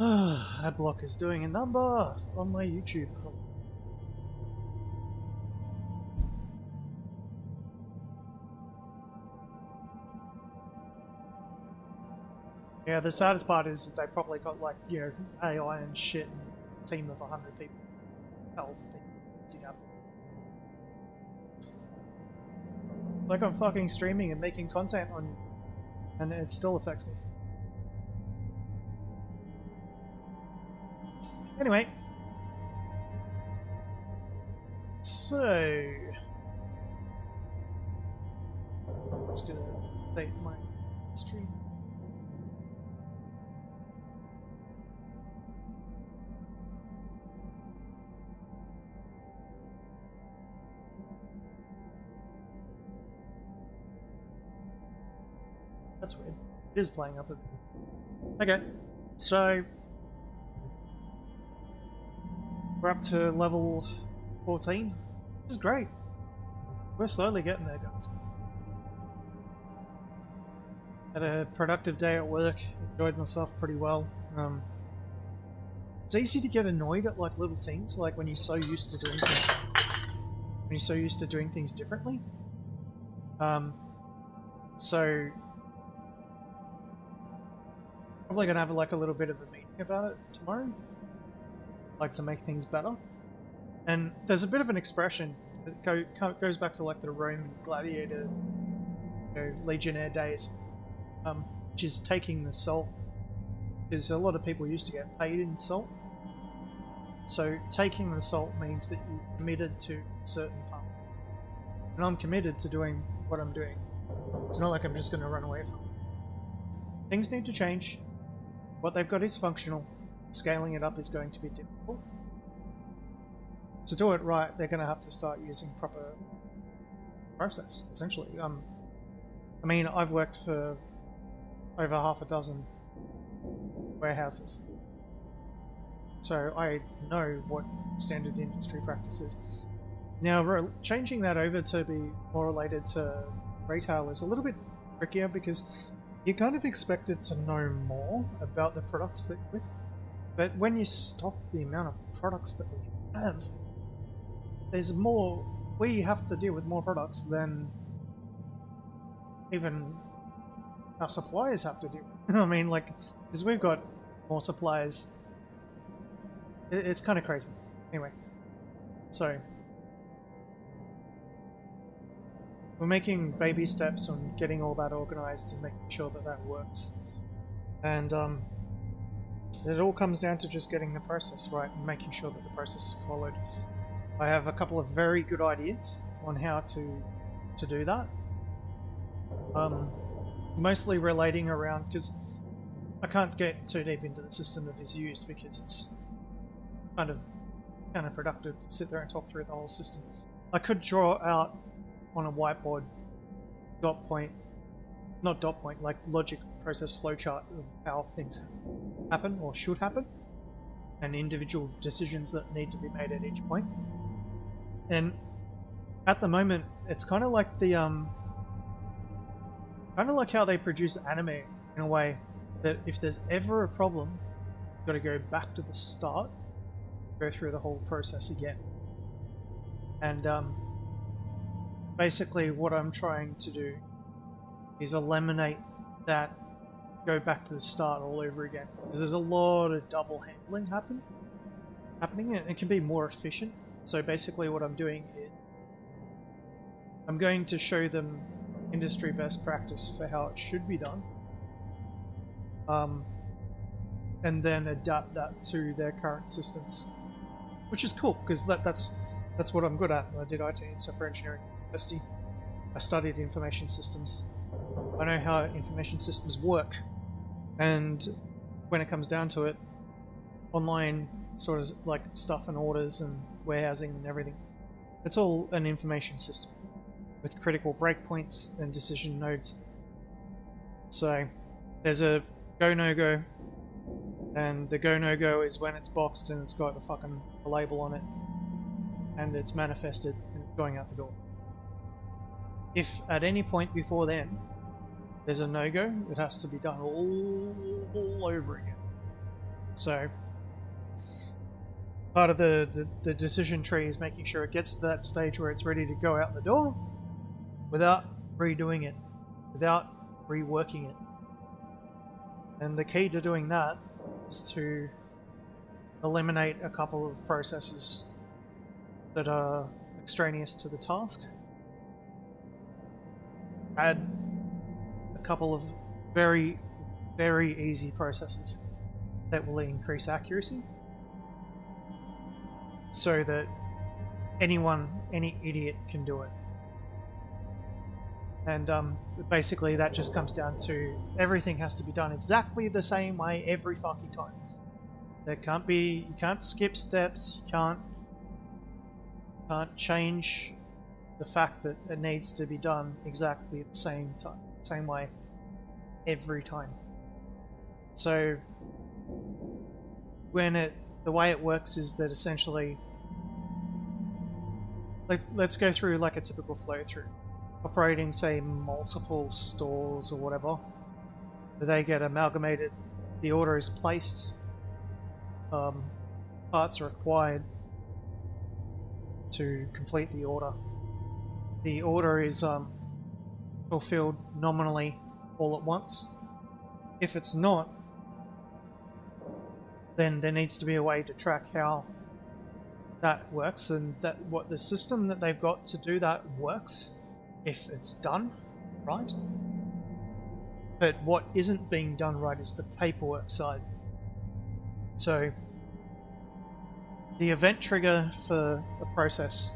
Adblock is doing a number on my YouTube. Yeah, the saddest part is they probably got like, you know, AI and shit and a team of 100 people. Like I'm fucking streaming and making content on, and it still affects me. Anyway, so I'm just gonna update my stream. That's weird. It is playing up a bit. Okay, so we're up to level 14, which is great. We're slowly getting there, guys. Had a productive day at work, enjoyed myself pretty well. It's easy to get annoyed at like little things, like when you're so used to doing things, differently. So probably gonna have like a little bit of a meeting about it tomorrow, like to make things better. And there's a bit of an expression that goes back to like the Roman gladiator, you know, legionnaire days, which is taking the salt. Because a lot of people used to get paid in salt. So taking the salt means that you're committed to a certain path. And I'm committed to doing what I'm doing. It's not like I'm just going to run away from it. Things need to change. What they've got is functional. Scaling it up is going to be difficult. To do it right, they're going to have to start using proper process, essentially. I mean, I've worked for over half a dozen warehouses, so I know what standard industry practice is. Now, changing that over to be more related to retail is a little bit trickier because you're kind of expected to know more about the products that you're with, but when you stop the amount of products that we have, there's more. We have to deal with more products than even our suppliers have to deal with. I mean, like, because we've got more suppliers. It's kind of crazy. Anyway, so we're making baby steps on getting all that organized and making sure that that works. And it all comes down to just getting the process right and making sure that the process is followed. I have a couple of very good ideas on how to do that. Mostly relating around, because I can't get too deep into the system that is used because it's kind of counterproductive to sit there and talk through the whole system. I could draw out on a whiteboard like logic process flowchart of how things happen or should happen, and individual decisions that need to be made at each point. And at the moment, it's kind of like the kind of like how they produce anime in a way that if there's ever a problem, you've got to go back to the start, go through the whole process again. And basically what I'm trying to do is eliminate that go back to the start all over again, because there's a lot of double handling happening, and it can be more efficient. So basically what I'm doing is I'm going to show them industry best practice for how it should be done, and then adapt that to their current systems, which is cool because that's what I'm good at. I did IT and software engineering at university. I studied information systems. I know how information systems work, and when it comes down to it, online sort of like stuff and orders and warehousing and everything, it's all an information system with critical breakpoints and decision nodes. So there's a go no go, and the go no go is when it's boxed and it's got a fucking label on it and it's manifested and it's going out the door. If at any point before then there's a no go, it has to be done all over again. So part of the decision tree is making sure it gets to that stage where it's ready to go out the door without redoing it, without reworking it. And the key to doing that is to eliminate a couple of processes that are extraneous to the task. Add a couple of very, very easy processes that will increase accuracy, so that any idiot can do it. And basically that just comes down to everything has to be done exactly the same way every fucking time. You can't skip steps, you can't change the fact that it needs to be done exactly at the same way every time. So the way it works is that essentially, let's go through like a typical flow through. Operating, say, multiple stores or whatever, they get amalgamated, the order is placed, parts are required to complete the order. The order is fulfilled nominally all at once. If it's not, then there needs to be a way to track how that works, and that what the system that they've got to do that works if it's done right. But what isn't being done right is the paperwork side. So the event trigger for the process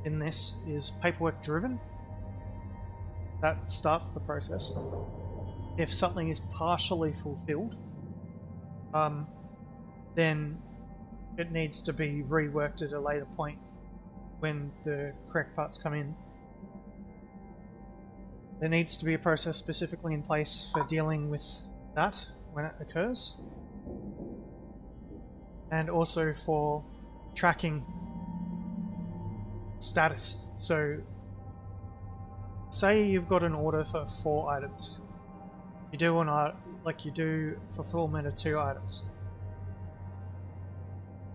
in this is paperwork driven. That starts the process. If something is partially fulfilled, then it needs to be reworked at a later point when the correct parts come in. There needs to be a process specifically in place for dealing with that when it occurs, and also for tracking status. So say you've got an order for 4 items. You do like you do fulfillment of 2 items.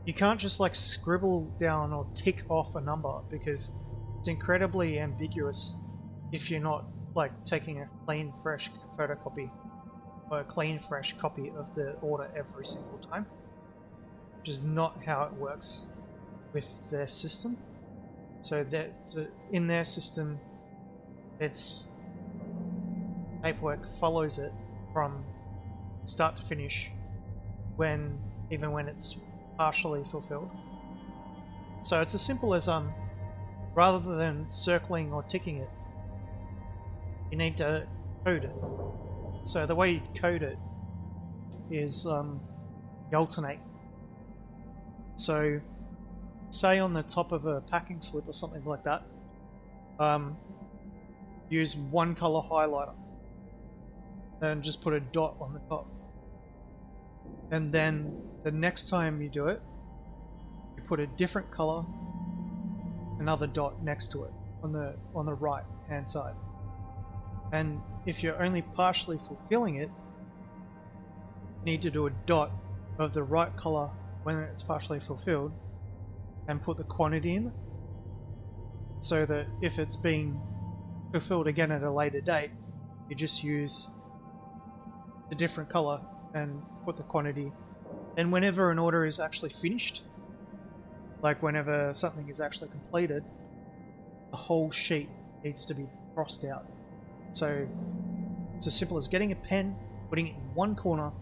You can't just like scribble down or tick off a number, because it's incredibly ambiguous if you're not like taking a clean fresh photocopy or a clean fresh copy of the order every single time, which is not how it works with their system. So that in their system, it's paperwork follows it from start to finish, even when it's partially fulfilled. So it's as simple as rather than circling or ticking it, you need to code it. So the way you code it is you alternate. So say on the top of a packing slip or something like that, use one color highlighter and just put a dot on the top. And then the next time you do it, you put a different color, another dot next to it on the right hand side. And if you're only partially fulfilling it, you need to do a dot of the right color when it's partially fulfilled and put the quantity in, so that if it's being fulfilled again at a later date, you just use the different color and put the quantity. And whenever an order is actually finished, like whenever something is actually completed, the whole sheet needs to be crossed out. So it's as simple as getting a pen, putting it in one corner,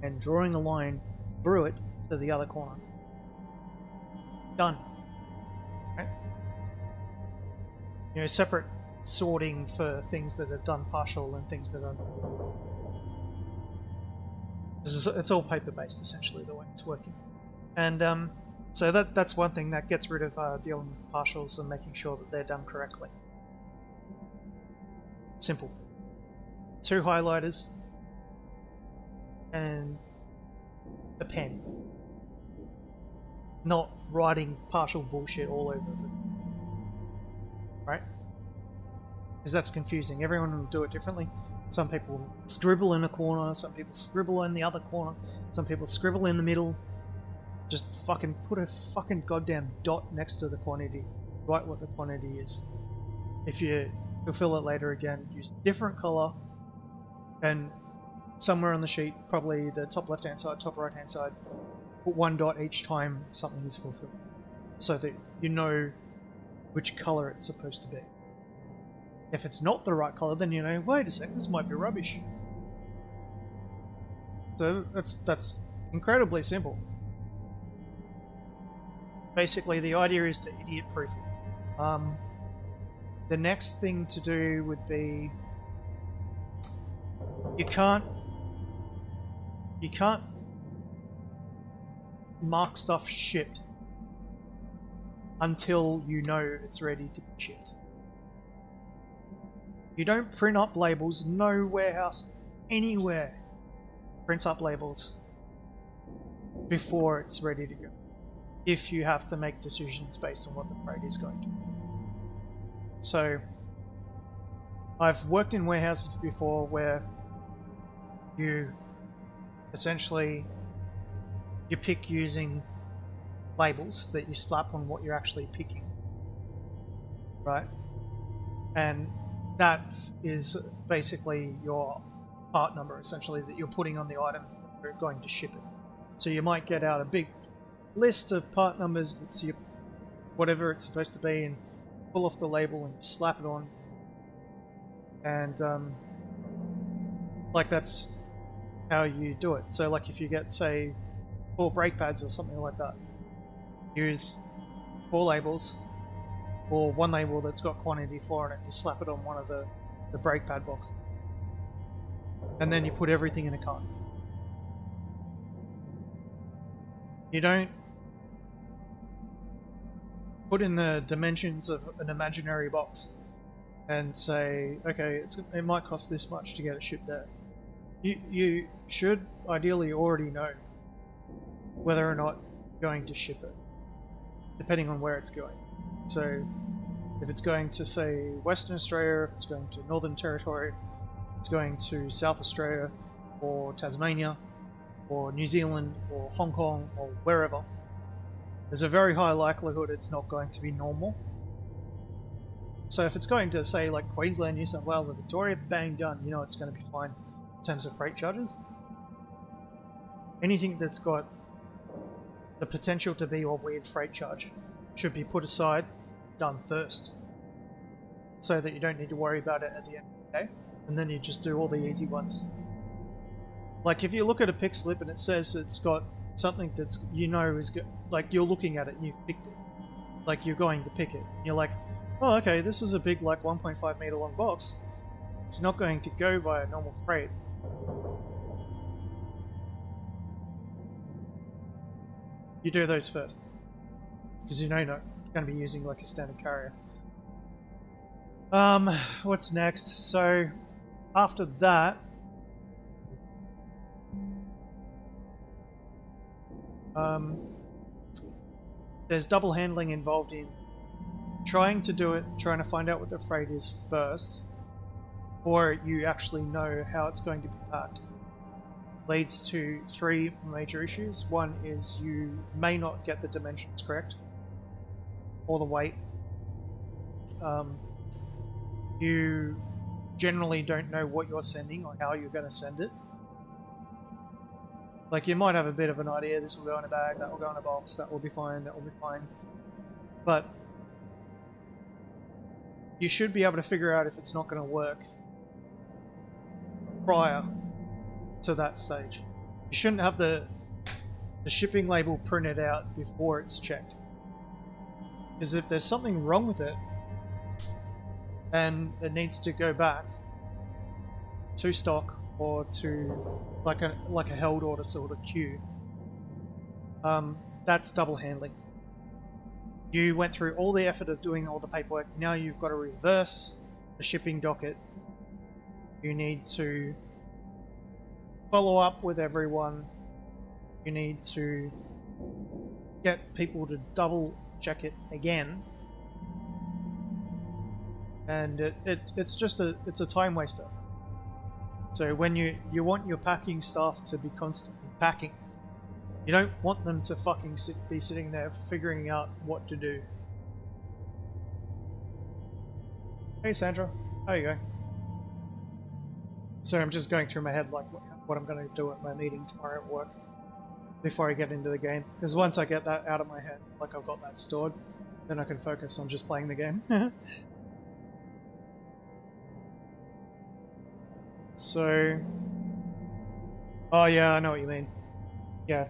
and drawing a line through it to the other corner. Done. Okay. You know, separate sorting for things that are done partial and things that are not. It's all paper-based, essentially, the way it's working. And so that's one thing that gets rid of dealing with partials and making sure that they're done correctly. Simple. 2 highlighters and a pen. Not writing partial bullshit all over the right? Because that's confusing. Everyone will do it differently. Some people scribble in a corner, some people scribble in the other corner, some people scribble in the middle. Just fucking put a fucking goddamn dot next to the quantity. Write what the quantity is. If you fulfill it later again, use a different color, and somewhere on the sheet, probably the top left hand side, top right hand side, put one dot each time something is fulfilled, so that you know which color it's supposed to be. If it's not the right color, then you know, wait a sec, this might be rubbish. So that's incredibly simple. Basically, the idea is to idiot-proof it. The next thing to do would be you can't mark stuff shipped until you know it's ready to be shipped. You don't print up labels. No warehouse anywhere prints up labels before it's ready to go, if you have to make decisions based on what the freight is going to be. So I've worked in warehouses before where you essentially you pick using labels that you slap on what you're actually picking, right? And that is basically your part number, essentially, that you're putting on the item you're going to ship it. So you might get out a big list of part numbers that's your whatever it's supposed to be, and pull off the label and you slap it on, and like that's how you do it. So like if you get, say, 4 brake pads or something like that, use 4 labels or one label that's got quantity 4 on it, you slap it on one of the brake pad boxes, and then you put everything in a cart. You don't put in the dimensions of an imaginary box and say, okay, it might cost this much to get it shipped there. You should ideally already know whether or not you're going to ship it, depending on where it's going. So if it's going to, say, Western Australia, if it's going to Northern Territory, if it's going to South Australia or Tasmania or New Zealand or Hong Kong or wherever, there's a very high likelihood it's not going to be normal. So if it's going to, say, like Queensland, New South Wales or Victoria, bang, done, you know it's going to be fine in terms of freight charges. Anything that's got the potential to be a weird freight charge should be put aside, done first, so that you don't need to worry about it at the end of the day, and then you just do all the easy ones. Like if you look at a pick slip and it says it's got something that's, you know, is good, like you're looking at it and you've picked it, like you're going to pick it, and you're like, oh, okay, this is a big, like 1.5 meter long box, it's not going to go by a normal freight. You do those first, because you know you're not going to be using like a standard carrier. What's next? So after that, there's double handling involved in trying to do it, trying to find out what the freight is first, or you actually know how it's going to be packed. Leads to 3 major issues. One is you may not get the dimensions correct, or the weight. You generally don't know what you're sending or how you're going to send it. Like you might have a bit of an idea, this will go in a bag, that will go in a box, that will be fine, that will be fine. But you should be able to figure out if it's not going to work prior to that stage. You shouldn't have the shipping label printed out before it's checked. Because if there's something wrong with it and it needs to go back to stock or to like a held order sort of queue, that's double handling. You went through all the effort of doing all the paperwork, now you've got to reverse the shipping docket. You need to follow up with everyone. You need to get people to double check it again, and it's a time waster. So when you want your packing staff to be constantly packing, you don't want them to fucking be sitting there figuring out what to do. Hey Sandra, how you going? So I'm just going through my head like what I'm going to do at my meeting tomorrow at work before I get into the game. Because once I get that out of my head, like I've got that stored, then I can focus on just playing the game. So, oh yeah, I know what you mean. Yeah,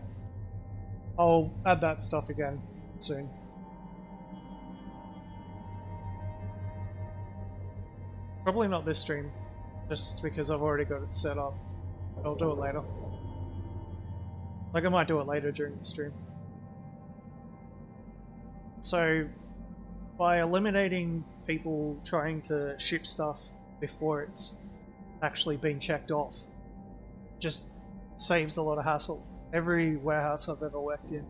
I'll add that stuff again soon. Probably not this stream, just because I've already got it set up. I'll do it later. Like I might do it later during the stream. So, by eliminating people trying to ship stuff before it's actually been checked off, just saves a lot of hassle. Every warehouse I've ever worked in,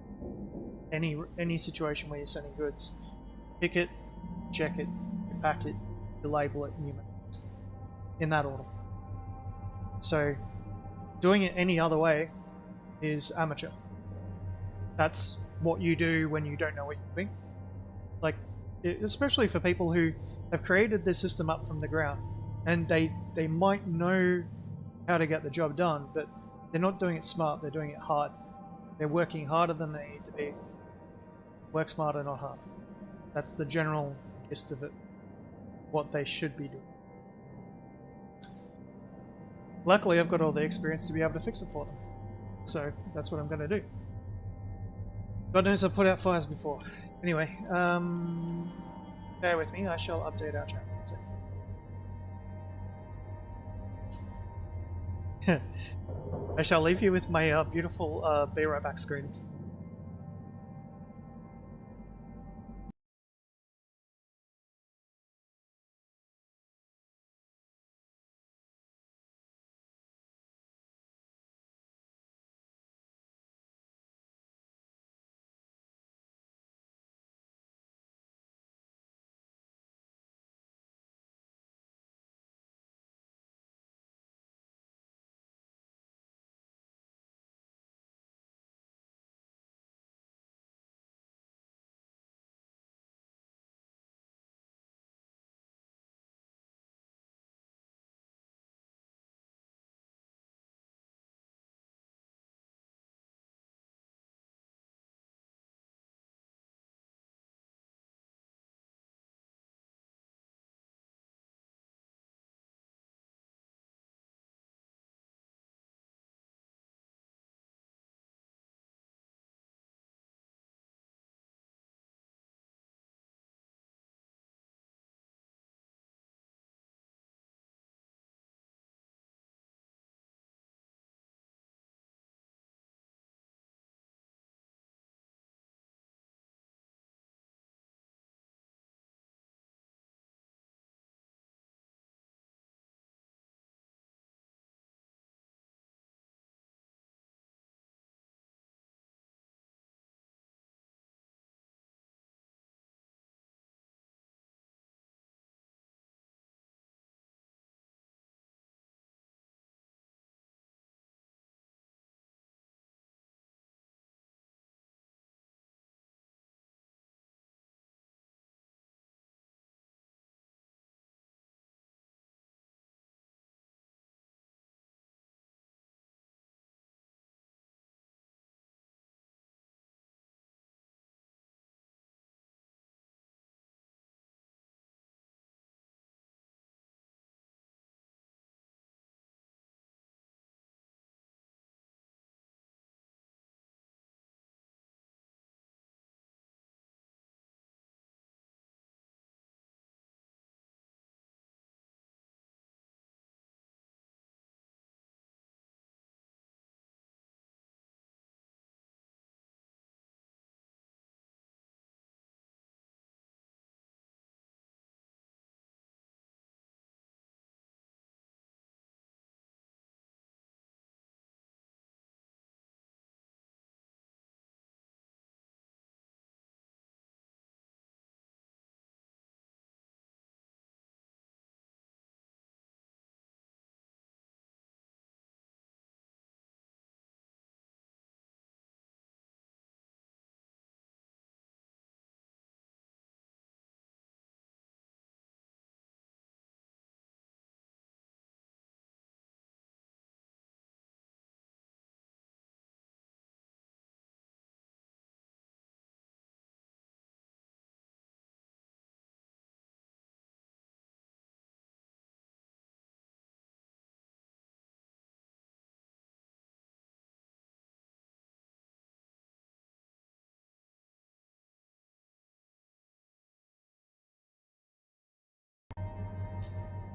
any situation where you're sending goods, pick it, check it, you pack it, you label it, and you make it in that order. So doing it any other way is amateur. That's what you do when you don't know what you're doing. Like, especially for people who have created this system up from the ground, and they might know how to get the job done, but they're not doing it smart, they're doing it hard. They're working harder than they need to be. Work smarter, not hard. That's the general gist of it, what they should be doing. Luckily, I've got all the experience to be able to fix it for them. So that's what I'm going to do. God knows I've put out fires before. Anyway, bear with me, I shall update our chat. I shall leave you with my beautiful be right back screen.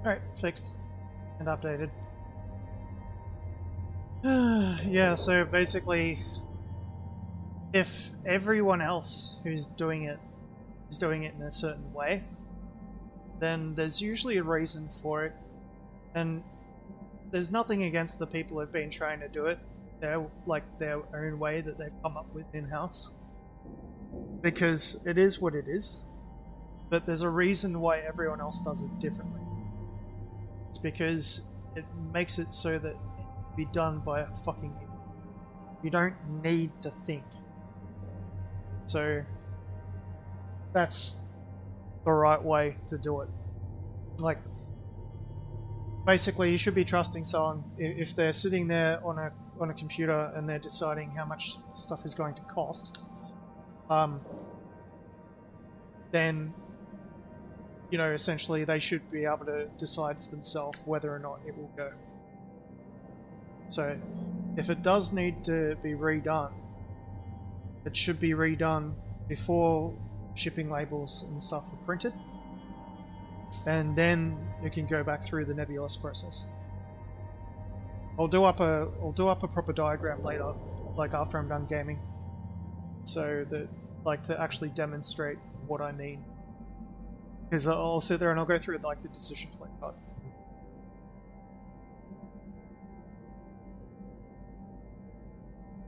Alright, fixed and updated. Yeah, so basically, if everyone else who's doing it is doing it in a certain way, then there's usually a reason for it, and there's nothing against the people who've been trying to do it their own way that they've come up with in-house, because it is what it is. But there's a reason why everyone else does it differently. It's because it makes it so that it can be done by a fucking idiot. You don't need to think. So that's the right way to do it. Like, basically, you should be trusting someone if they're sitting there on a computer and they're deciding how much stuff is going to cost. Then, you know, essentially they should be able to decide for themselves whether or not it will go. So, if it does need to be redone, it should be redone before shipping labels and stuff are printed, and then you can go back through the nebulous process. I'll do up a proper diagram later, like after I'm done gaming, so that, like, to actually demonstrate what I mean. Because I'll sit there and I'll go through like the decision flow chart.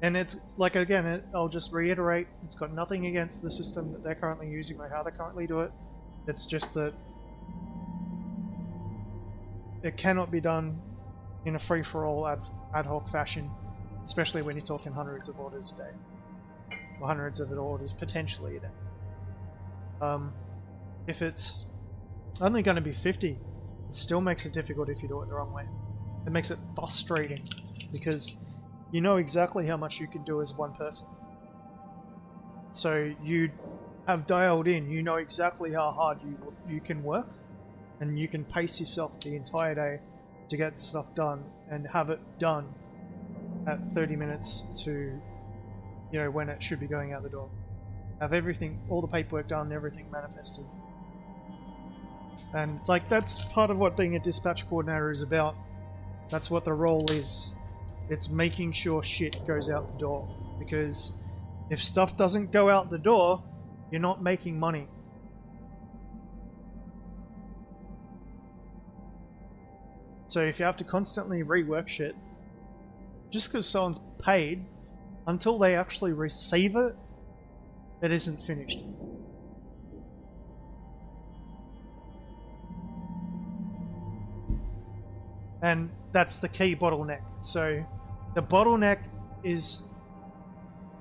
And it's like, again, I'll just reiterate, it's got nothing against the system that they're currently using or how they currently do it. It's just that it cannot be done in a free-for-all ad hoc fashion, especially when you're talking hundreds of orders a day, or hundreds of orders potentially a day. If it's only going to be 50, it still makes it difficult if you do it the wrong way. It makes it frustrating because you know exactly how much you can do as one person. So you have dialed in, you know exactly how hard you can work, and you can pace yourself the entire day to get stuff done and have it done at 30 minutes to, you know, when it should be going out the door. Have everything, all the paperwork done, everything manifested. And like, that's part of what being a dispatch coordinator is about. That's what the role is. It's making sure shit goes out the door. Because if stuff doesn't go out the door, you're not making money. So if you have to constantly rework shit, just because someone's paid, until they actually receive it, it isn't finished. And that's the key bottleneck. So the bottleneck is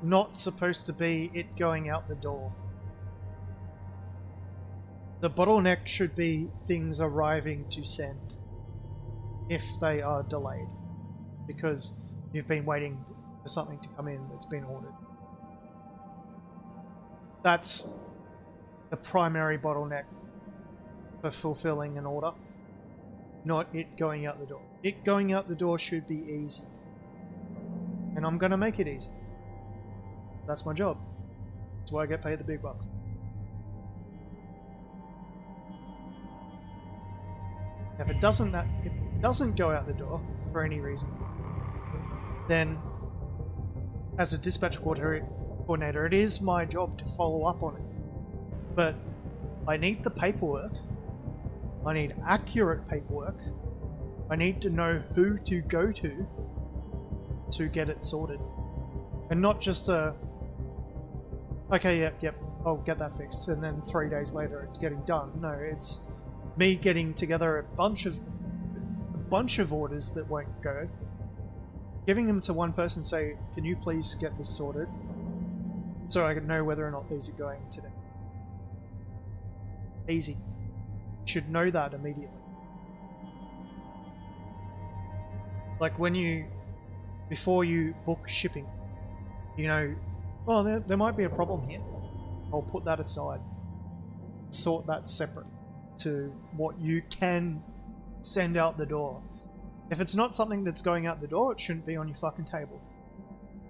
not supposed to be it going out the door. The bottleneck should be things arriving to send, if they are delayed, because you've been waiting for something to come in that's been ordered. That's the primary bottleneck for fulfilling an order, not it going out the door. It going out the door should be easy, and I'm going to make it easy. That's my job. That's why I get paid the big bucks. If it doesn't go out the door for any reason, then as a dispatch coordinator, it is my job to follow up on it. But I need the paperwork. I need accurate paperwork. I need to know who to go to get it sorted. And not just okay, yep, I'll get that fixed, and then 3 days later it's getting done. No, it's me getting together a bunch of orders that won't go, giving them to one person, say, can you please get this sorted, so I can know whether or not these are going today. Easy. You should know that immediately. Like before you book shipping, you know, well, there might be a problem here. I'll put that aside. Sort that separate to what you can send out the door. If it's not something that's going out the door, it shouldn't be on your fucking table.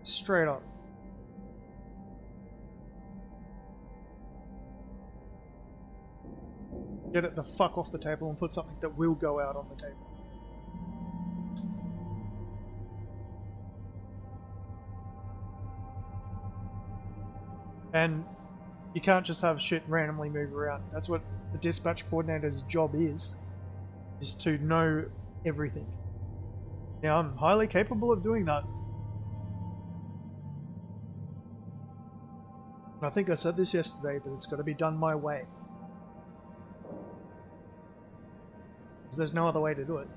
Straight up. get it the fuck off the table and put something that will go out on the table. And you can't just have shit randomly move around. That's what the dispatch coordinator's job is to know everything. Now, I'm highly capable of doing that. I think I said this yesterday, but it's got to be done my way. Because there's no other way to do it.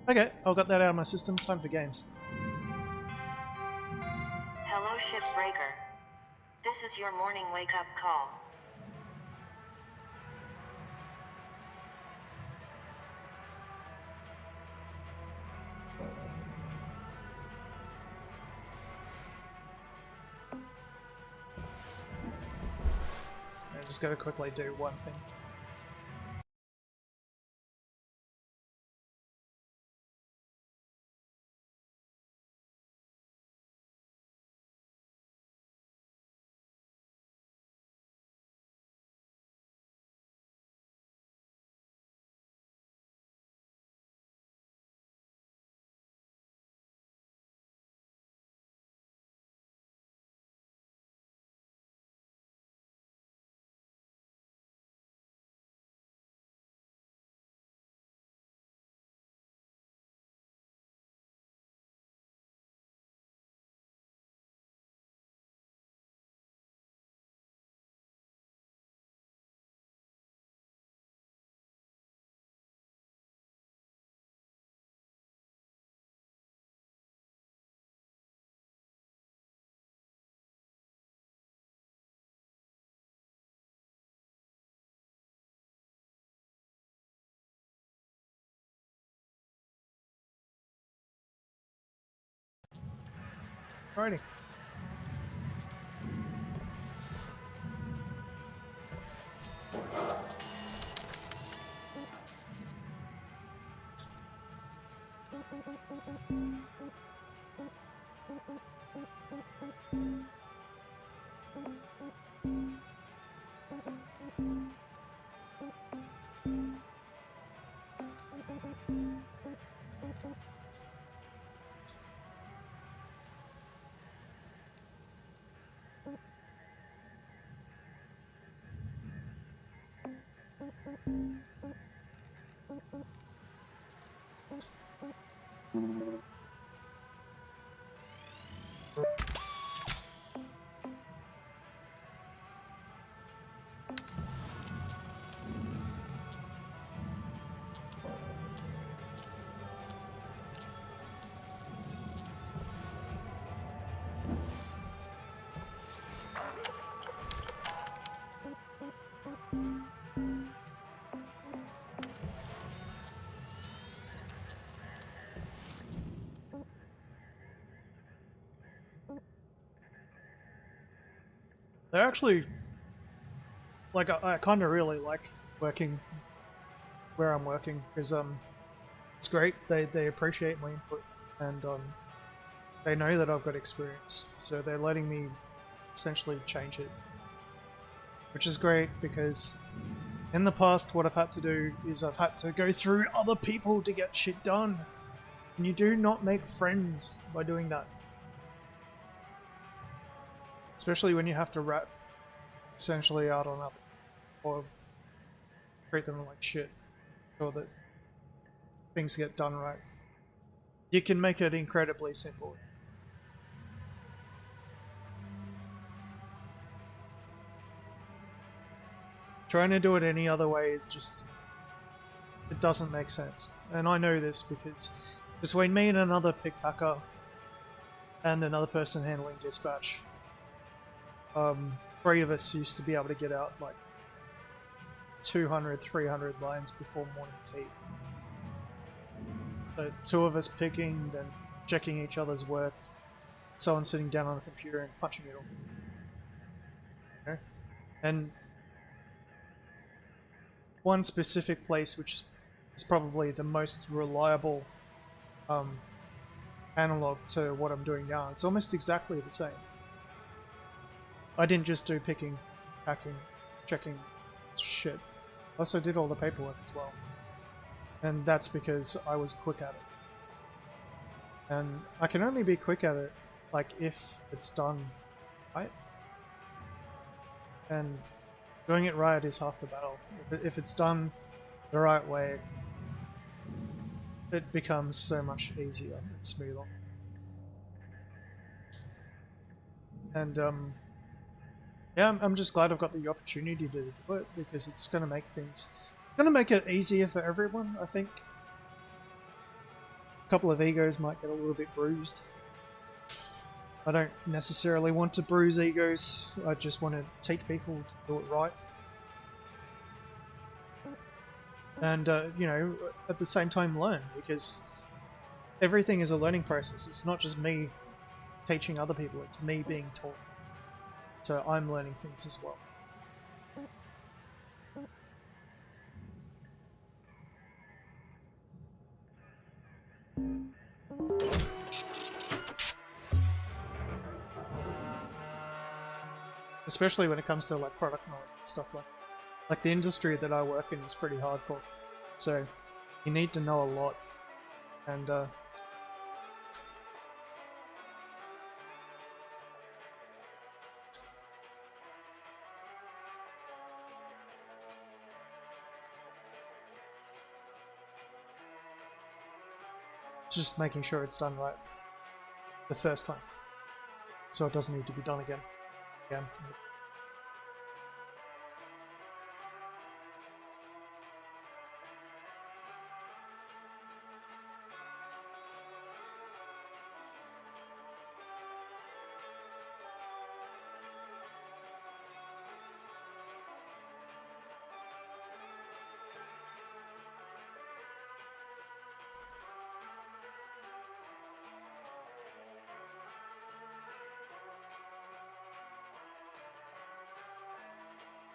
Okay, I'll get that out of my system. Time for games. Hello, Shipbreaker. This is your morning wake-up call. I just gotta quickly do one thing. Alrighty. They're actually, like, I kind of really like working where I'm working, because it's great. They appreciate my input, and they know that I've got experience, so they're letting me essentially change it, which is great, because in the past what I've had to do is I've had to go through other people to get shit done, and you do not make friends by doing that. Especially when you have to rat essentially out on other, or treat them like shit, so that things get done right. You can make it incredibly simple. Trying to do it any other way is just, it doesn't make sense. And I know this because between me and another pickpacker and another person handling dispatch, 3 of us used to be able to get out like 200, 300 lines before morning tea. So 2 of us picking, then checking each other's work, someone sitting down on the computer and punching it all. Okay? And one specific place, which is probably the most reliable analog to what I'm doing now. It's almost exactly the same. I didn't just do picking, packing, checking shit. I also did all the paperwork as well. And that's because I was quick at it. And I can only be quick at it, like, if it's done right. And doing it right is half the battle. If it's done the right way, it becomes so much easier and smoother. And yeah, I'm just glad I've got the opportunity to do it, because it's going to make it easier for everyone, I think. A couple of egos might get a little bit bruised. I don't necessarily want to bruise egos, I just want to teach people to do it right. And, you know, at the same time learn, because everything is a learning process. It's not just me teaching other people, it's me being taught. So I'm learning things as well. Especially when it comes to like product knowledge and stuff like the industry that I work in is pretty hardcore. So you need to know a lot. And just making sure it's done right the first time, so it doesn't need to be done again.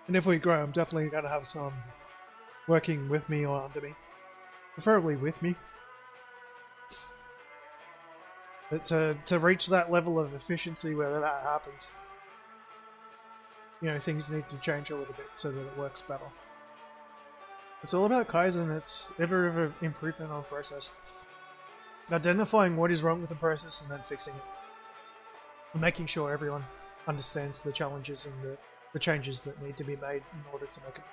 And if we grow, I'm definitely going to have some working with me or under me. Preferably with me. But to reach that level of efficiency where that happens, you know, things need to change a little bit so that it works better. It's all about Kaizen, it's iterative improvement on process. Identifying what is wrong with the process and then fixing it. And making sure everyone understands the challenges and the changes that need to be made in order to make it.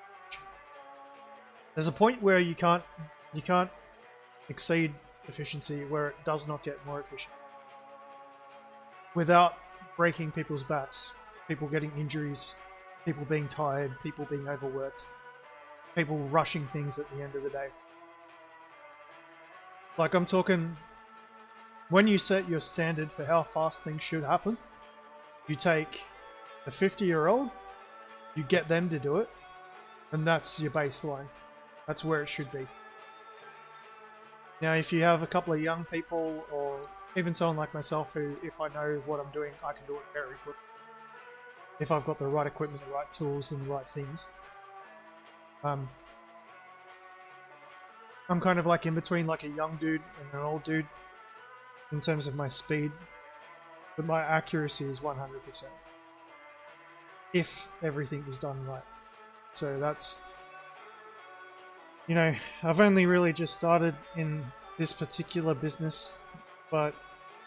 There's a point where you can't exceed efficiency where it does not get more efficient without breaking people's backs, people getting injuries, people being tired, people being overworked, people rushing things at the end of the day. Like, I'm talking, when you set your standard for how fast things should happen, you take a 50-year-old, you get them to do it, and that's your baseline. That's where it should be. Now, if you have a couple of young people, or even someone like myself who, if I know what I'm doing, I can do it very quickly. If I've got the right equipment, the right tools, and the right things. I'm kind of like in between like a young dude and an old dude in terms of my speed, but my accuracy is 100%. If everything is done right. So that's, you know, I've only really just started in this particular business, but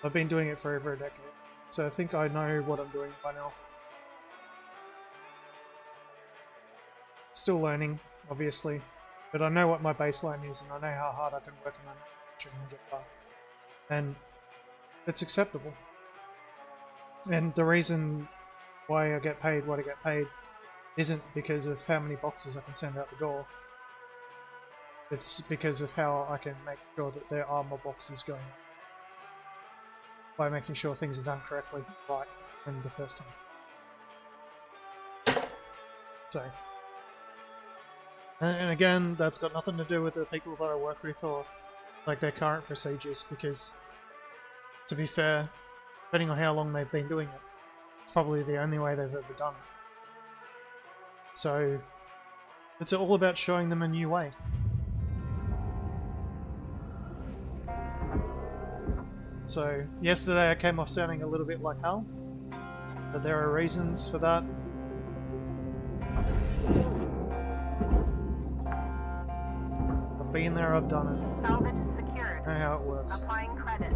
I've been doing it for over a decade. So I think I know what I'm doing by now. Still learning, obviously, but I know what my baseline is and I know how hard I can work on it and get by. And it's acceptable. And the reason why I get paid what I get paid isn't because of how many boxes I can send out the door. It's because of how I can make sure that there are more boxes going on. By making sure things are done correctly, right, and the first time. So, and again, that's got nothing to do with the people that I work with or like their current procedures, because to be fair, depending on how long they've been doing it, it's probably the only way they've ever done it. So it's all about showing them a new way. So yesterday I came off sounding a little bit like hell, but there are reasons for that. I've been there, I've done it. Salvage secured. I know how it works. Applying credit.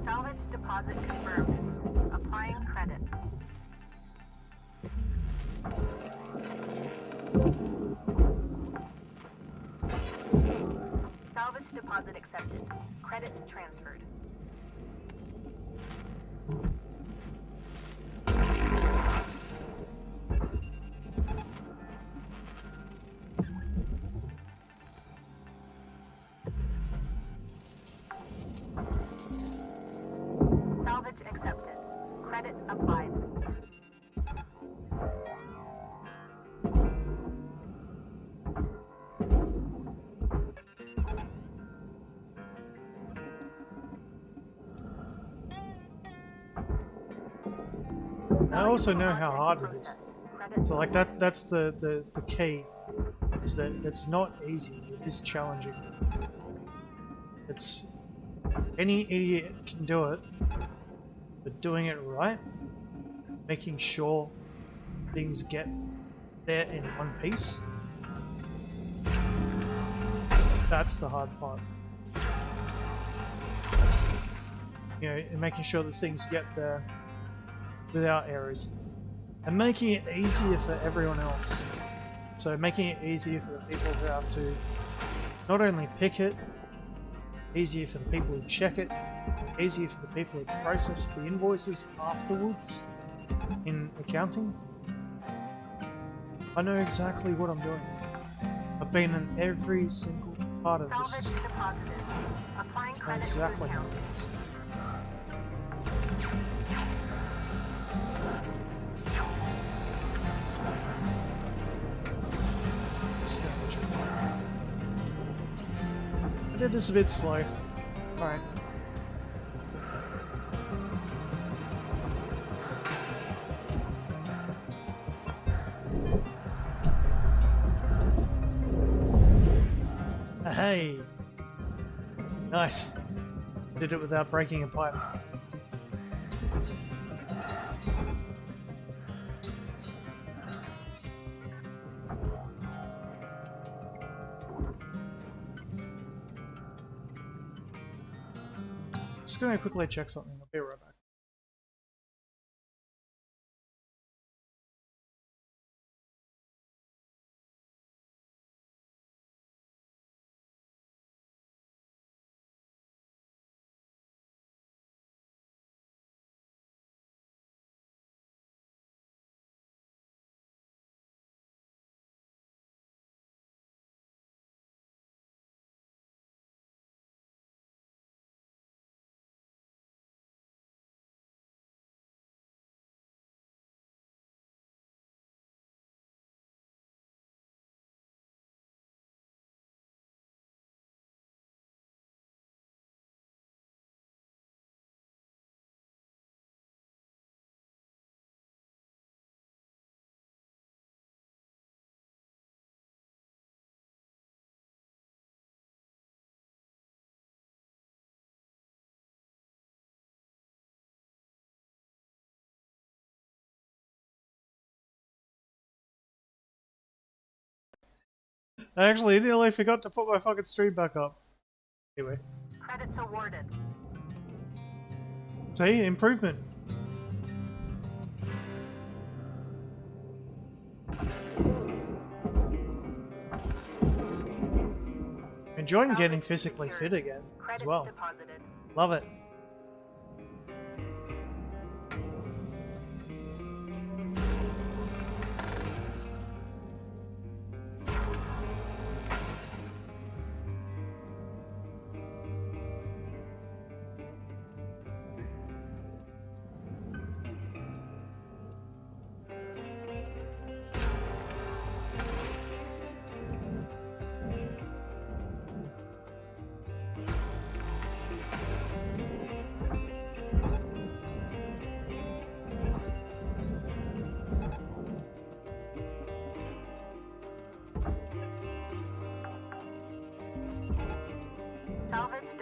Salvage deposit confirmed. Applying credit. Salvage deposit accepted. Credits transferred. Salvage accepted. Credit applied. I also know how hard it is. So like that's the key, is that it's not easy, it is challenging. It's any idiot can do it, but doing it right, making sure things get there in one piece, that's the hard part. You know, and making sure that things get there without errors, and making it easier for everyone else. So making it easier for the people who have to not only pick it, easier for the people who check it, easier for the people who process the invoices afterwards in accounting. I know exactly what I'm doing. I've been in every single part of this system. I know exactly how it is. I did this a bit slow. Alright. Hey! Nice. Did it without breaking a pipe. Just gonna quickly check something. I'll be right back. I actually nearly forgot to put my fucking stream back up. Anyway. Credits awarded. See? Improvement. Enjoying getting physically fit again as well. Deposited. Love it.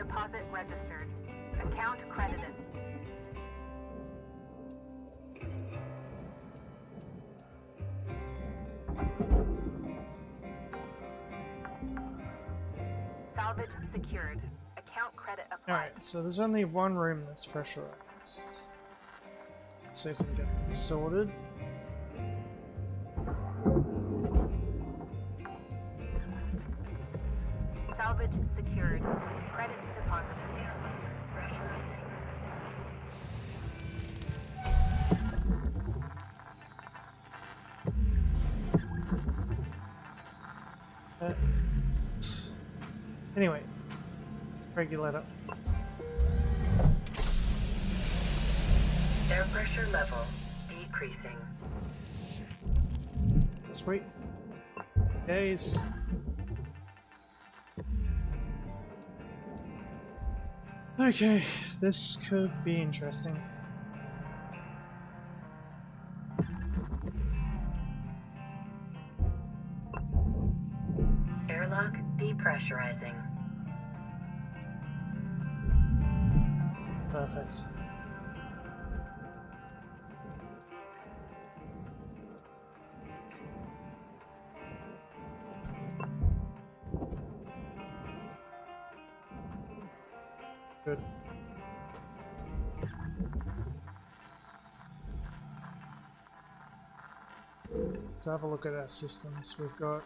Deposit registered. Account credited. Salvage secured. Account credit applied. Alright, so there's only one room that's pressurized. Let's see if we can get it sorted. Salvage secured. Credits deposited. Anyway, regulator. Air pressure level decreasing. Sweet. Days. Okay, this could be interesting. Airlock depressurizing. Perfect. Good. Let's have a look at our systems. We've got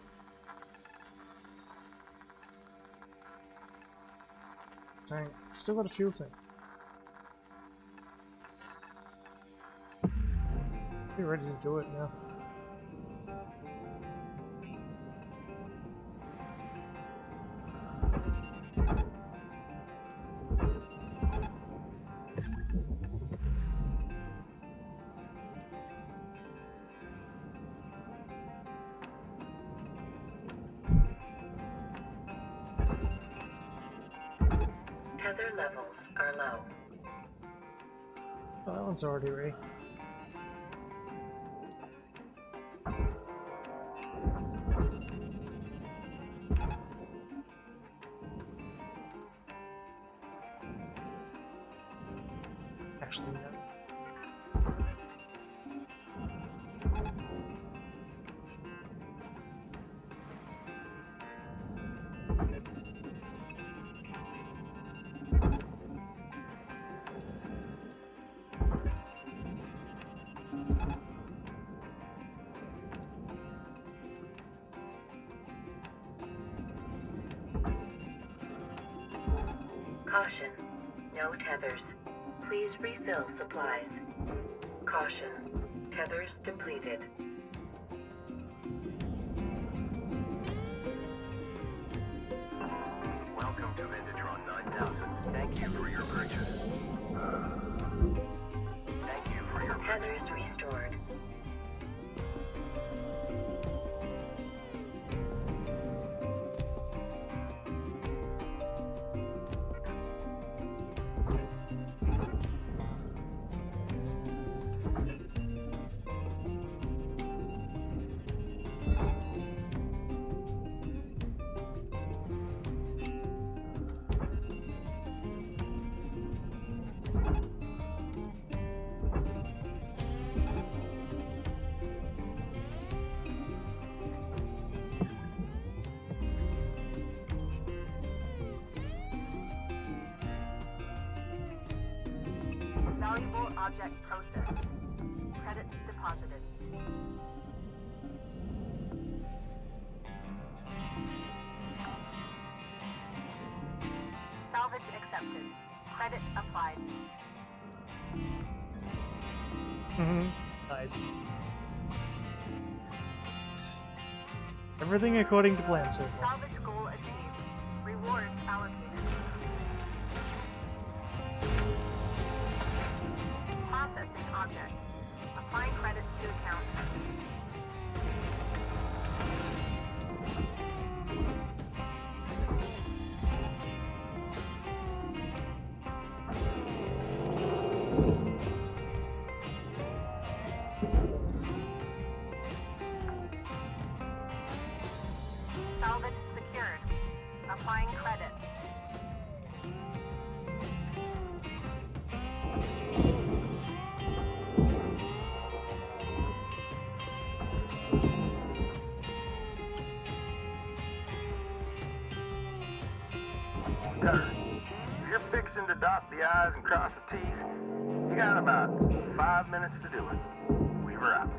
tank. Still got a fuel tank. We're ready to do it now. Tether levels are low. Oh, that one's already ready. Actually, no. Caution. No tethers. Please refill supplies. Caution. Tethers depleted. Welcome to Vindatron 9000. Thank you for your purchase. Thank you for your Tethers restored. Valuable object processed. Credits deposited. Salvage accepted. Credit applied. Nice. Everything according to plan so far. Salvage goal achieved. Rewards allocated. Processing object. Applying credits to account. Salvage secured. Applying credit. Cutter, if you're fixing to dot the I's and cross the T's, you got about 5 minutes to do it. Weaver out.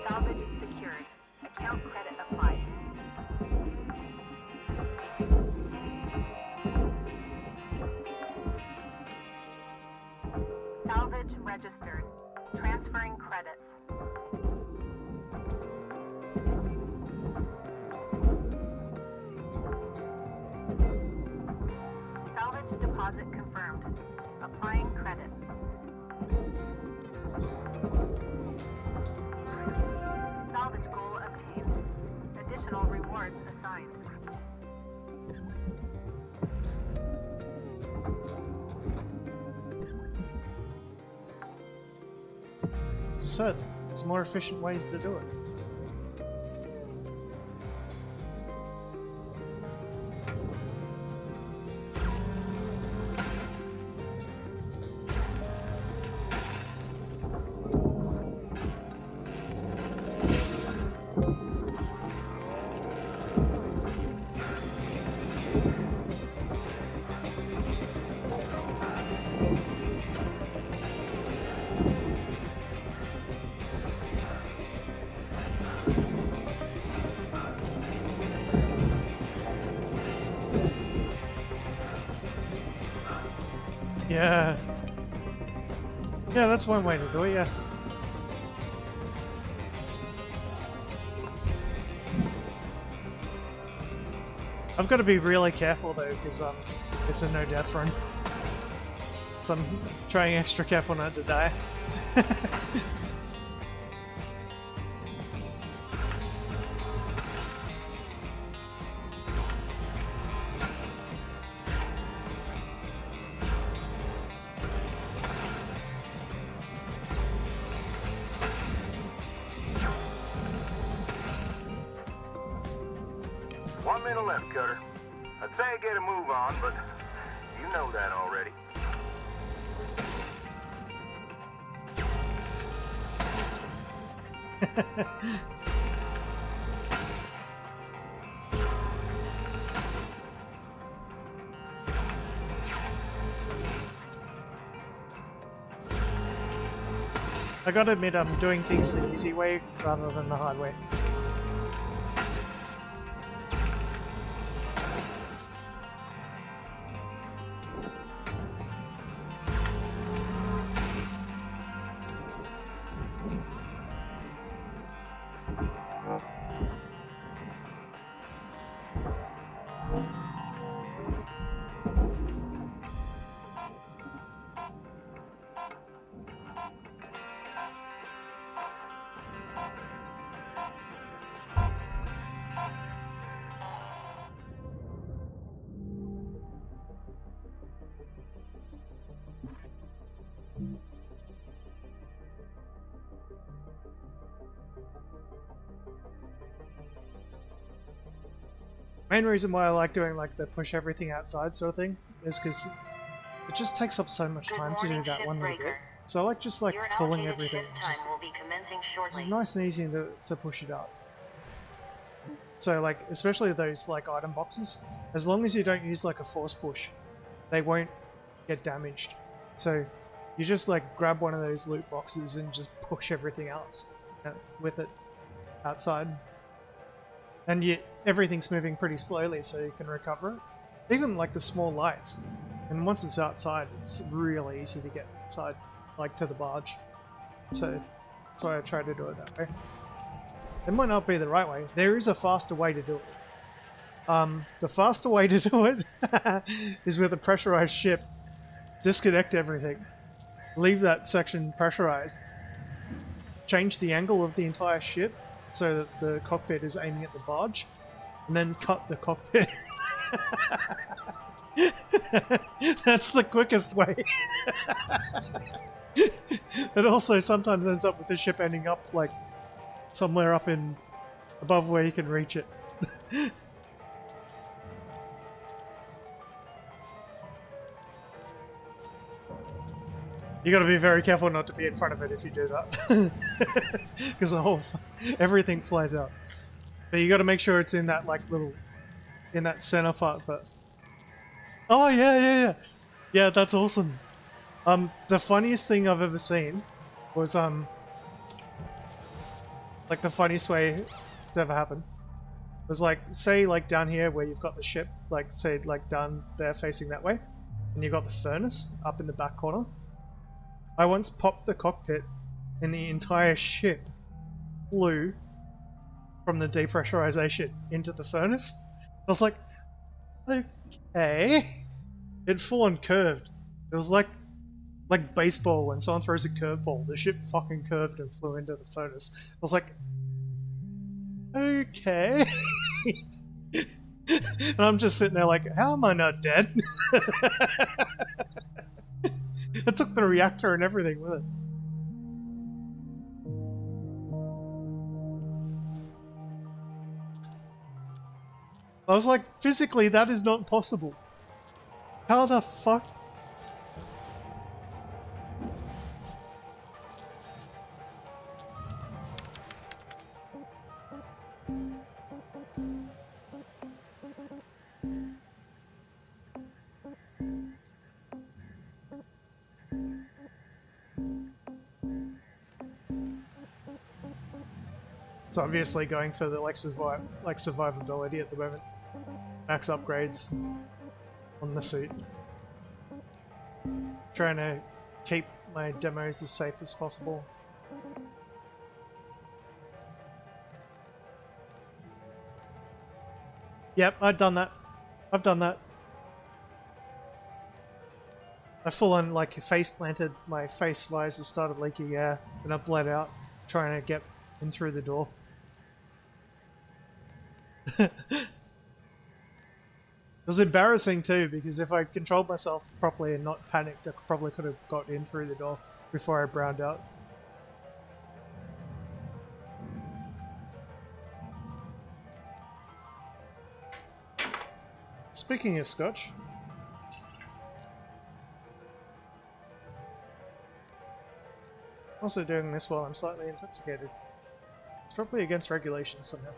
Salvage secured. Account credit applied. Salvage registered. Transferring credits. Salvage deposit confirmed. Applying credit. Salvage goal obtained. Additional rewards assigned. So, there's more efficient ways to do it. Yeah. Yeah, that's one way to do it, yeah. I've got to be really careful though, because it's a no-death run. So I'm trying extra careful not to die. 1 minute left, Cutter. I'd say get a move on, but you know that already. I gotta admit, I'm doing things the easy way rather than the hard way. Main reason why I like doing like the push everything outside sort of thing is because it just takes up so much time to do that one little bit. So I like just like Your pulling allocated everything. shift Just, time will be commencing it's shortly. nice and easy to push it out. So like, especially those like item boxes, as long as you don't use like a force push, they won't get damaged. So you just like grab one of those loot boxes and just push everything out with it outside. And everything's moving pretty slowly so you can recover it. Even like the small lights. And once it's outside, it's really easy to get inside, like to the barge. So that's why I try to do it that way. It might not be the right way. There is a faster way to do it. The faster way to do it is with a pressurized ship. Disconnect everything. Leave that section pressurized. Change the angle of the entire ship so that the cockpit is aiming at the barge. And then cut the cockpit. That's the quickest way. It also sometimes ends up with the ship ending up like somewhere up in above where you can reach it. You gotta be very careful not to be in front of it if you do that. Because everything flies out. But you gotta make sure it's in that like in that center part first. Oh yeah. Yeah, that's awesome. The funniest thing I've ever seen was like the funniest way it's ever happened was like, say like down here where you've got the ship, like say like down there facing that way, and you've got the furnace up in the back corner. I once popped the cockpit and the entire ship flew from the depressurization into the furnace. I was like, okay. It full on curved. It was like baseball when someone throws a curveball. The ship fucking curved and flew into the furnace. I was like, okay. And I'm just sitting there like, how am I not dead? It took the reactor and everything with it. I was like, physically that is not possible. How the fuck? It's obviously going for the like survivability at the moment. Max upgrades on the suit. Trying to keep my demos as safe as possible. Yep, I've done that. I've done that. I full on like face planted, my face visor started leaking air, and I bled out trying to get in through the door. It was embarrassing too, because if I controlled myself properly and not panicked, I probably could have got in through the door before I browned out. Speaking of scotch, also doing this while I'm slightly intoxicated. It's probably against regulations somehow.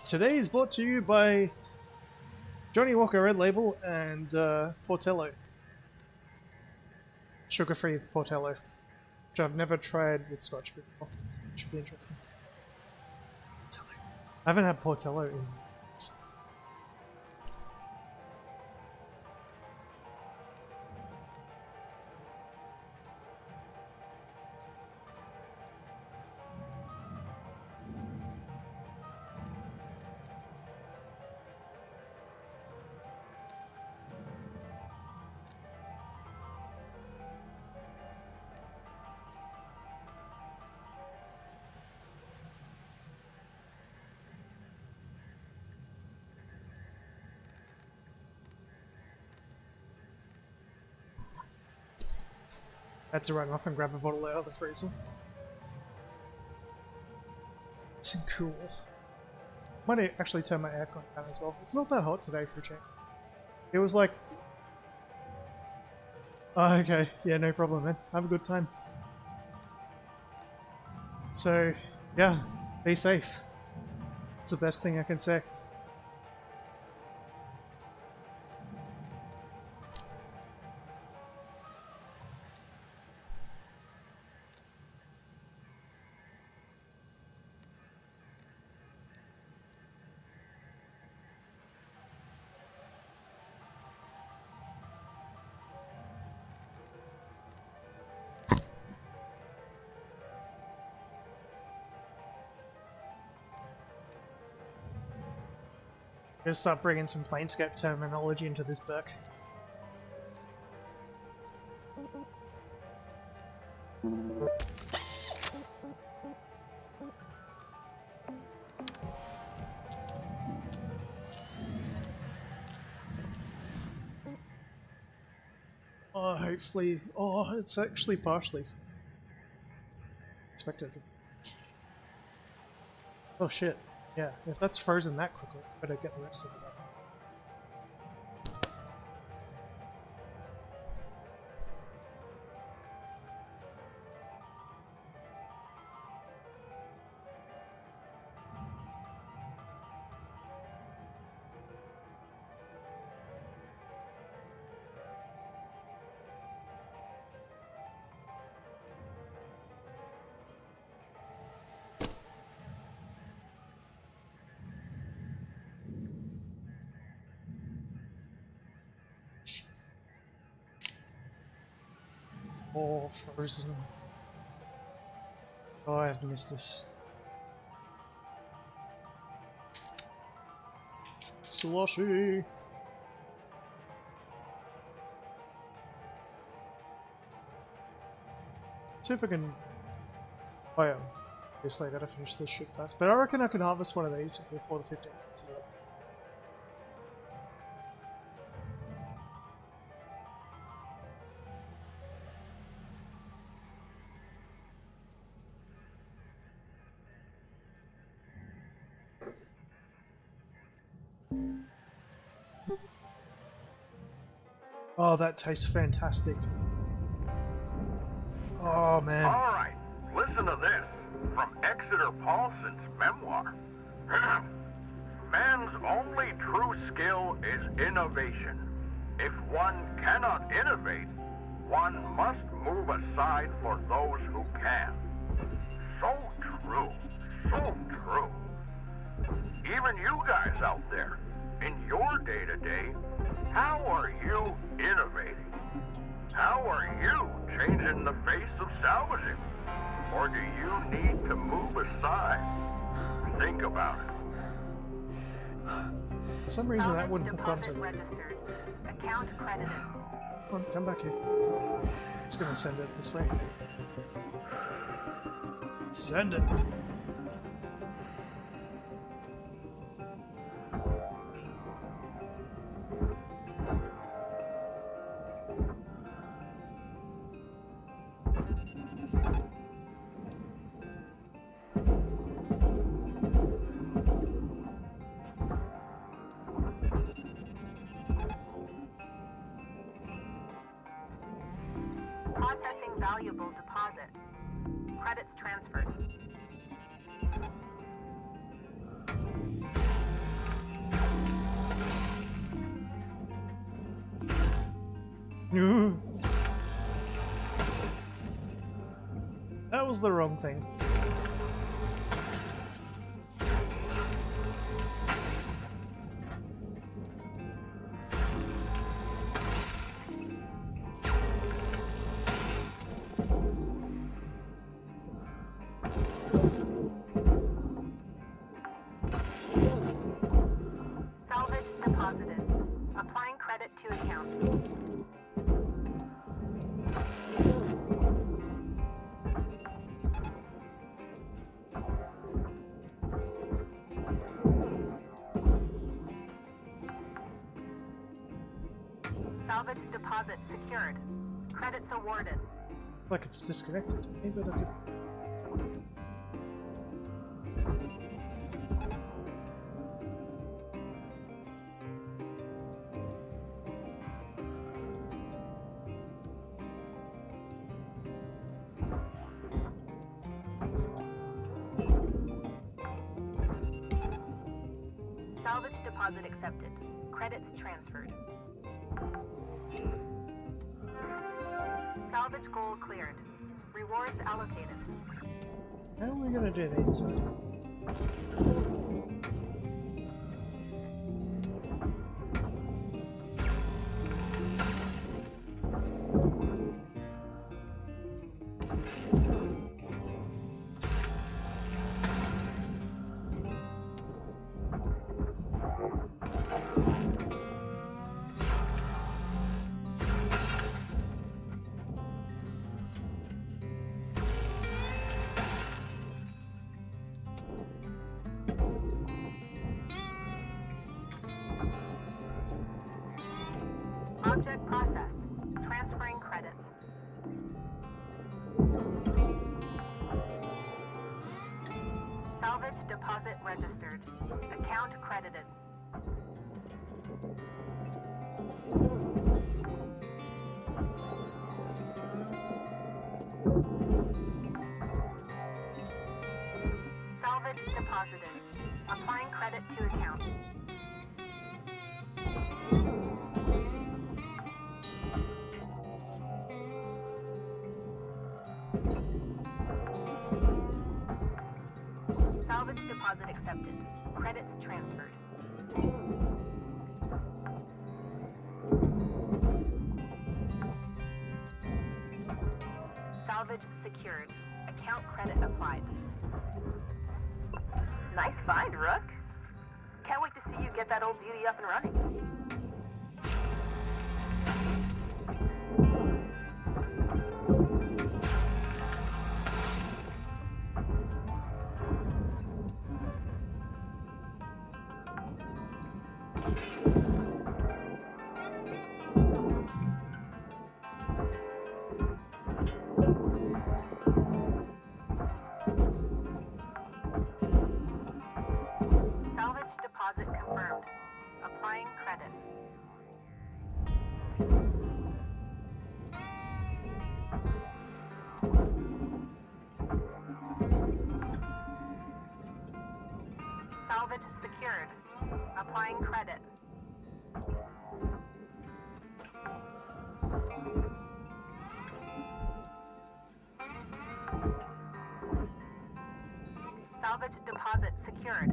Today is brought to you by Johnny Walker Red Label and Portello. Sugar-free Portello, which I've never tried with scotch before. It should be interesting. Portello. I haven't had Portello in years. Had to run off and grab a bottle out of the freezer. It's cool. Might actually turn my aircon down as well. It's not that hot today for a change. It was like... Oh, okay. Yeah, no problem, man. Have a good time. So, yeah. Be safe. It's the best thing I can say. Gonna start bringing some Planescape terminology into this book. Oh, hopefully... Oh, it's actually partially... expected. Oh shit. Yeah, if that's frozen that quickly, I better get the rest of it up. Oh, frozen. Oh, I have missed this. Sloshy! See if I can... Oh yeah, obviously I gotta finish this shit fast. But I reckon I could harvest one of these before the 15 minutes is up. Oh, that tastes fantastic. Oh, man. All right, listen to this from Exeter Paulson's memoir. Man's only true skill is innovation. If one cannot innovate, one must move aside for those who can. So true, so true. Even you guys out there, in your day-to-day, how are you innovating? How are you changing the face of salvaging? Or do you need to move aside? Think about it. For some reason that wouldn't hook Deposit onto the... registered. Account credited. Come on, come back here. It's gonna send it this way. Send it! Processing valuable deposit. Credits transferred. That was the wrong thing. Salvage deposited. Applying credit to account. Salvage deposit secured. Credits awarded. Like it's disconnected to me, but I could... Salvage deposit accepted. Credits transferred. Salvage goal cleared. Rewards allocated. How are we gonna do the inside? Object processed. Transferring credits. Salvage deposit registered. Account credited. Salvage deposited. Applying credit to account. Salvage deposit accepted. Credits transferred. Salvage secured. Account credit applied. Nice find, Rook. Can't wait to see you get that old beauty up and running. Salvage deposit confirmed. Applying credit. Salvage secured. Applying credit. Salvage deposit secured.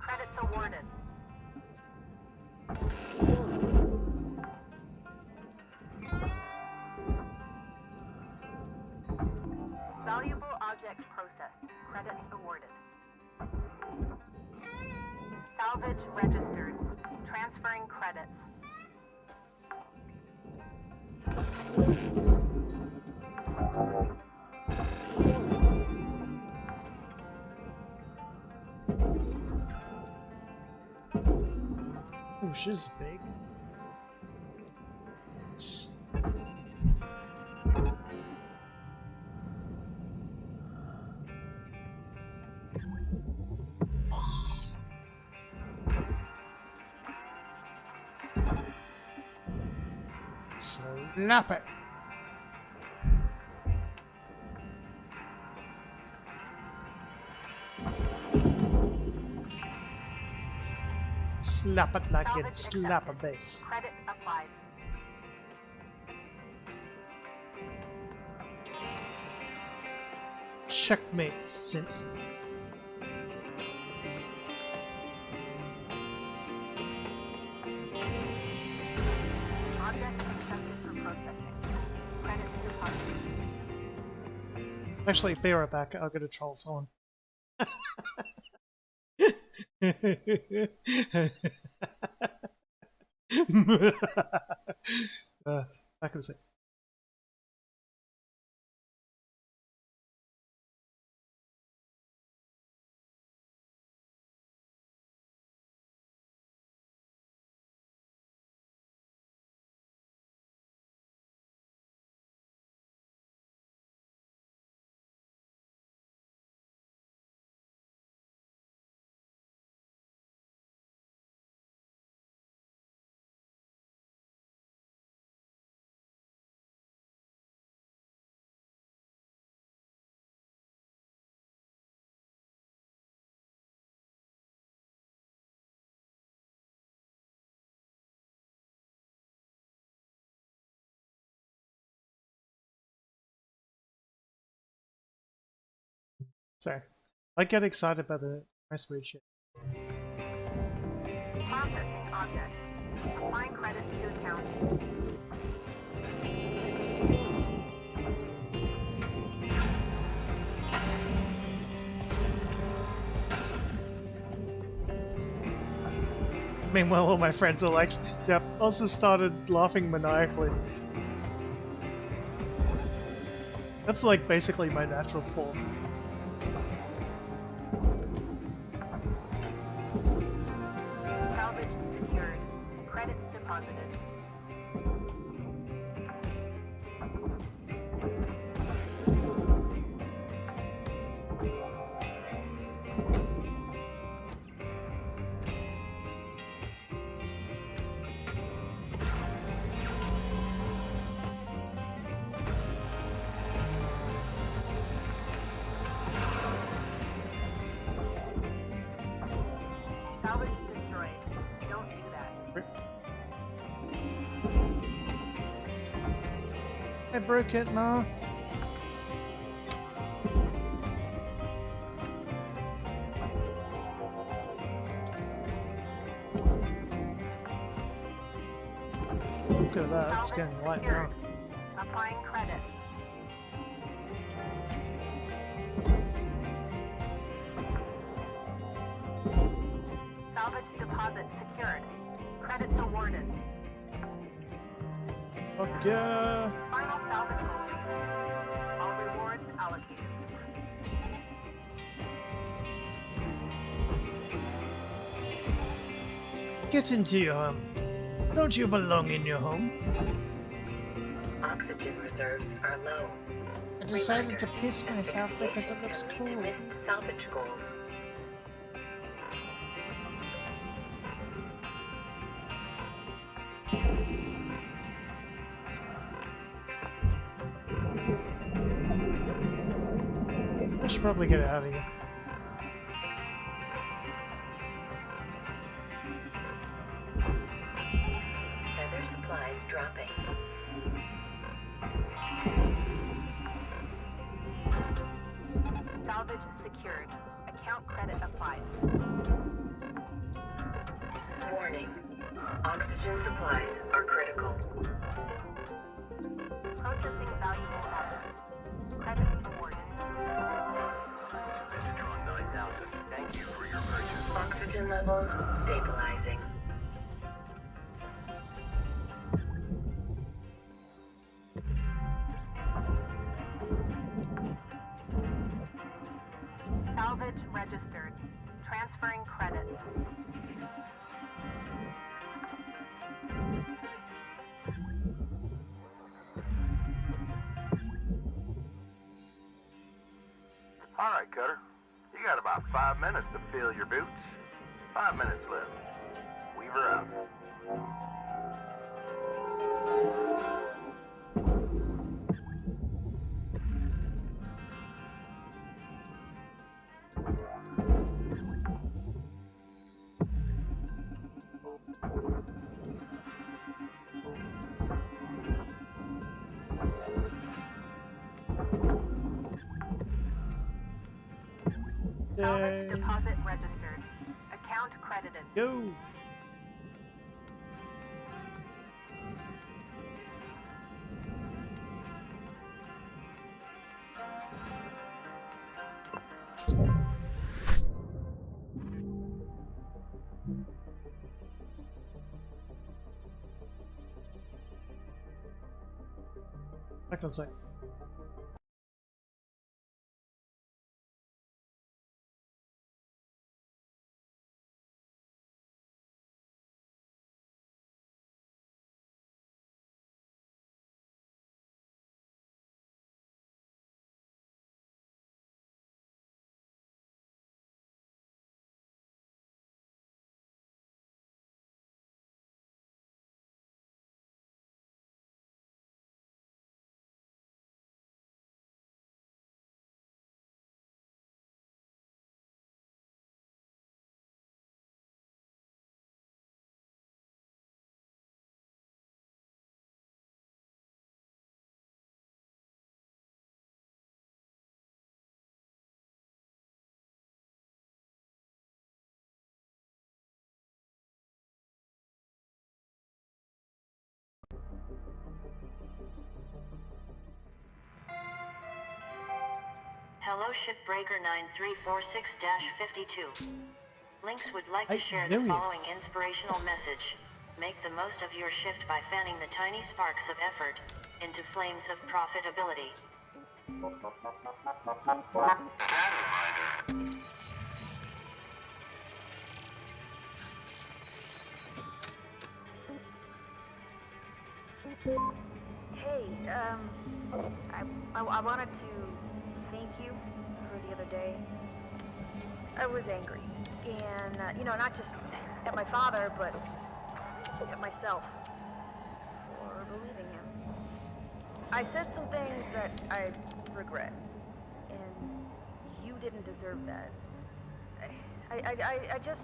Credits awarded. Valuable objects processed. Credits awarded. Salvage registered. Transferring credits. Oh, she's big. Slap it. Slap it like Salvage it slap a accepted. bass. Credit applied. Checkmate, Simpson. Object accepted for processing. Credit deposited. Actually, be right back. I'll get a troll someone. Back in a sec. Sorry. I get excited by the nice weird shit. Processing object. Applying credits to account. Meanwhile, all my friends are like, yep, also started laughing maniacally. That's like basically my natural form. Salvage secured. Credits deposited. Salvage destroyed. Don't do that. I broke it, Ma. Look at that, it's Salvage getting light secured. now. Applying credits. Salvage deposit secured. Credits awarded. Fuck yeah! Final salvage goal. All rewards allocated. Get into your home. Don't you belong in your home? Oxygen reserves are low. I decided to piss myself because it looks Need cool. to miss salvage goals. I should probably get out of here. Feather supplies dropping. Salvage secured. Account credit applied. Warning. Oxygen supplies are critical. Processing valuable object. Credits awarded. Metatron 9000, thank you for your purchase. Oxygen levels stabilizing. Salvage registered. Transferring credits. All right, Cutter. You got about 5 minutes to fill your boots. 5 minutes left. Weaver out. Salvage Yay. deposit registered. Account credited. Go! Back on site. Hello, Shipbreaker 9346-52. Lynx would like to share the million. following inspirational message. Make the most of your shift by fanning the tiny sparks of effort into flames of profitability. Hey, I wanted to thank you for the other day. I was angry, and, not just at my father, but at myself for believing him. I said some things that I regret, and you didn't deserve that. I just...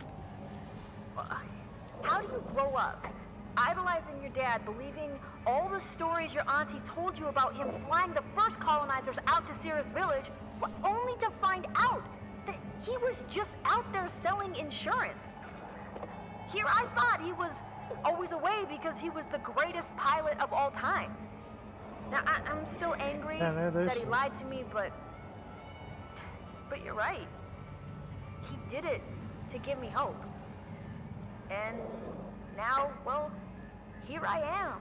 How do you grow up idolizing your dad, believing all the stories your auntie told you about him flying the first colonizers out to Sierra's village, only to find out that he was just out there selling insurance? Here I thought he was always away because he was the greatest pilot of all time. Now, I'm still angry that he lied to me, but you're right. He did it to give me hope. And now, well, here I am.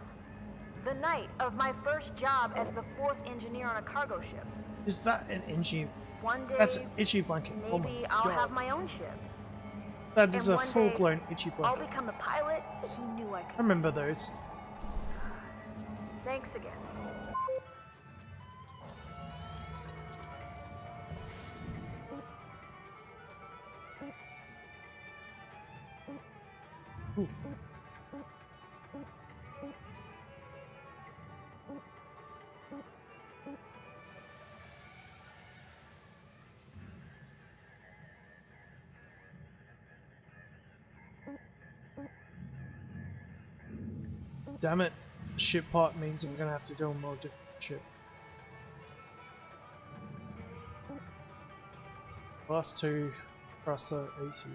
The night of my first job as the 4th engineer on a cargo ship. Is that an itchy? One day, That's an itchy blanket. maybe Oh my I'll God. have my own ship. That is And a one day, full-blown itchy I'll blanket. become the pilot he knew I I could. remember those. Thanks again. Ooh. Damn it. Ship part means that we're gonna have to do a more difficult ship. Last two across the easy.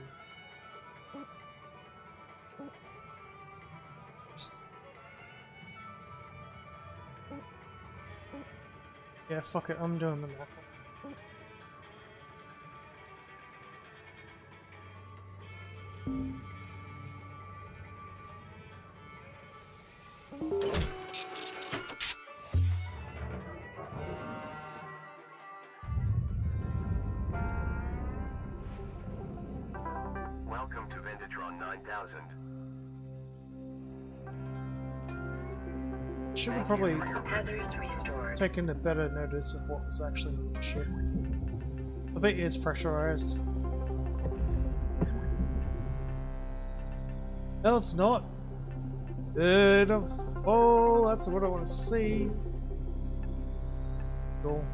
Yeah, fuck it, I'm doing the map. Welcome to Vendatron 9000. Should have probably Others restored. taken a better notice of what was actually in the ship. I bet it's pressurized. No, it's not. Oh, that's what I want to see. Cool.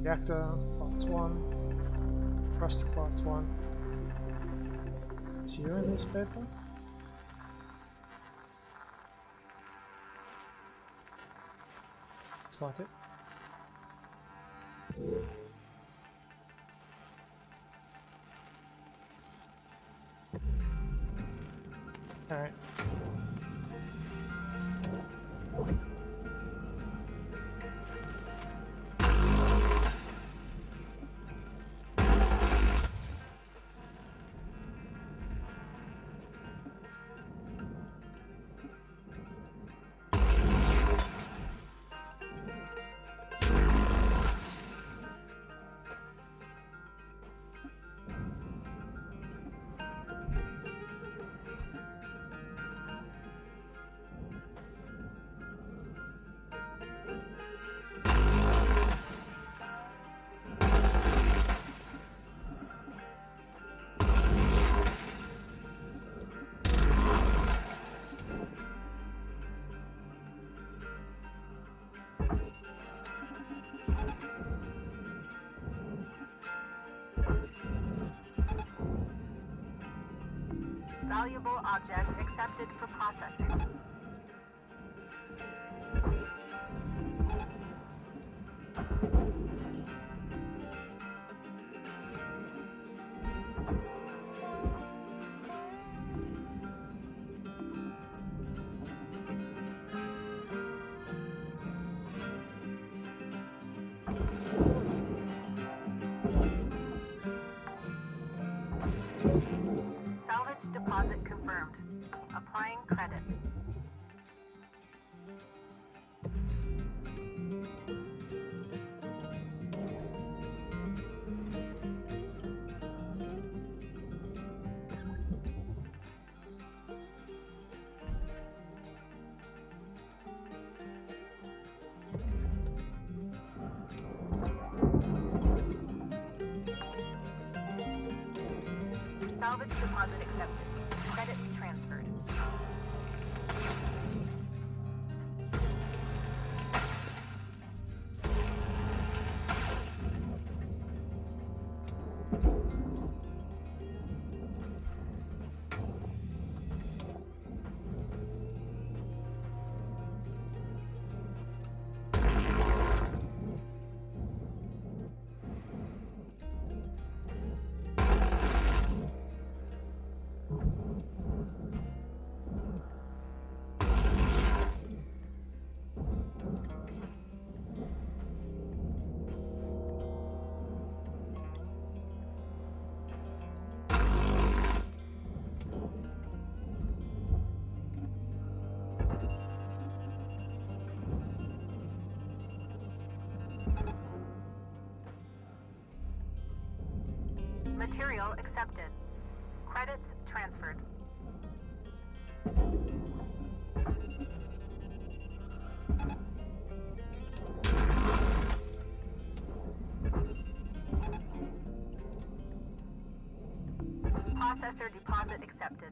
Reactor, class 1. Thrust, class 1. Is you in this paper? Looks like it. Alright. Valuable object accepted for processing. Salvage deposit accepted. Credits transferred. Material accepted. Credits transferred. Processor deposit accepted.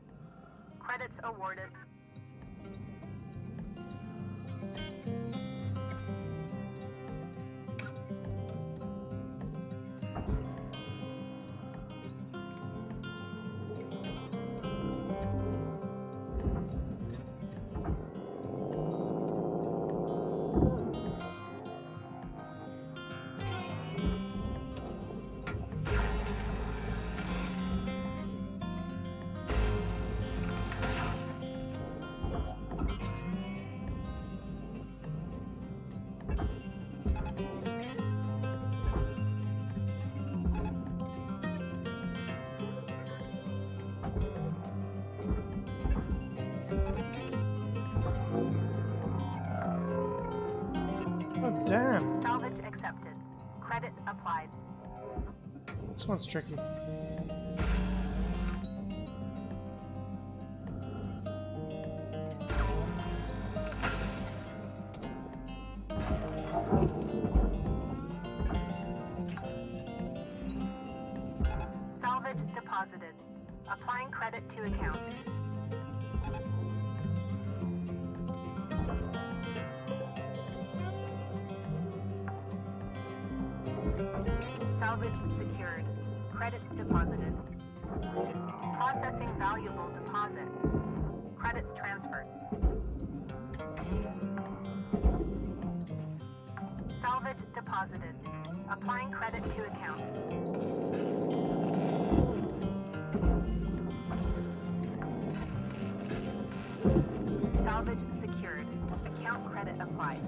Credits awarded. Oh, damn. Salvage accepted. Credit applied. This one's tricky. Salvage deposited. Applying credit to account. Salvage secured. Credits deposited. Processing valuable deposit. Credits transferred. Salvage deposited. Applying credit to account. Salvage secured. Account credit applied.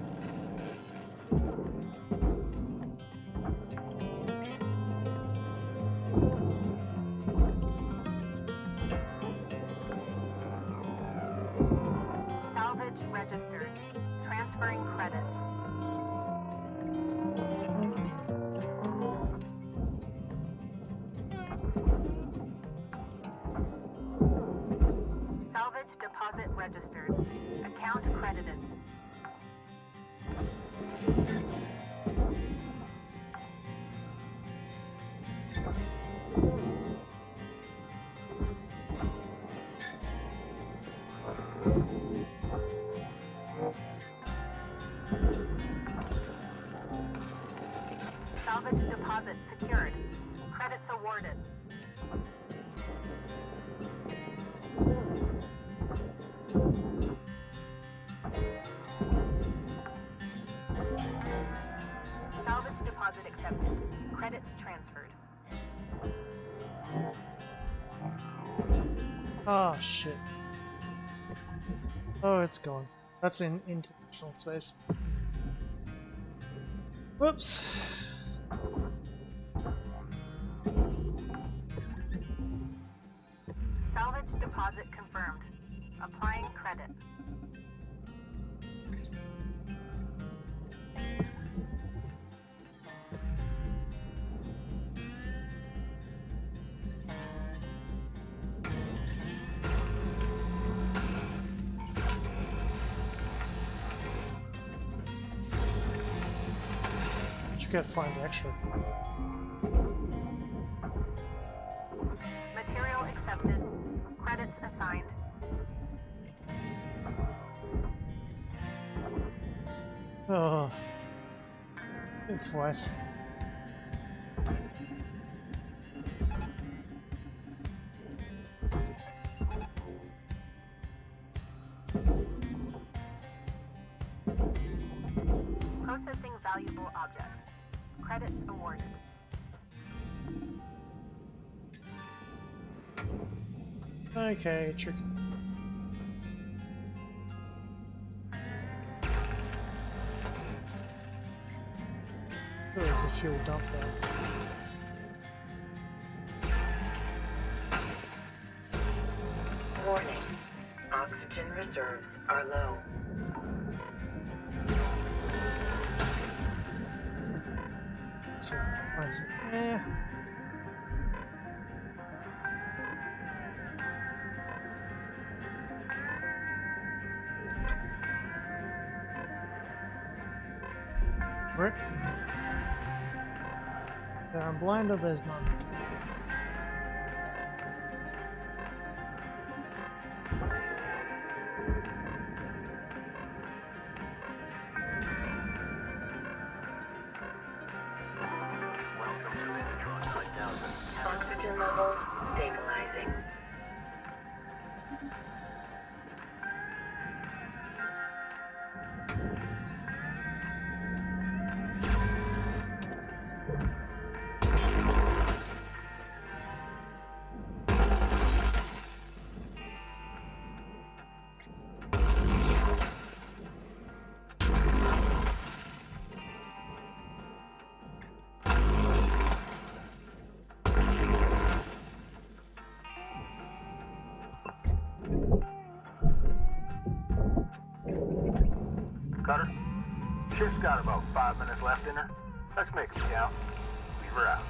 Salvage registered. Transferring credits. Salvage deposit registered. Account credited. Salvage deposit secured. Credits awarded. Salvage deposit accepted. Credits transferred. Oh, shit. Oh, it's gone. That's in international space. Whoops. Salvage deposit confirmed. Applying credit. You gotta find extra. Material accepted. Oh. Think twice. Processing valuable objects. Credits awarded. Okay, tricky. Oh, there's a fuel dump there. Warning. Oxygen reserves are low. So, find some air. Rip. There I'm blind or there's none. Welcome to Vendatron 9000. Oxygen levels stabilizing. Cutter, ship's got about 5 minutes left in her. Let's make them count. Leave her out.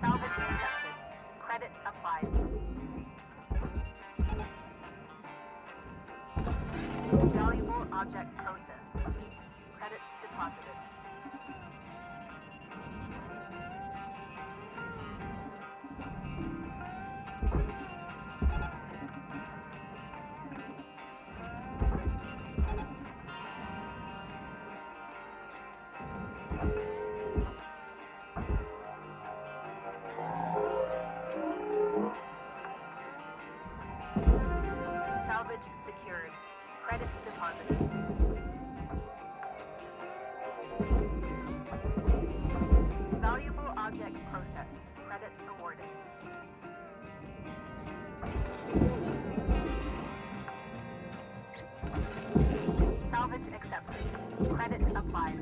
Salvage accepted. Credit applied. Valuable object processed. Credits deposited. Salvage secured. Credits deposited. Valuable object processed. Credits awarded. Salvage accepted. Credits applied.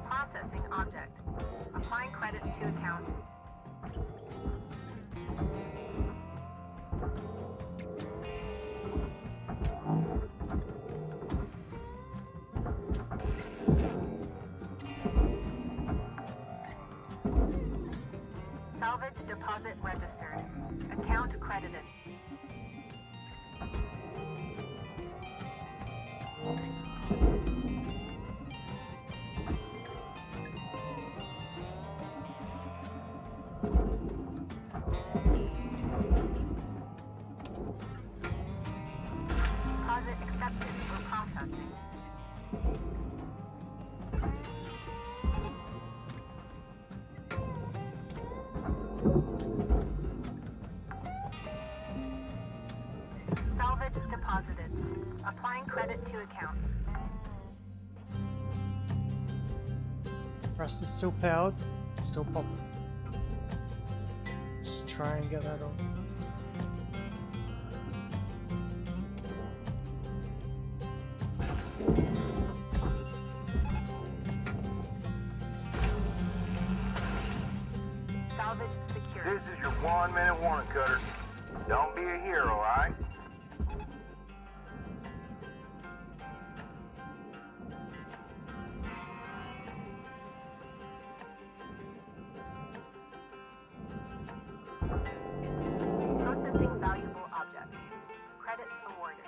Processing object. Applying credit to account. Deposit registered. Account credited. Deposit accepted for processing. Salvage deposited. Applying credit to account. Rust is still powered, it's still popping. Let's try and get that on. Salvage secure. This is your 1 minute warning, Cutter. Don't be a hero, alright? Processing valuable object. Credits awarded.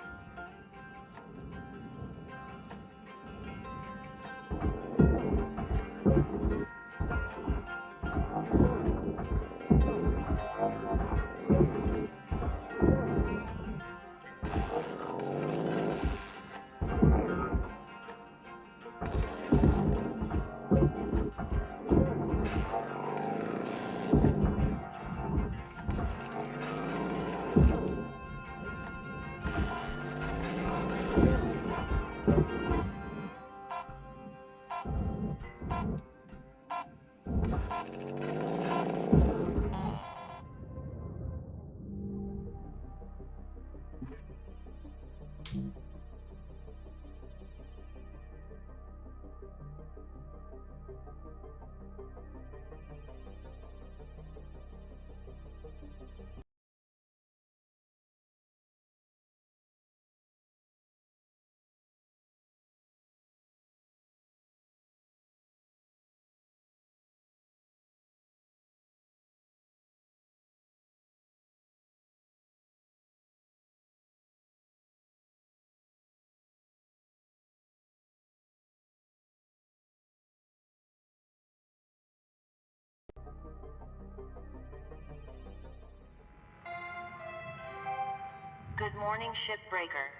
Good morning, Shipbreaker.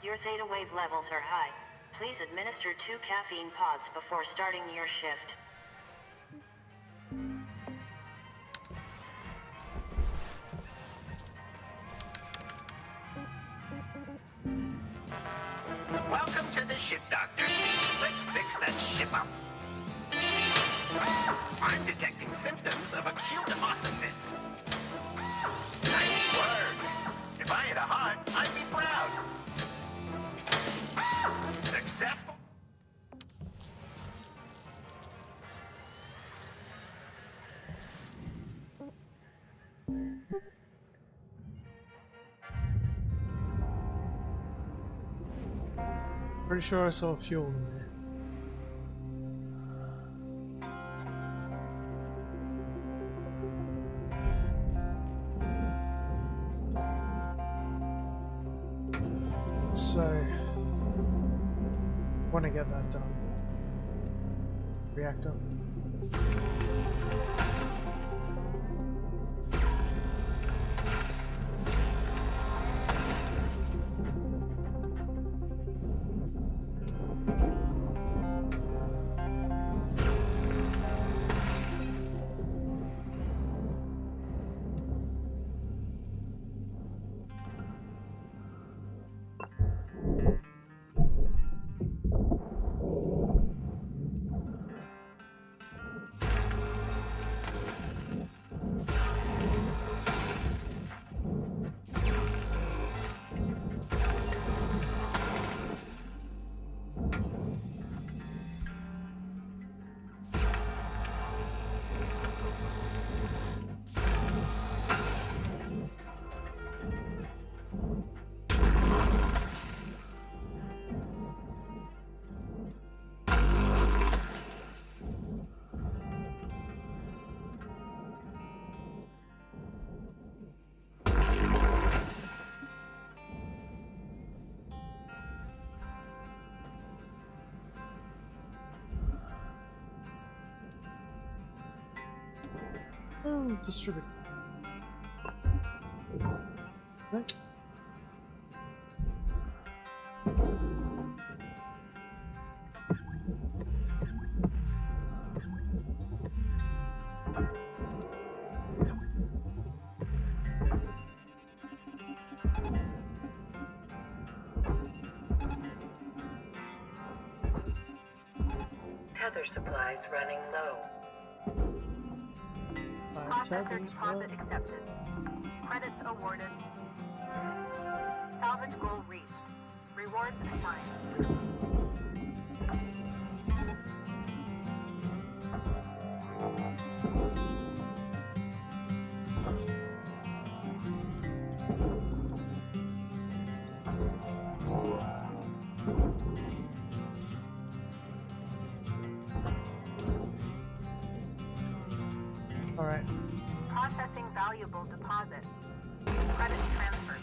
Your theta wave levels are high. Please administer 2 caffeine pods before starting your shift. Welcome to the ship, Doctor. Let's fix that ship up. I'm detecting symptoms of acute ossifice. Nice work. If I had a heart, I'd be proud. Successful. Pretty sure I saw fuel in there. So, want to get that done. Reactor. distribute. Right. Tether supplies running low. Processor deposit accepted. Credits awarded. Salvage goal reached. Rewards assigned. All right. Processing valuable deposit. Credits transferred.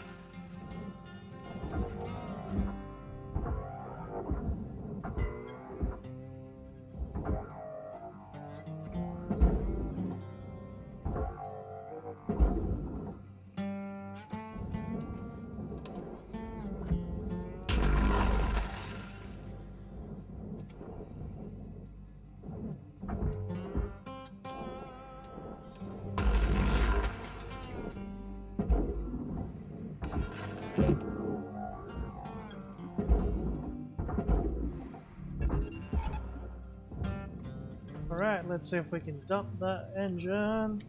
Alright, let's see if we can dump that engine.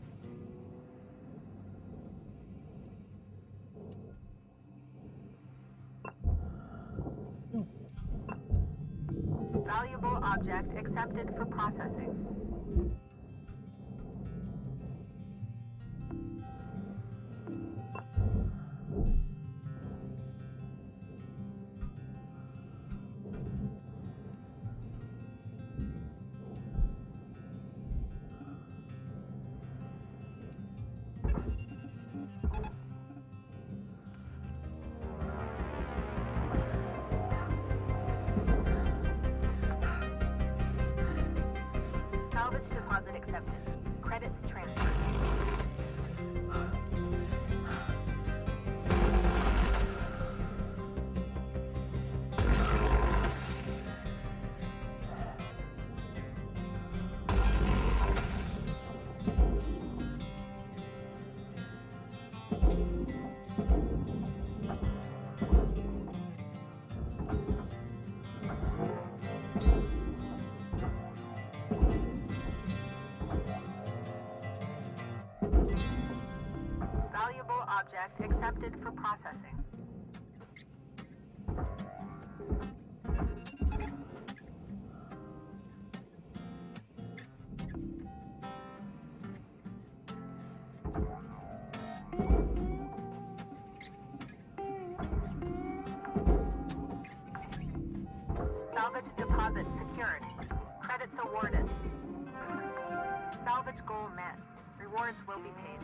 Valuable object accepted for processing. Salvage deposit accepted. Credits transferred. Valuable object accepted for processing. Salvage deposit secured. Credits awarded. Salvage goal met. Rewards will be paid.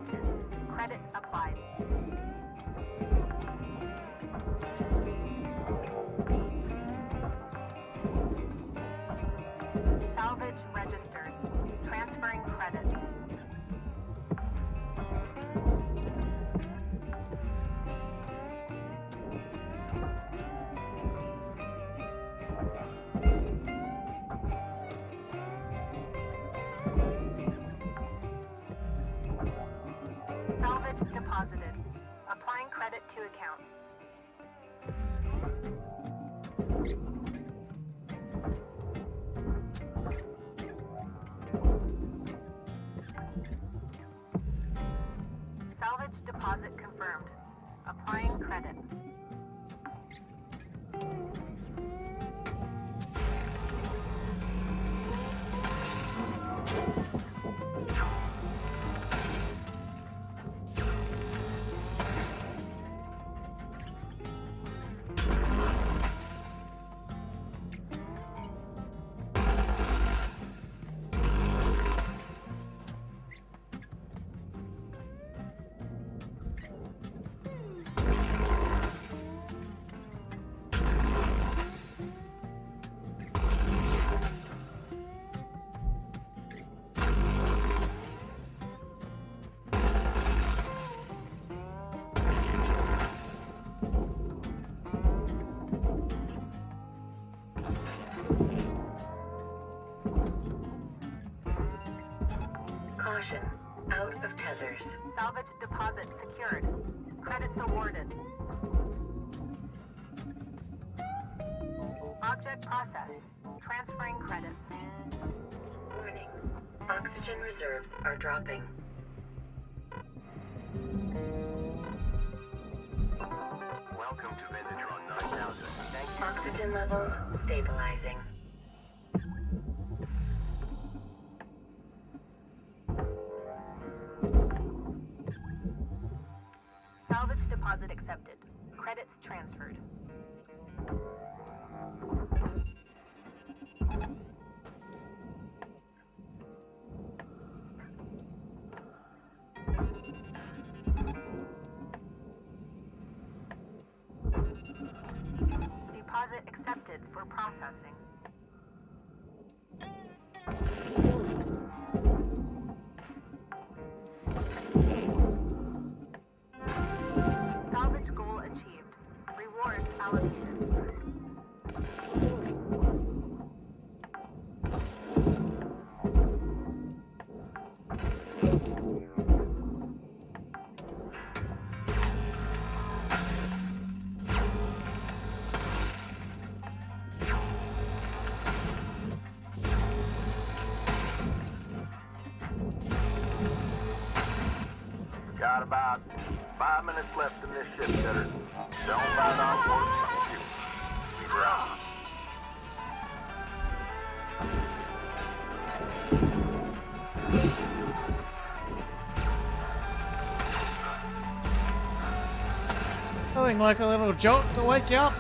accepted. Credit applied. Salvage registered. Transferring credit. Salvage deposited. Applying credit to account. Salvage deposit confirmed. Applying credit. Caution. Out of tethers. Salvage deposit secured. Credits awarded. Object processed. Transferring credits. Warning. Oxygen reserves are dropping. Welcome to Venetron 9000. Thank you. Oxygen levels stabilizing. Salvage deposit accepted. Credits transferred. Deposit accepted for processing. Salvage goal achieved. Rewards allocated. Got about 5 minutes left in this ship, Cutter. Don't bite on board some fuel. Keep her out. Nothing like a little jolt to wake you up.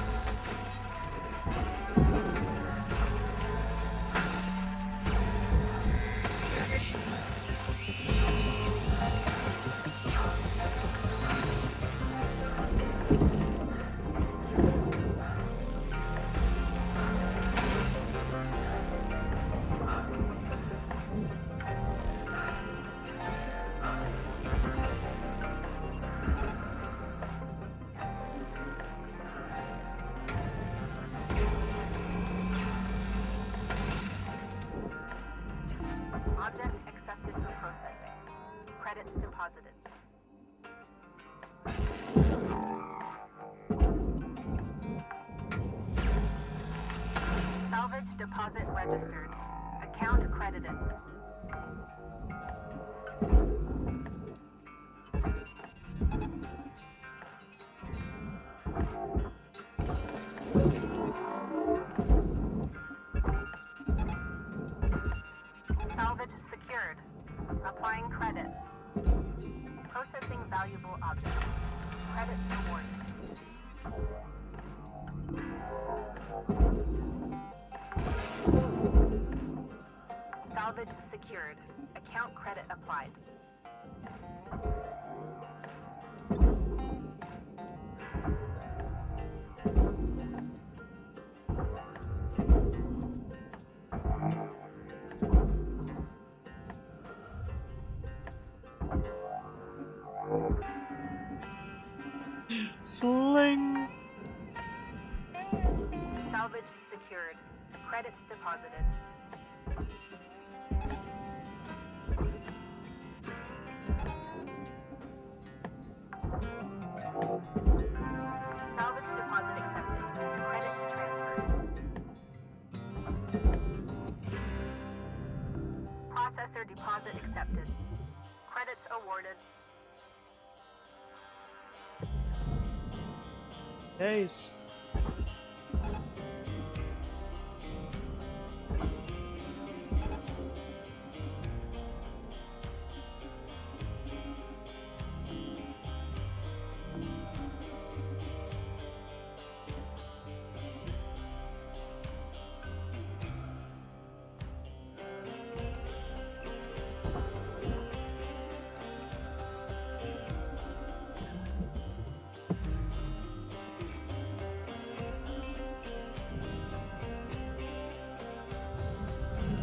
Object accepted for processing. Credits deposited. Salvage deposit registered. Account credited. Salvage secured. Applying credit. Processing valuable objects. Credit awarded. Salvage secured. Account credit applied. Sling! Salvage secured. Credits deposited. Salvage deposit accepted. Credits transferred. Processor deposit accepted. Credits awarded. Days.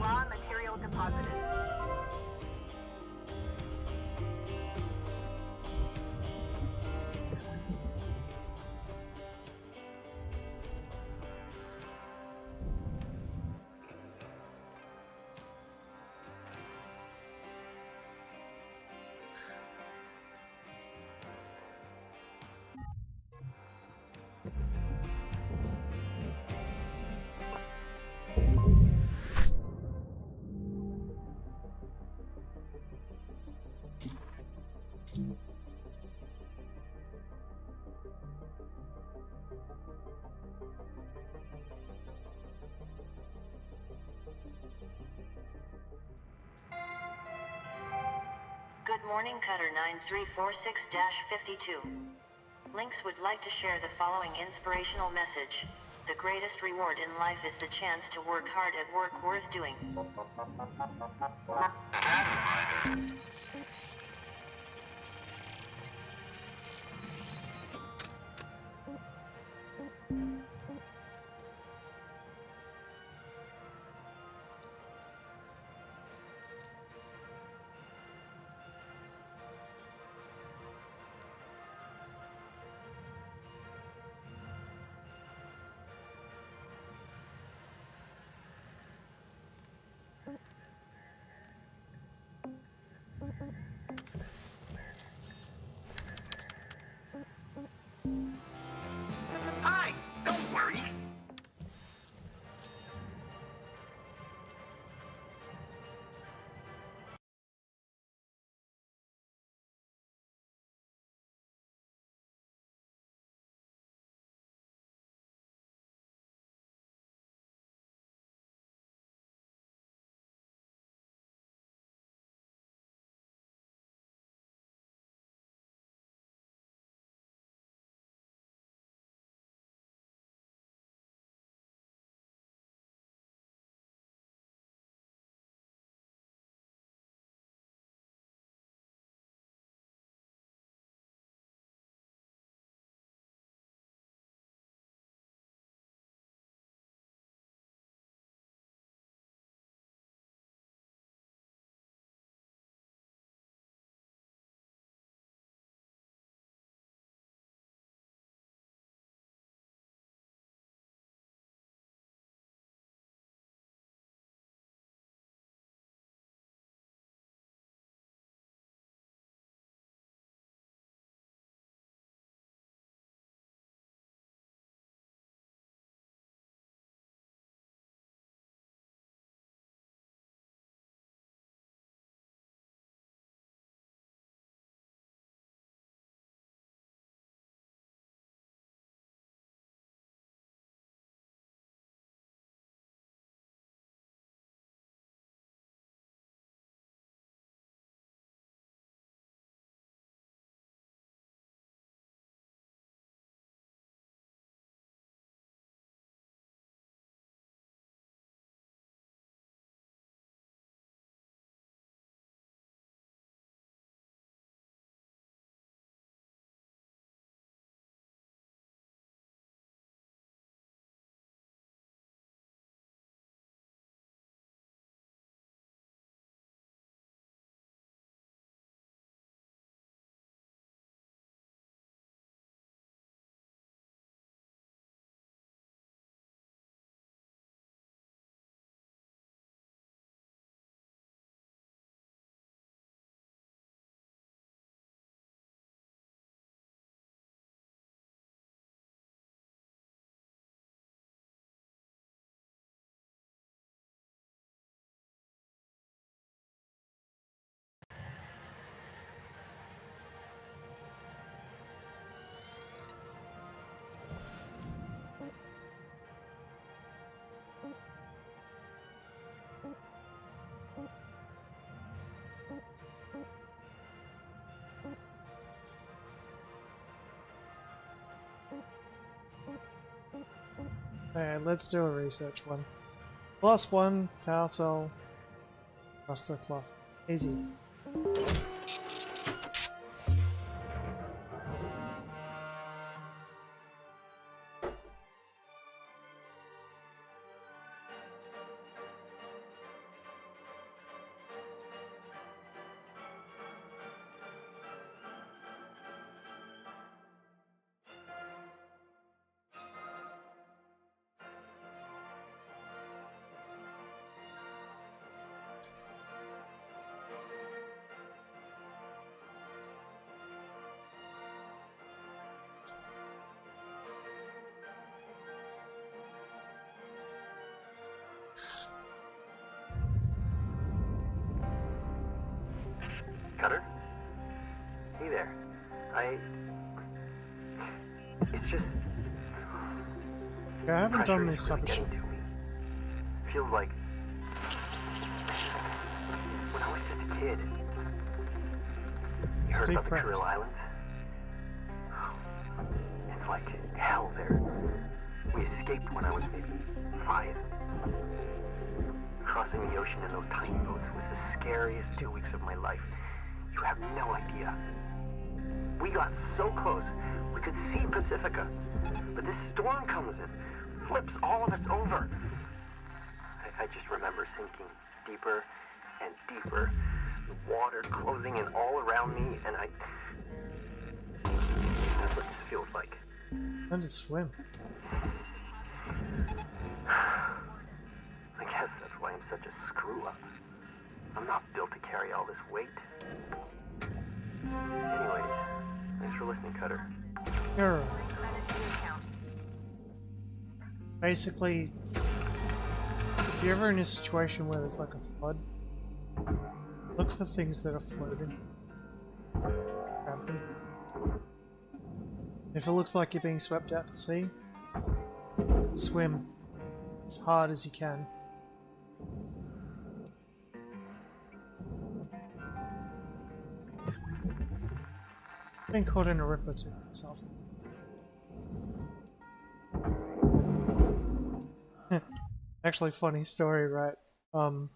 Raw material deposited. Good morning, Cutter 9346-52. Lynx would like to share the following inspirational message. The greatest reward in life is the chance to work hard at work worth doing. Okay, let's do a research one. +1, power cell, thruster plus. Easy. Cutter? Hey there. It's just... Yeah, I haven't done pressure this is type really of shit. getting to me. Feels like... when I was just a kid. You heard Steve about the Press. Kuril Islands? It's like hell there. We escaped when I was maybe 5. Crossing the ocean in those tiny boats was the scariest 2 weeks of my life. You have no idea. We got so close, we could see Pacifica. But this storm comes in, flips all of us over. I just remember sinking deeper and deeper, the water closing in all around me, and that's what this feels like. Learn to swim. I guess that's why I'm such a screw-up. I'm not built to carry all this weight. Anyways, thanks for listening, Cutter. You're right. Basically, if you're ever in a situation where there's like a flood, look for things that are floating. Grab them. If it looks like you're being swept out to sea, swim as hard as you can. Been caught in a river too myself. Actually, funny story, right? Kind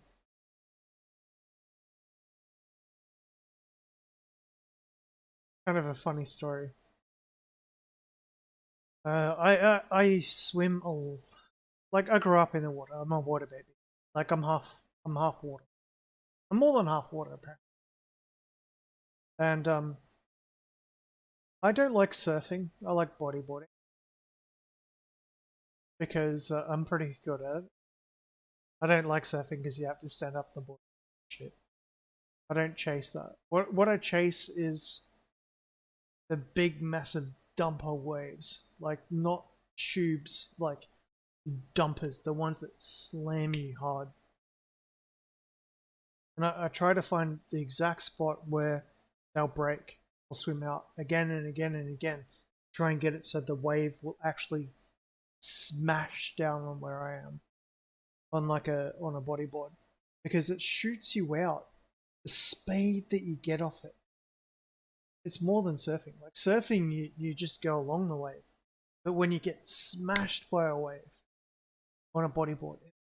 of a funny story. I swim like I grew up in the water. I'm a water baby. Like I'm half water. I'm more than half water apparently. And I don't like surfing. I like bodyboarding because I'm pretty good at it. I don't like surfing because you have to stand up the board. Shit. I don't chase that. What I chase is the big, massive dumper waves, like not tubes, like dumpers, the ones that slam you hard. And I try to find the exact spot where they'll break. I'll swim out again and again and again, try and get it so the wave will actually smash down on where I am, on a bodyboard, because it shoots you out. The speed that you get off it, it's more than surfing. Like surfing, you just go along the wave, but when you get smashed by a wave on a bodyboard, it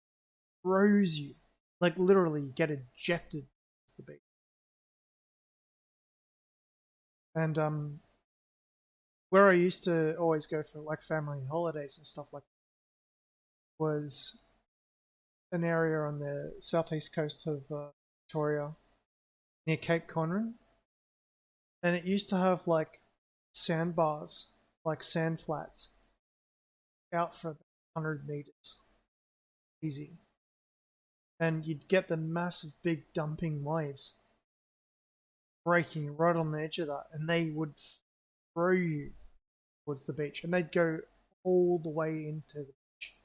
throws you. Like literally, you get ejected to the beach. And where I used to always go for like family holidays and stuff like that was an area on the southeast coast of Victoria, near Cape Conran, and it used to have like sandbars, like sand flats, out for 100 meters, easy, and you'd get the massive big dumping waves breaking right on the edge of that, and they would throw you towards the beach, and they'd go all the way into the beach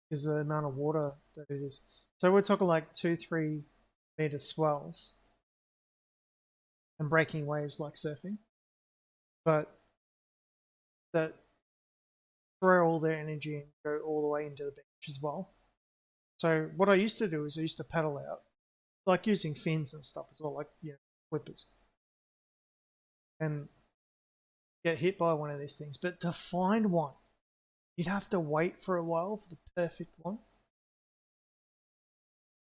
because of the amount of water that it is. So we're talking like 2-3 meter swells and breaking waves like surfing, but that throw all their energy and go all the way into the beach as well. So what I used to do is I used to paddle out, like using fins and stuff as well, like flippers, and get hit by one of these things. But to find one you'd have to wait for a while for the perfect one.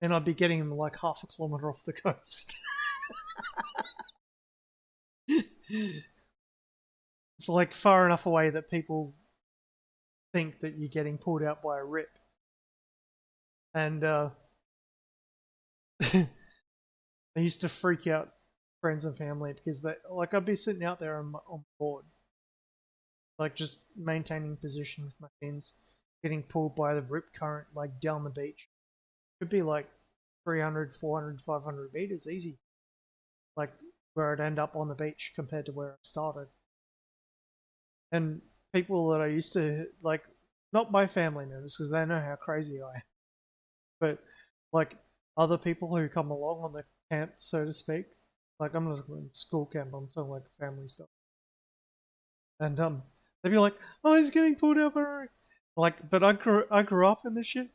And I'd be getting them like half a kilometer off the coast. It's like far enough away that people think that you're getting pulled out by a rip. And I used to freak out friends and family because they, like, I'd be sitting out there on board, like just maintaining position with my fins, getting pulled by the rip current like down the beach. Could be like 300, 400, 500 meters easy, like where I'd end up on the beach compared to where I started. And people that I used to, like, not my family members because they know how crazy I am, but like other people who come along on the camp, so to speak. Like, I'm not talking school camp, I'm talking like family stuff. And they'd be like, "Oh, he's getting pulled out by a rip." Like, but I grew up in this shit,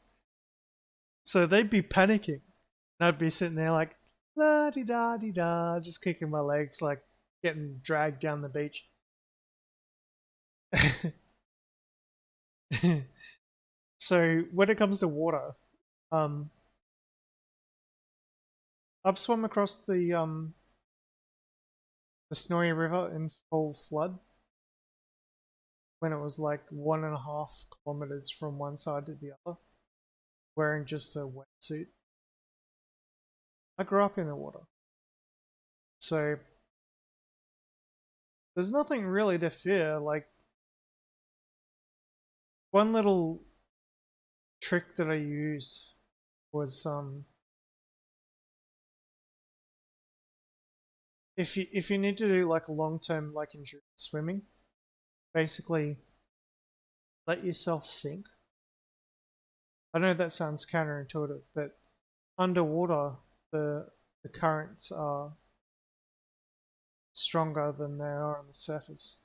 so they'd be panicking, and I'd be sitting there like, la di da di da, just kicking my legs, like getting dragged down the beach. So when it comes to water, I've swum across the Snowy River in full flood when it was like 1.5 kilometers from one side to the other, wearing just a wetsuit. I grew up in the water, so there's nothing really to fear. Like, one little trick that I used was if you need to do like long-term like endurance swimming, basically let yourself sink. I know that sounds counterintuitive, but underwater the currents are stronger than they are on the surface.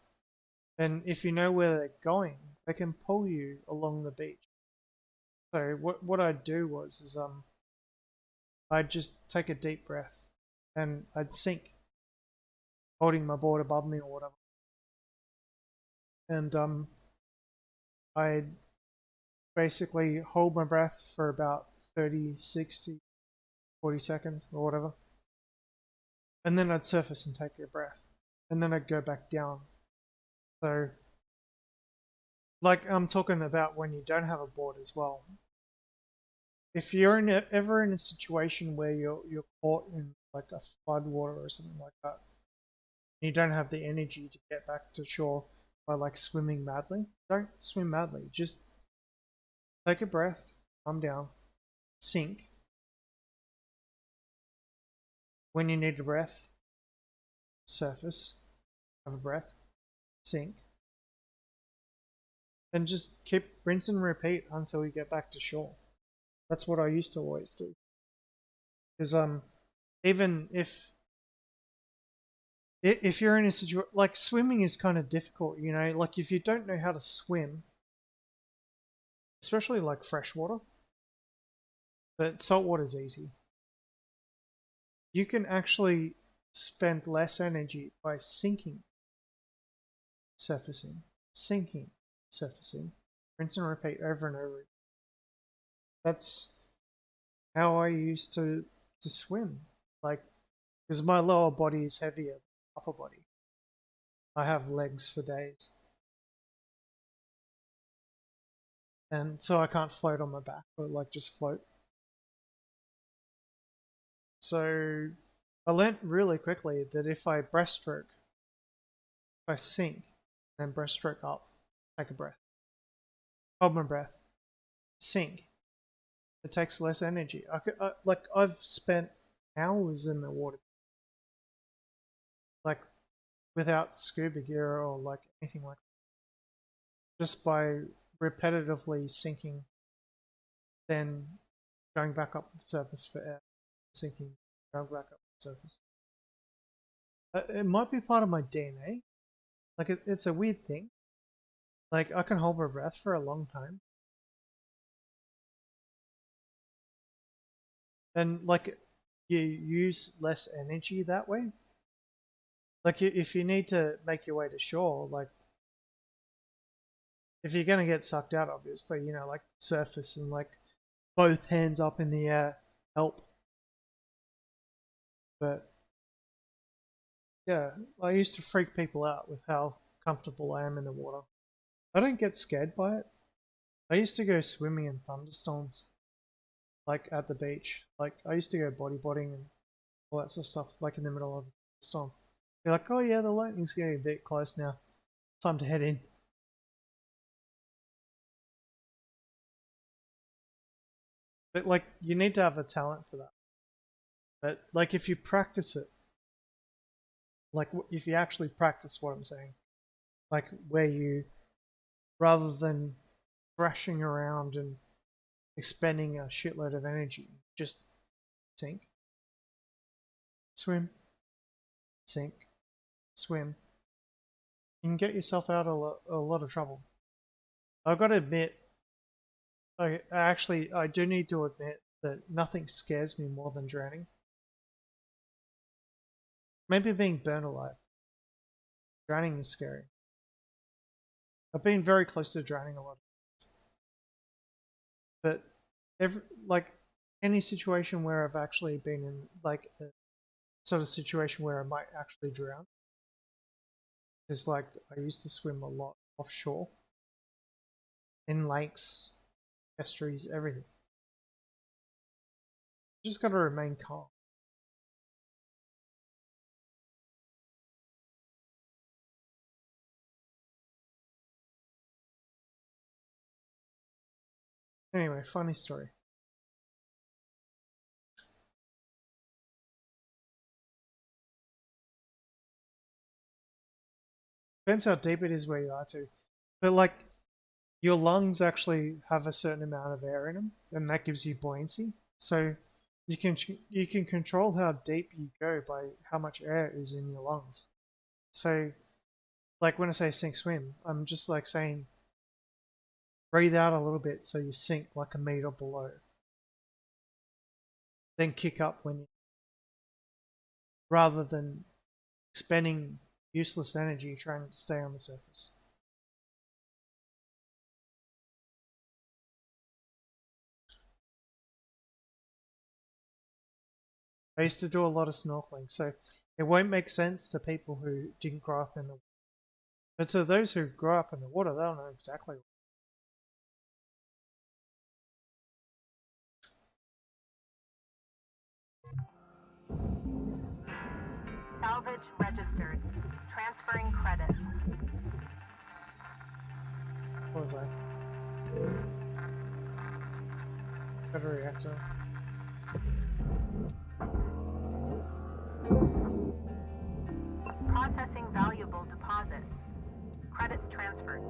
And if you know where they're going, they can pull you along the beach. So what I'd do was I'd just take a deep breath and I'd sink, holding my board above me or whatever. And I'd basically hold my breath for about 30, 60, 40 seconds or whatever. And then I'd surface and take a breath. And then I'd go back down. So, like, I'm talking about when you don't have a board as well. If you're ever in a situation where you're caught in like a flood water or something like that, and you don't have the energy to get back to shore by like swimming madly, don't swim madly. Just take a breath, calm down, sink. When you need a breath, surface, have a breath, sink, and just keep rinse and repeat until you get back to shore. That's what I used to always do. Because even if you're in a situation like swimming is kind of difficult, you know, like if you don't know how to swim, especially like freshwater, but saltwater is easy. You can actually spend less energy by sinking, surfacing, sinking, surfacing, rinse and repeat over and over. That's how I used to swim, like, because my lower body is heavier than upper body. I have legs for days, and so I can't float on my back or like just float. So I learnt really quickly that if I breaststroke, if I sink, then breaststroke up, take a breath, hold my breath, sink. It takes less energy. Like, I've spent hours in the water, like without scuba gear or like anything like that, just by repetitively sinking, then going back up the surface for air, sinking, going back up the surface. It might be part of my DNA. Like, it's a weird thing. Like, I can hold my breath for a long time. And like, you use less energy that way. Like, if you need to make your way to shore, like, if you're gonna get sucked out, obviously, you know, like surface and like both hands up in the air help. But yeah, I used to freak people out with how comfortable I am in the water. I don't get scared by it. I used to go swimming in thunderstorms, like at the beach. Like I used to go bodyboarding and all that sort of stuff, like in the middle of a storm. You're like, oh yeah, the lightning's getting a bit close now. Time to head in. But like, you need to have a talent for that. But like, if you practice it, like if you actually practice what I'm saying, like where you, rather than thrashing around and expending a shitload of energy, just sink, swim, sink, swim. You can get yourself out of a lot of trouble. I've got to admit, I do need to admit that nothing scares me more than drowning. Maybe being burned alive. Drowning is scary. I've been very close to drowning a lot of times. But like any situation where I've actually been in like a sort of situation where I might actually drown is like I used to swim a lot offshore, in lakes, estuaries, everything. You just got to remain calm. Anyway, funny story. Depends how deep it is where you are too. But like, your lungs actually have a certain amount of air in them, and that gives you buoyancy. So you can control how deep you go by how much air is in your lungs. So, like when I say sink swim, I'm just like saying breathe out a little bit so you sink like a meter below. Then kick up when you, rather than expending useless energy trying to stay on the surface. I used to do a lot of snorkeling, so it won't make sense to people who didn't grow up in the water. But to those who grow up in the water, they'll know exactly. Salvage registered. Transferring credits. What was that? Got a reactor. Processing valuable deposit. Credits transferred.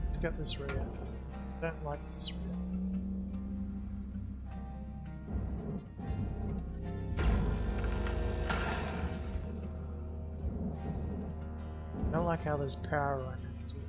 Let's get this reactor. I don't like this reactor. I don't like how there's power right now as well.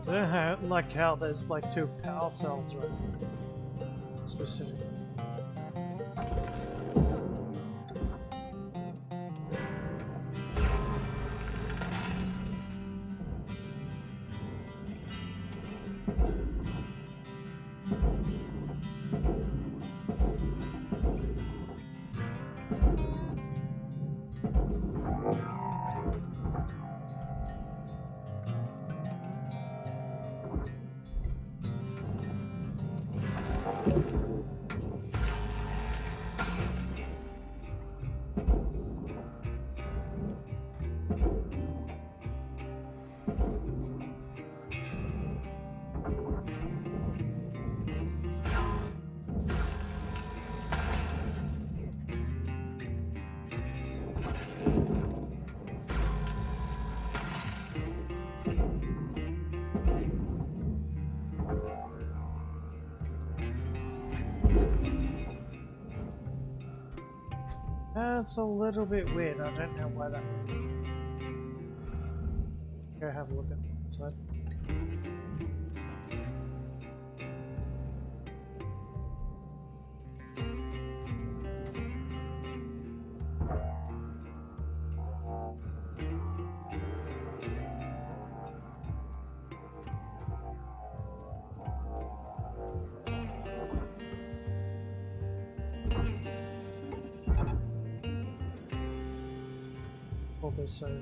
I don't like how there's like two power cells right now, specifically. That's a little bit weird. I don't know why that would be. Go have a look at the inside. Pull this over.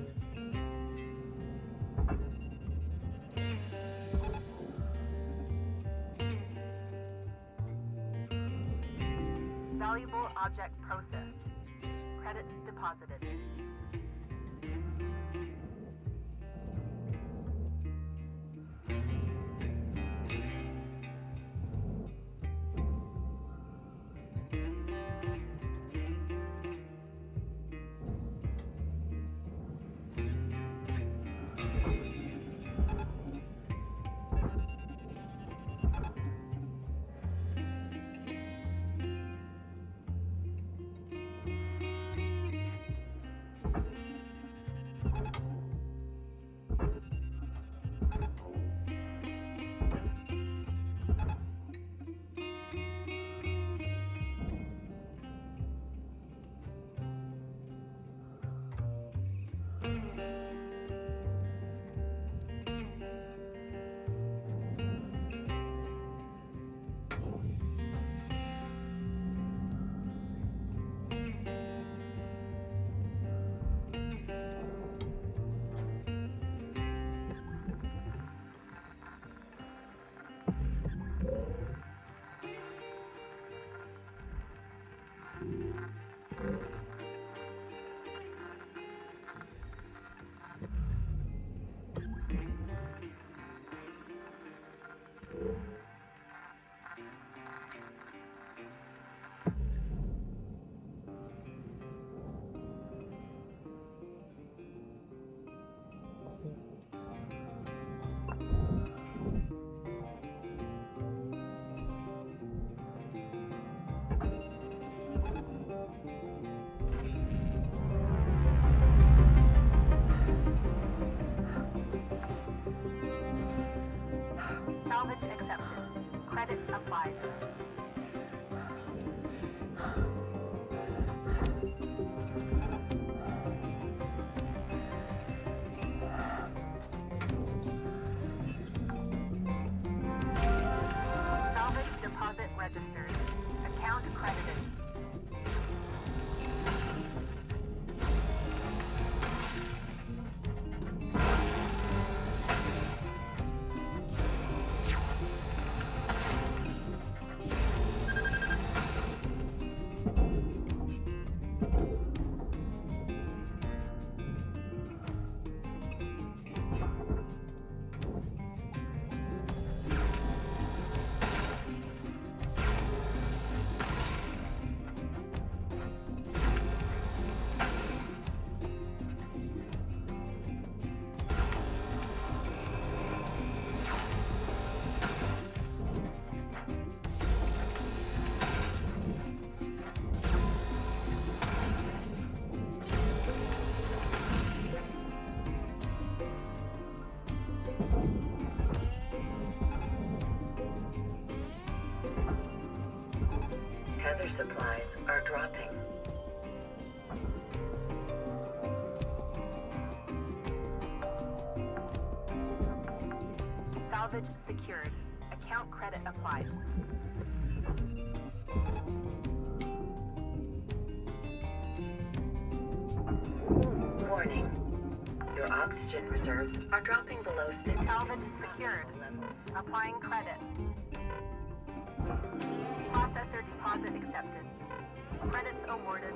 Valuable object processed. Credits deposited. Salvage accepted. Credit applied. Salvage deposit registered. Account credited. Tether supplies are dropping. Salvage secured. Account credit applied. Warning. Your oxygen reserves are dropping below Salvage secured. levels. Applying credit. Processor deposit accepted. Credits awarded.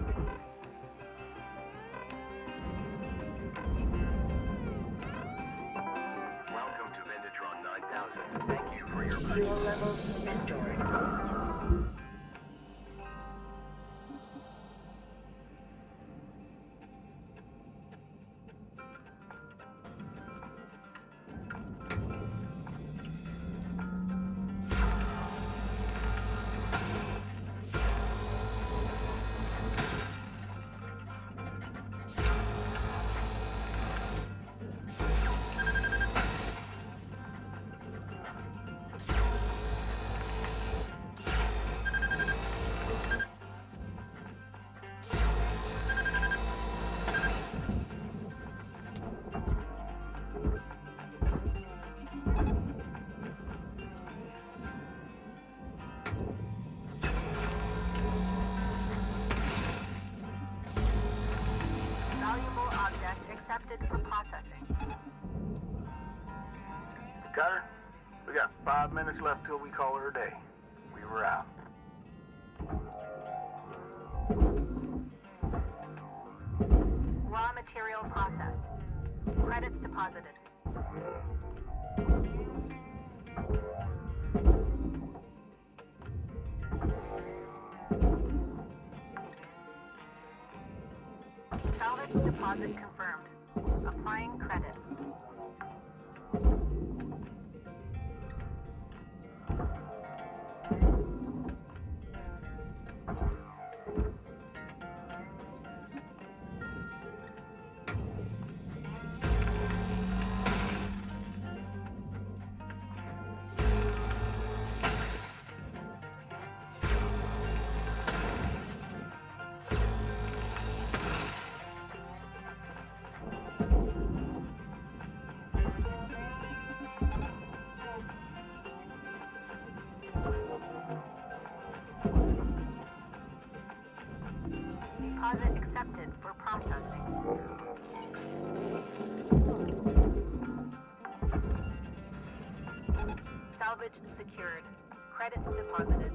Fuel levels restored. Valuable object accepted for processing. Cutter, we got 5 minutes left till we call her a day. We were out. Raw material processed. Credits deposited. Salvage deposit confirmed. Applying credit. Deposit accepted for processing. Salvage secured. Credits deposited.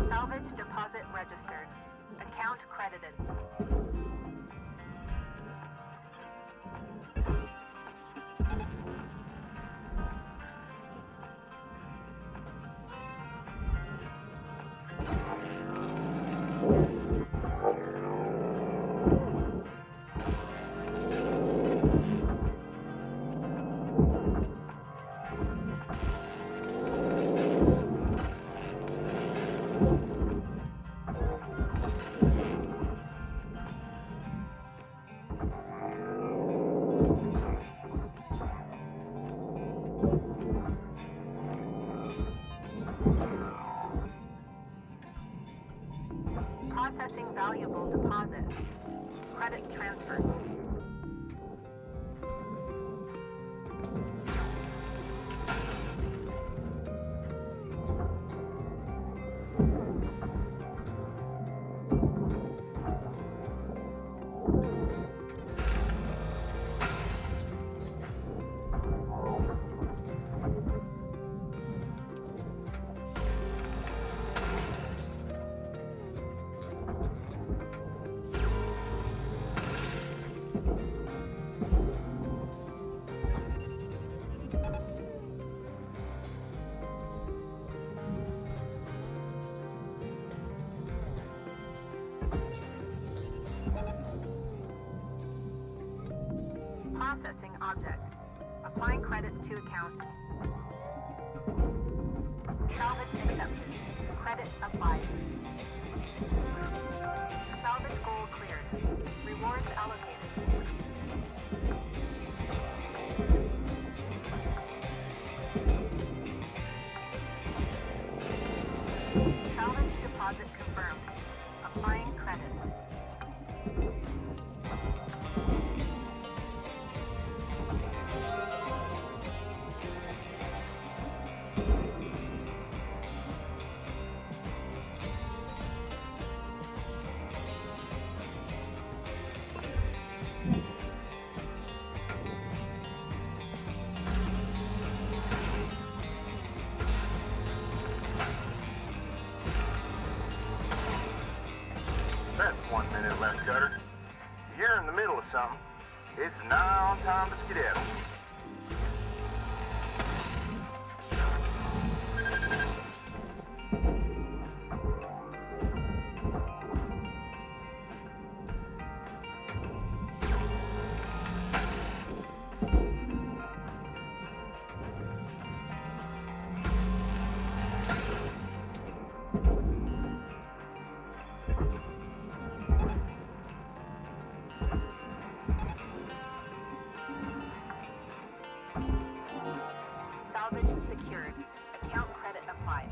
Salvage deposit registered. Account credited. Processing valuable deposit. Credits transferred. Processing object. Applying credits to account. Salvage accepted. Credit applied. Salvage goal cleared. Rewards allocated. Salvage deposit confirmed. Applying credit. That's 1 minute left, Cutter. you're in the middle of something, it's now time to skedaddle. Salvage secured. Account credit applied.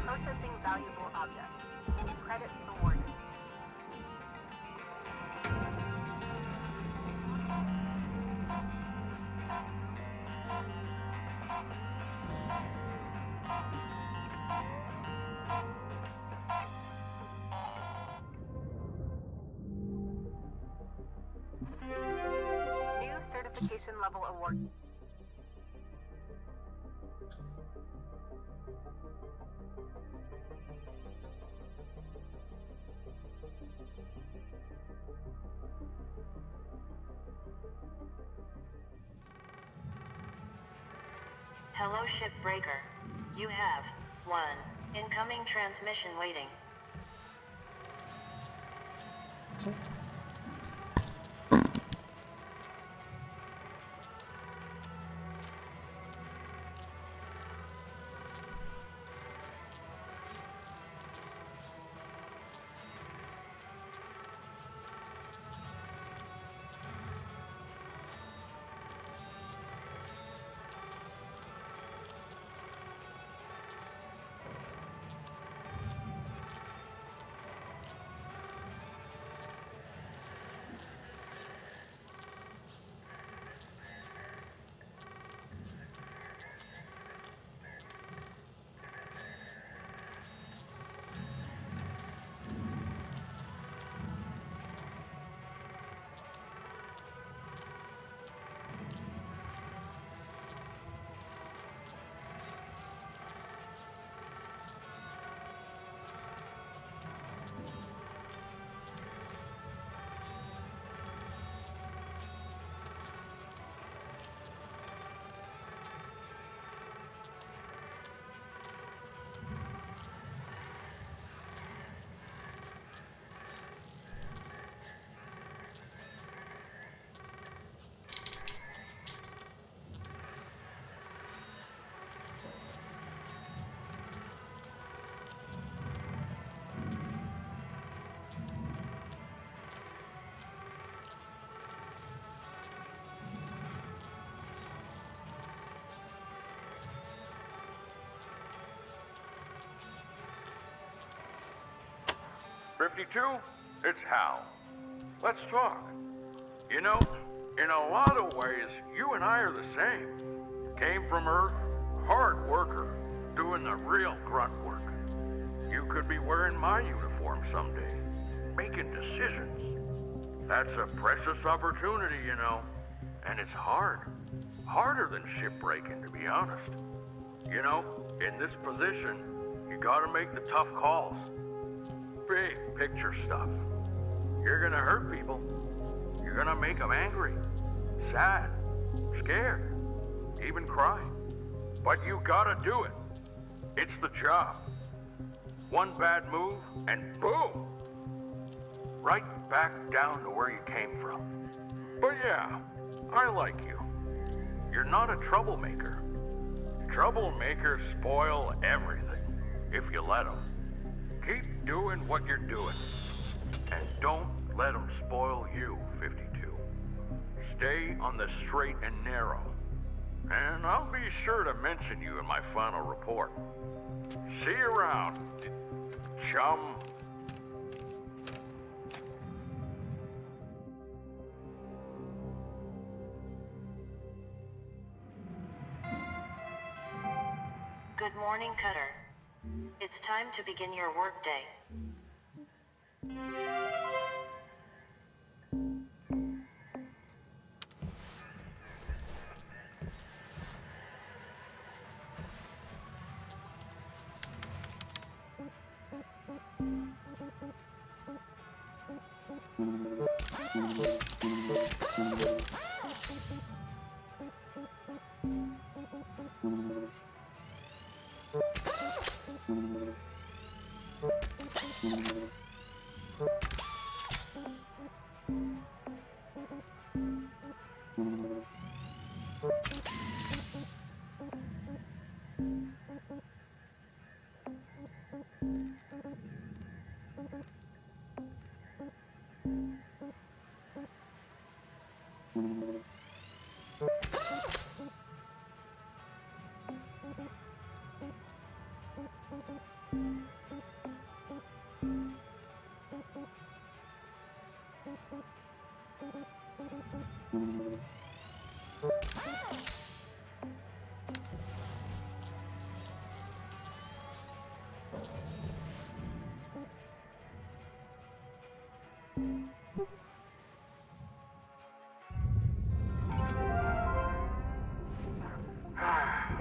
Processing valuable object. Credits awarded. New certification level award. Hello, Shipbreaker. You have 1 incoming transmission waiting. So, "52, it's Hal. Let's talk. You know, in a lot of ways, you and I are the same. Came from Earth, hard worker, doing the real grunt work. You could be wearing my uniform someday, making decisions. That's a precious opportunity, you know. And it's hard. Harder than shipbreaking, to be honest. You know, in this position, you gotta make the tough calls. Big picture stuff. You're gonna hurt people. You're gonna make them angry, sad, scared, even cry. But you gotta do it. It's the job. One bad move, and boom! Right back down to where you came from. But yeah, I like you. You're not a troublemaker. Troublemakers spoil everything, if you let them. Keep doing what you're doing. And don't let them spoil you, 52. Stay on the straight and narrow. And I'll be sure to mention you in my final report. See you around, chum. Good morning, Cutter. It's time to begin your workday.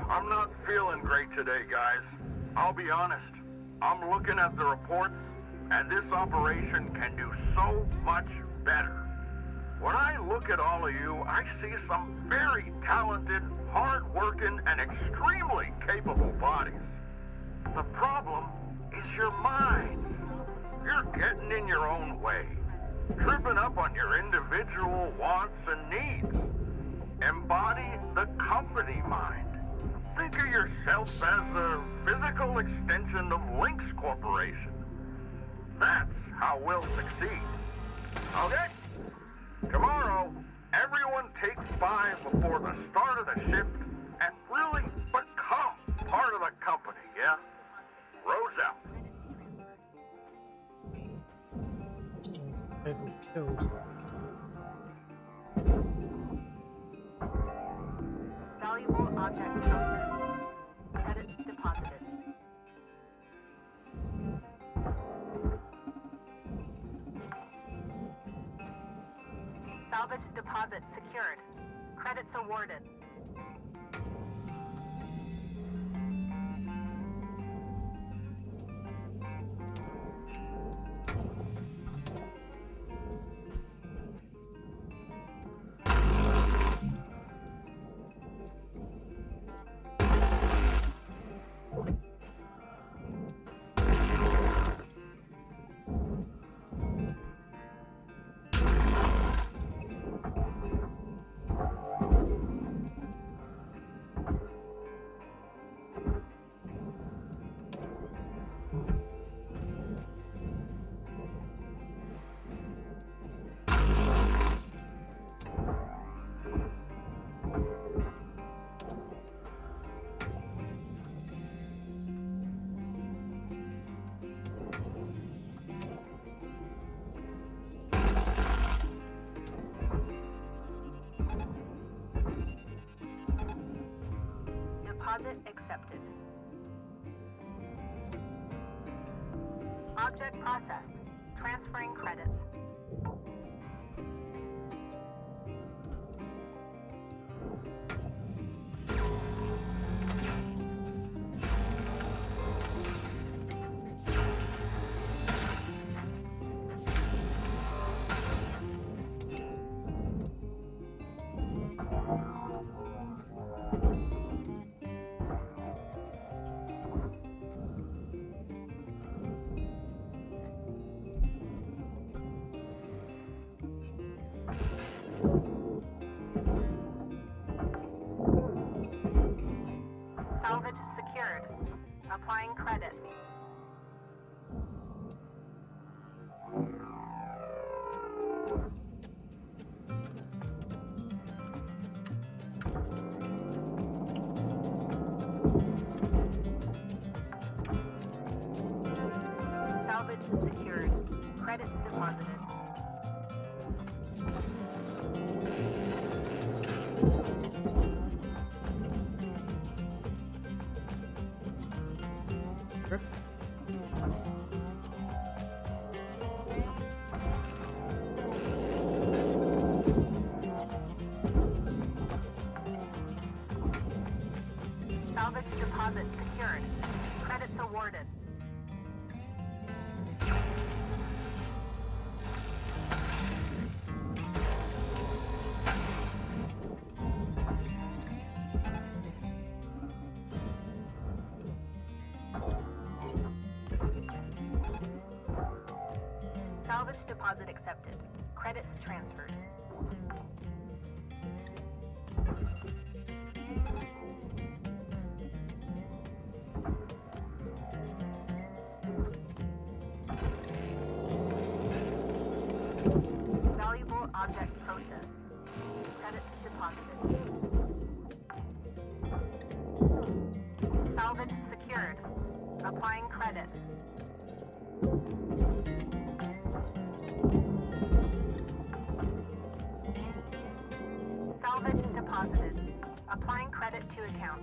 I'm not feeling great today, guys. I'll be honest. I'm looking at the reports, and this operation can do so much better. When I look at all of you, I see some very talented, hard-working, and extremely capable bodies. The problem is your minds. You're getting in your own way, tripping up on your individual wants and needs. Embody the company mind. Think of yourself as a physical extension of Lynx Corporation. That's how we'll succeed. Okay? Tomorrow, everyone take 5 before the start of the shift and really become part of the company, yeah? Rose out. People killed. Valuable object discovered. Credits deposited. Salvage deposit secured. Credits awarded. Deposit accepted. Object processed. Transferring credits. Salvage secured. Applying credit. Salvage secured. Credits deposited. Trip. Salvage deposit secured. Credits awarded. Salvage deposit accepted. Credits transferred. Valuable object processed. Credits deposited. Salvage secured. Applying credit. Salvage deposited. Applying credit to account.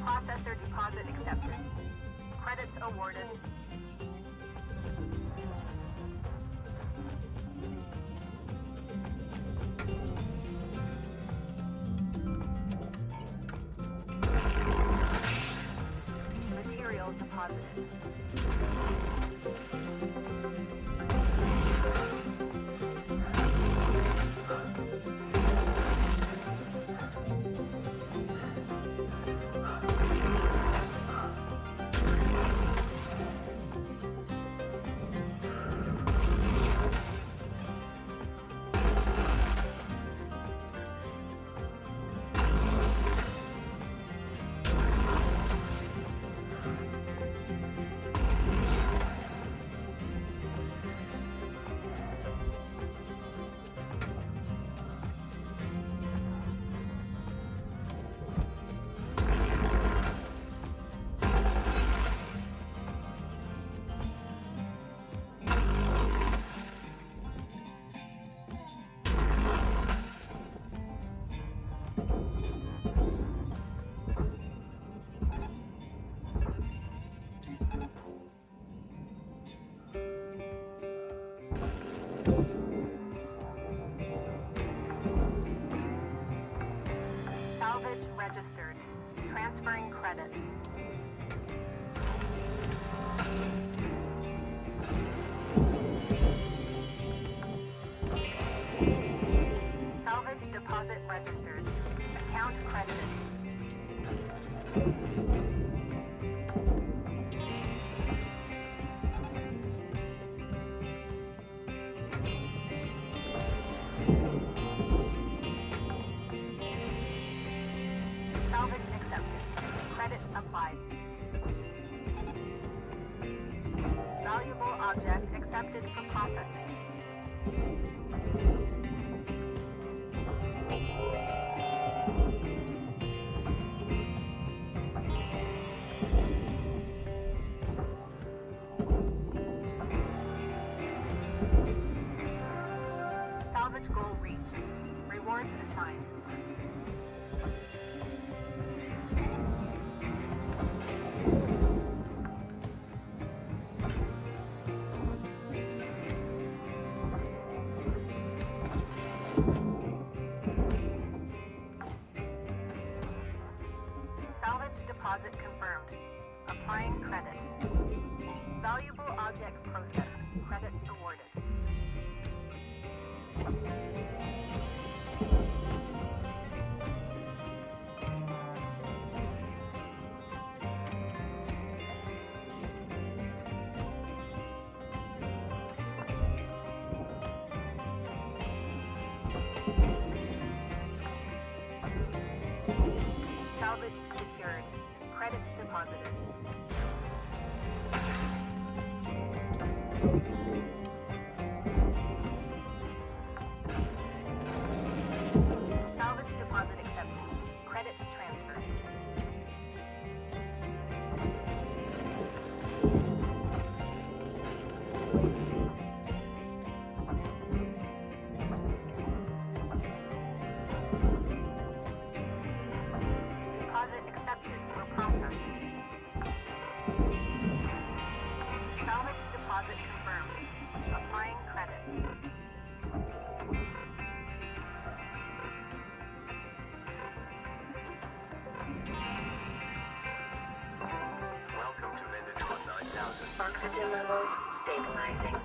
Processor deposit accepted. Credits awarded. Materials deposited. Salvage registered. Transferring credit. Salvage deposit registered. Account credited. Salvage accepted. Credit applied. Valuable object accepted for processing. Salvage goal reached. Rewards assigned. Salvage deposit confirmed. Applying credit. Valuable object processed. Credits awarded. Salvage secured. Credits deposited. Salvage deposit accepted. Credits transferred. Deposit accepted for processing. Salvage deposit confirmed. Applying credit. Welcome to Vintage 9000. Oxygen levels stabilizing.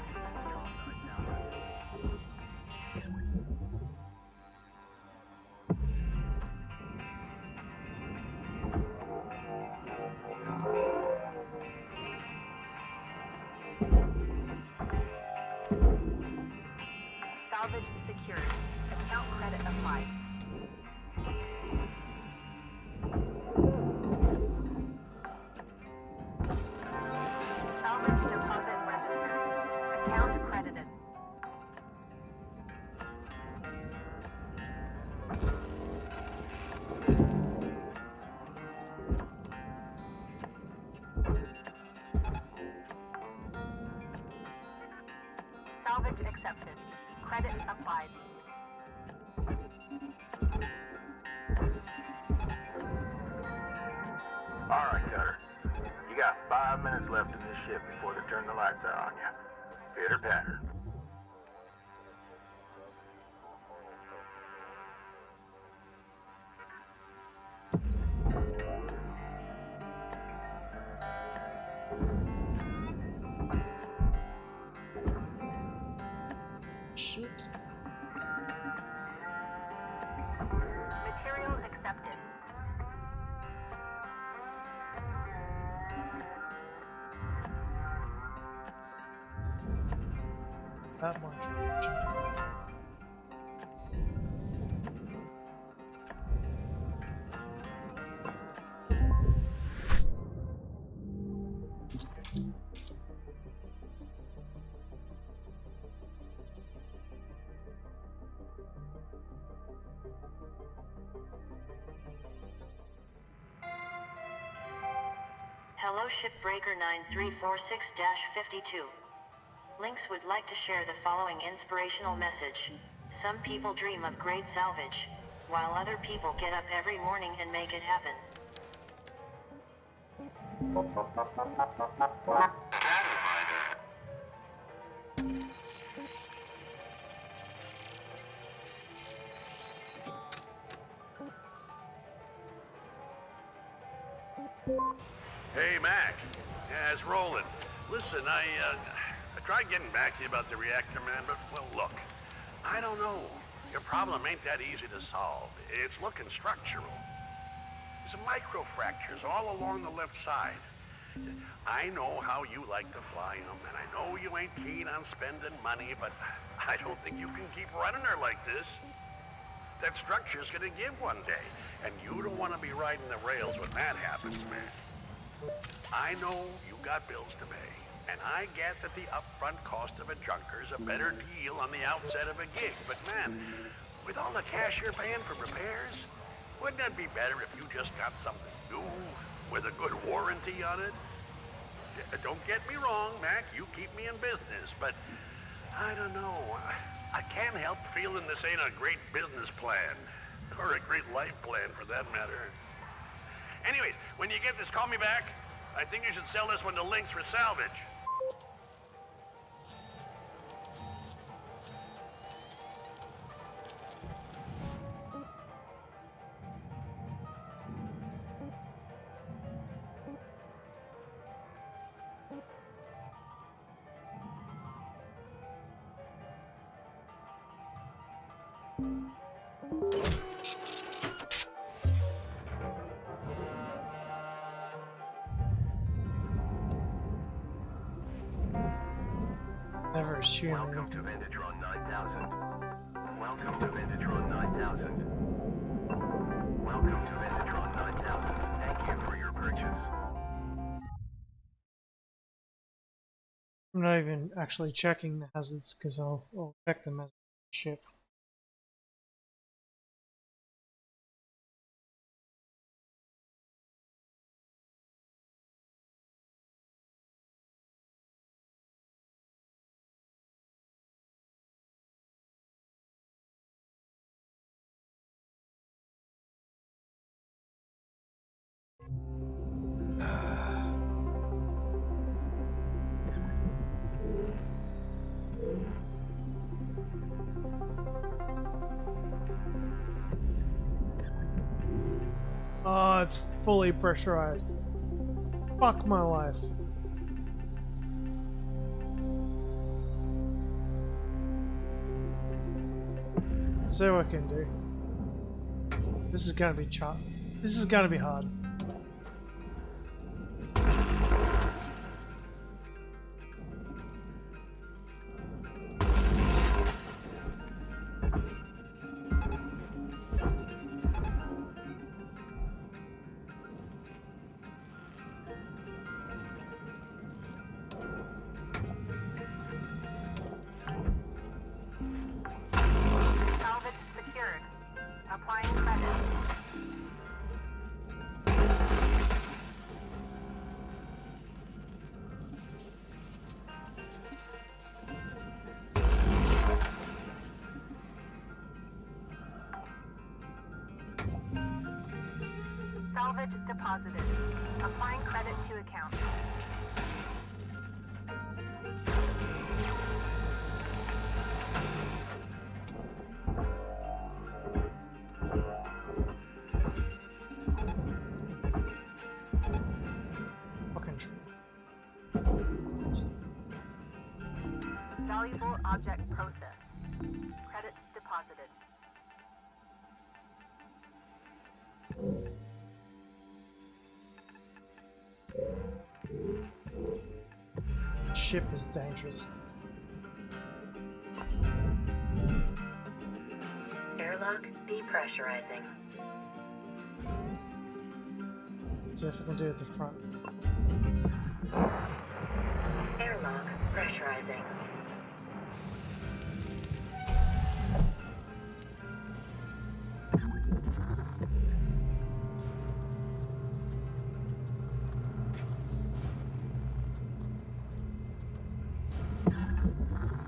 Salvage secured. Account credit applied. Salvage deposit registered. Account credited. Salvage accepted. Credit applied. All right, Cutter. You got 5 minutes left in this ship before they turn the lights out on you. Pitter patter. Shoot. Material accepted. That much. Hello Shipbreaker 9346-52. Lynx would like to share the following inspirational message. Some people dream of great salvage, while other people get up every morning and make it happen. Hey, Mac. Yeah, it's rolling. Listen, I tried getting back to you about the reactor, man, but, well, look. I don't know. Your problem ain't that easy to solve. It's looking structural. There's microfractures all along the left side. I know how you like to fly them, and I know you ain't keen on spending money, but I don't think you can keep running her like this. That structure's gonna give one day, and you don't want to be riding the rails when that happens, man. I know you got bills to pay, and I get that the upfront cost of a junker's a better deal on the outset of a gig, but man, with all the cash you're paying for repairs, wouldn't it be better if you just got something new with a good warranty on it? Don't get me wrong, Mac, you keep me in business, but I don't know. I can't help feeling this ain't a great business plan, or a great life plan for that matter. Anyways, when you get this, call me back. I think you should sell this one to Lynx for salvage. Never assume Welcome to Vendatron 9000. Welcome to Vendatron 9000. Welcome to Vendatron 9000. Thank you for your purchase. I'm not even actually checking the hazards because I'll check them as a ship. Oh, it's fully pressurized. Fuck my life. Let's see what I can do. This is gonna be This is gonna be hard. Salvage deposited. Applying credit to account. Valuable object processed. Credits deposited. Ship is dangerous. Airlock depressurizing. See if I can do it at the front. Airlock pressurizing.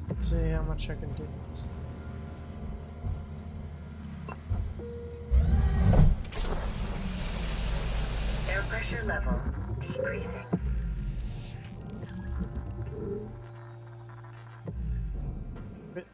Let's see how much I can do this. Air pressure level decreasing. Bit.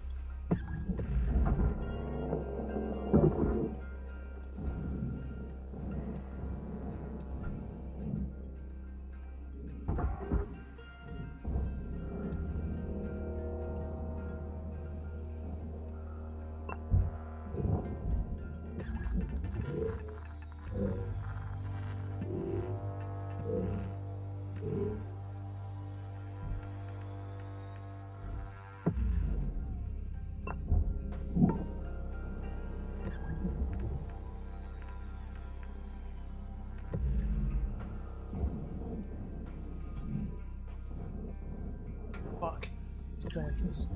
Fuck. It's dangerous.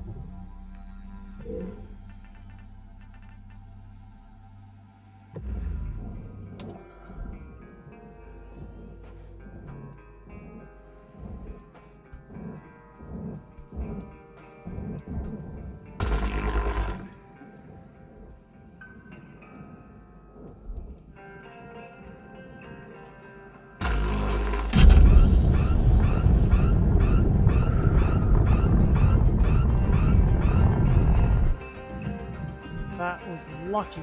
That was lucky.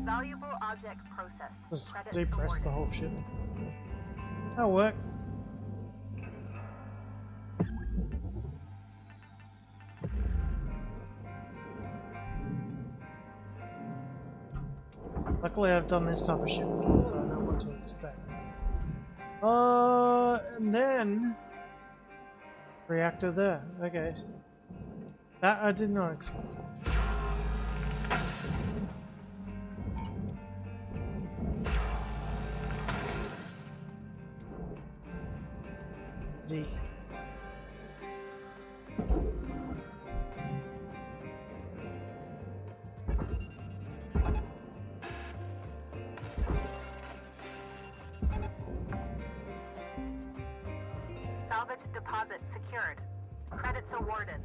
Valuable object processed. Just Credits depress the awarded. whole ship. That'll work. Luckily I've done this type of shit before, so I know what to expect. And then... reactor there. Okay. That I did not expect. Z. Salvage deposit secured. Credits awarded.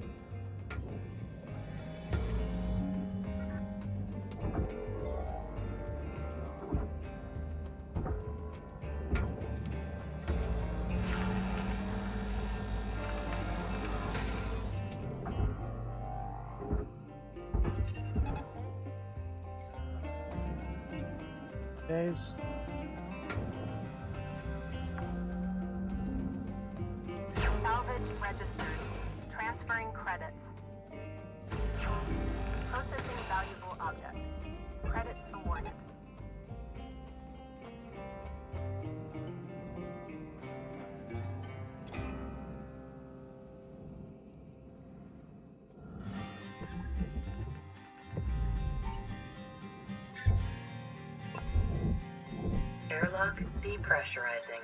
Days. Salvage registered. Transferring credits. Processing valuable object. Credits awarded. Airlock depressurizing.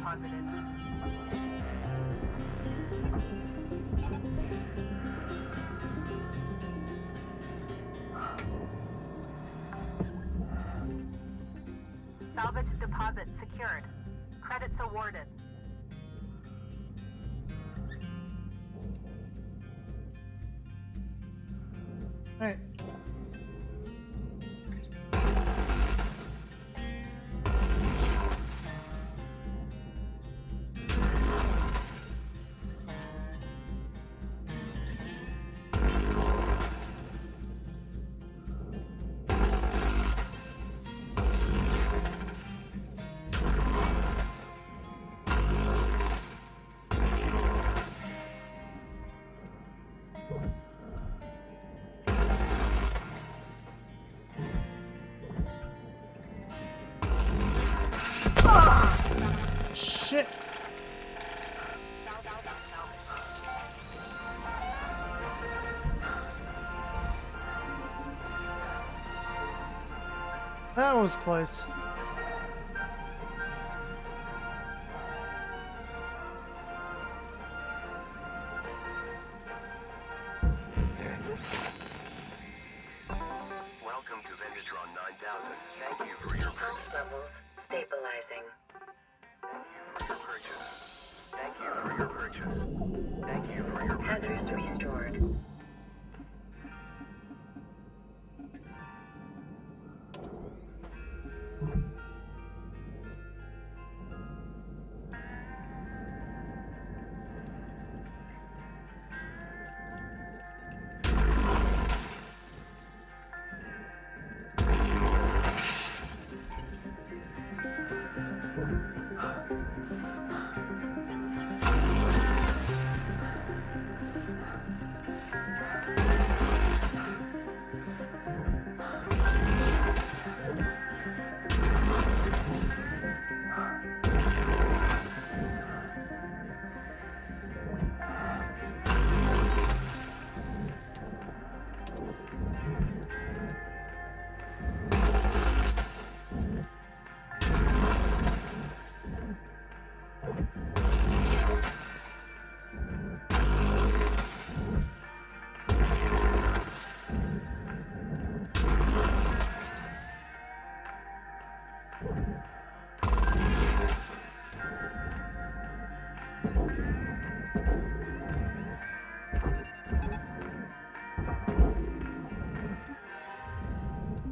deposited. Salvage deposit secured. Credits awarded. Alright. Shit! That was close. Welcome to Vendatron 9000. Thank you for your Pulse levels stabilizing. purchase. Thank you for your purchase. Thank you for your purchase. Address restored.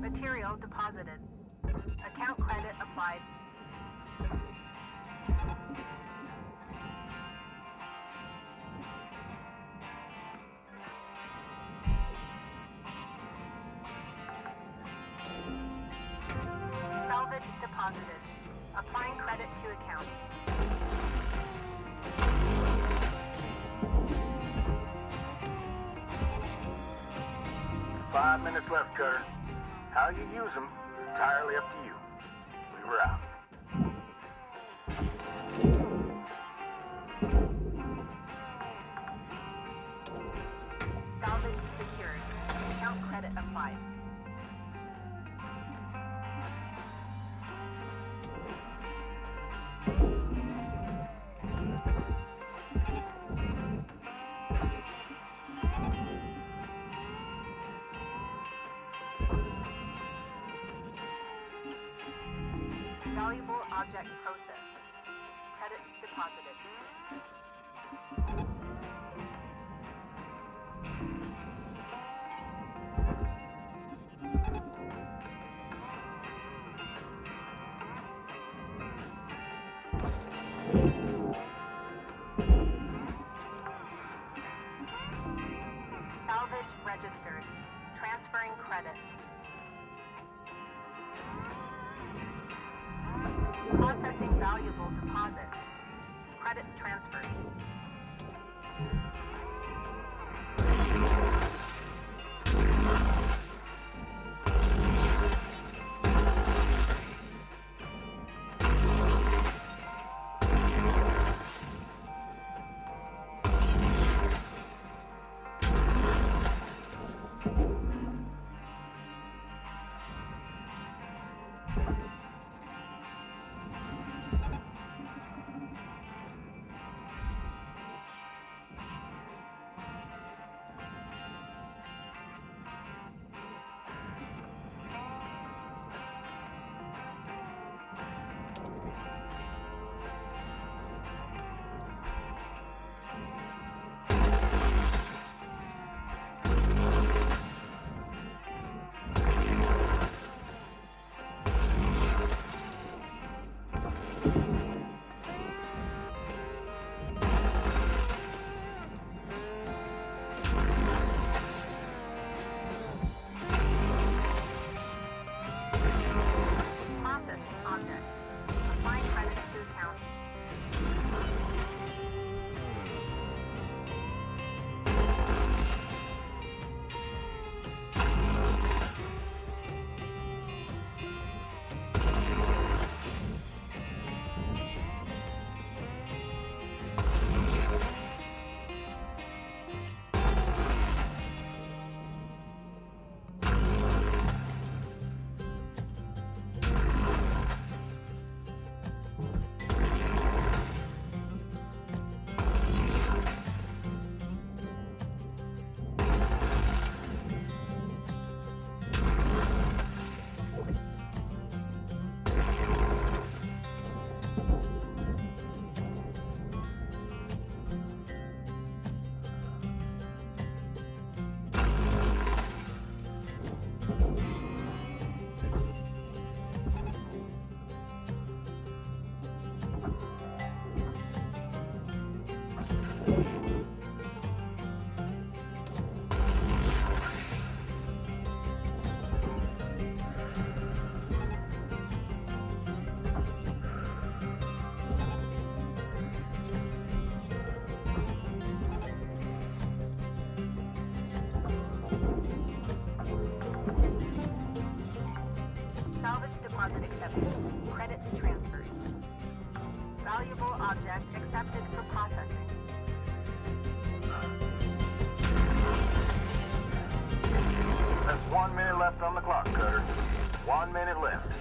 Material deposited. Account credit applied. Salvage deposited. Applying credit to account. 5 minutes left, Cutter. How you use them is entirely up to you. We were out. Salvage secured. Account credit applied. Valuable object processed. Credits deposited. Salvage registered. Transferring credits. Processing valuable deposit. Credits transferred. Credits transferred. Valuable object accepted for processing. There's 1 minute left on the clock, Cutter. 1 minute left.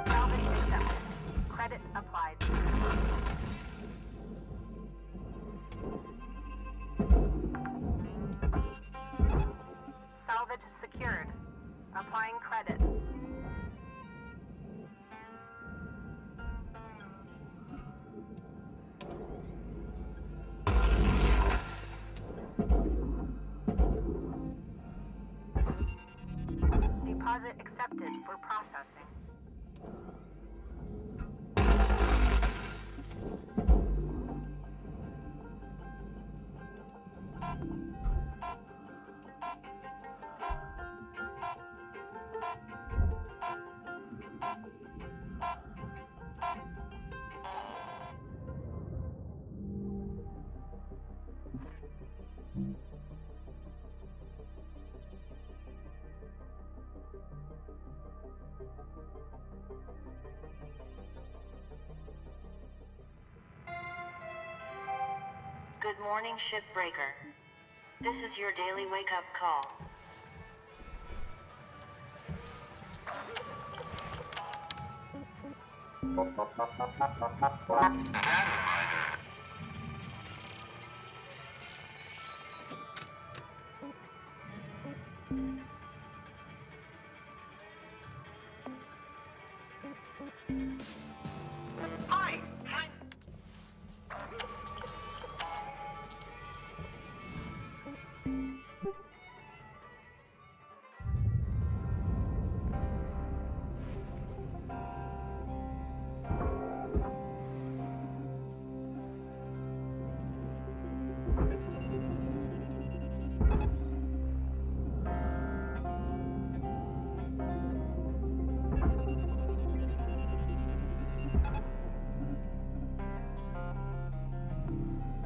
Salvage accepted. Credit applied. Salvage secured. Applying credit. Deposit accepted for processing. Good morning, Shipbreaker. This is your daily wake-up call.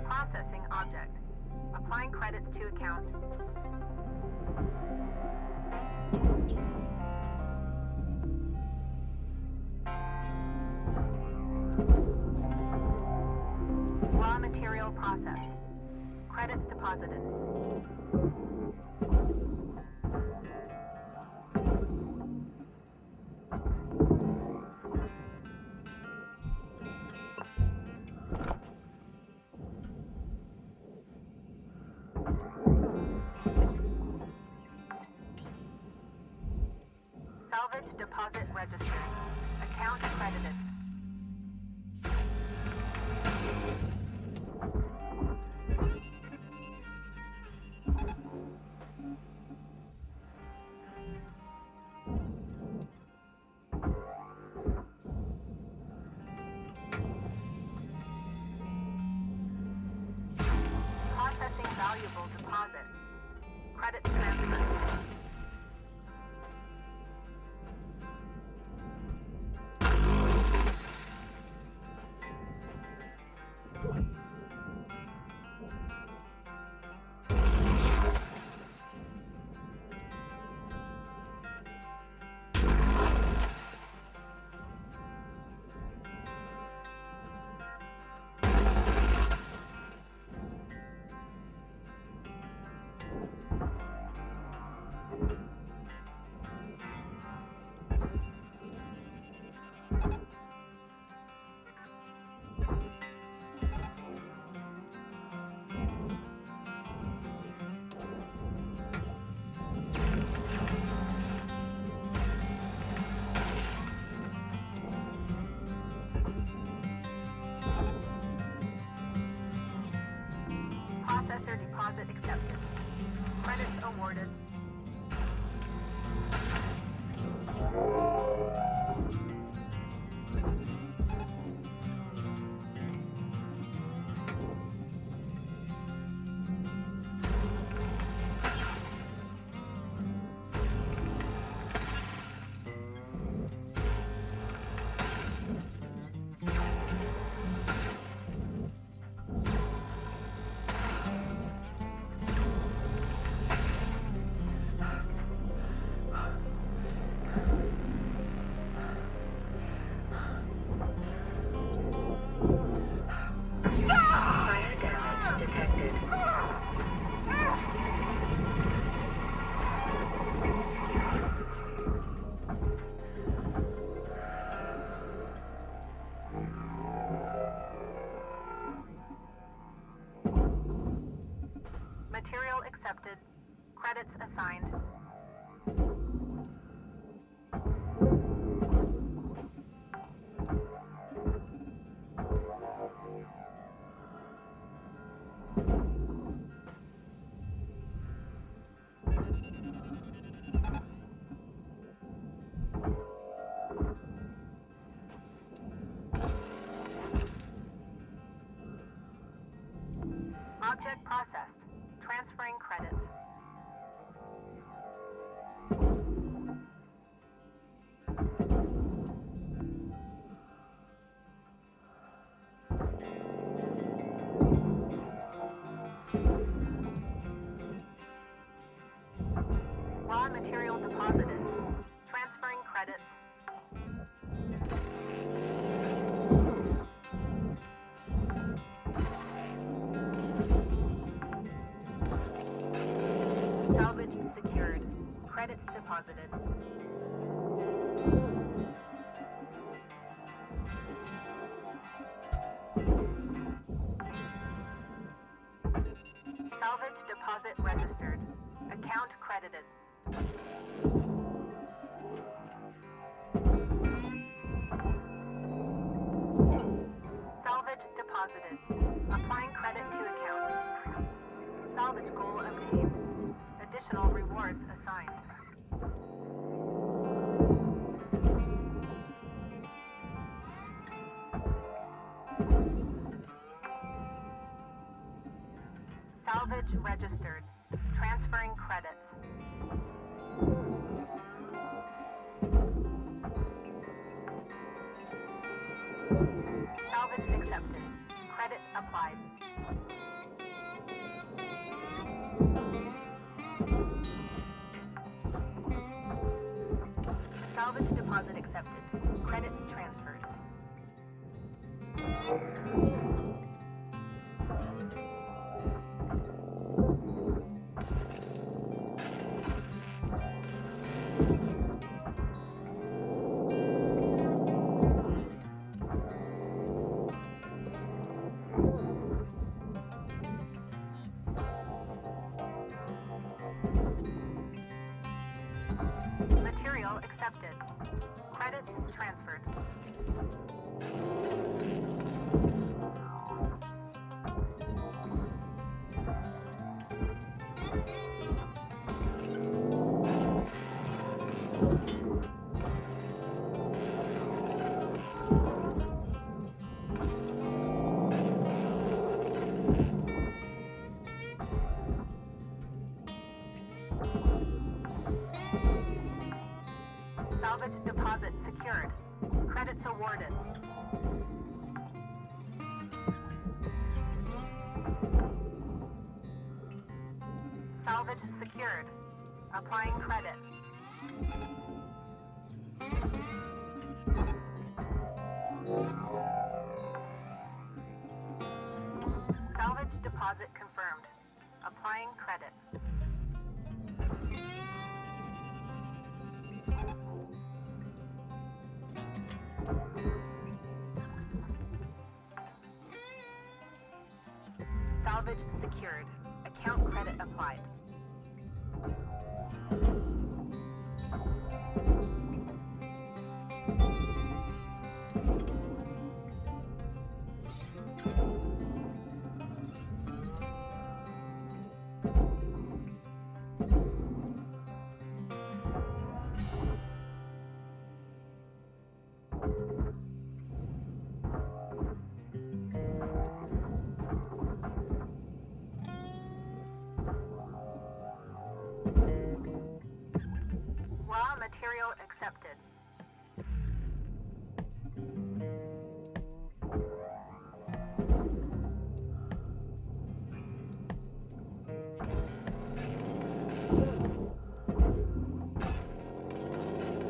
Processing object. Applying credits to account. Raw material processed. Credits deposited. Salvage deposit registered. Account credited. Processing valuable deposit. Credit transfer. Fire damage detected. Material accepted. Credits assigned. Object processed. Transferring credits. Raw material deposited. Transferring credits. Salvage secured. Credits deposited. Salvage deposit registered. Account credited. Salvage deposited. Applying credit to account. Salvage goal obtained. Additional rewards assigned. Salvage registered. Transferring credits. Salvage accepted. Credit applied. Salvage deposit accepted. Credits transferred. Material accepted. Credits transferred. Salvage deposit secured. Credits awarded. Salvage secured. Applying credit. Salvage deposit confirmed. Applying credit. Salvage secured. Account credit applied.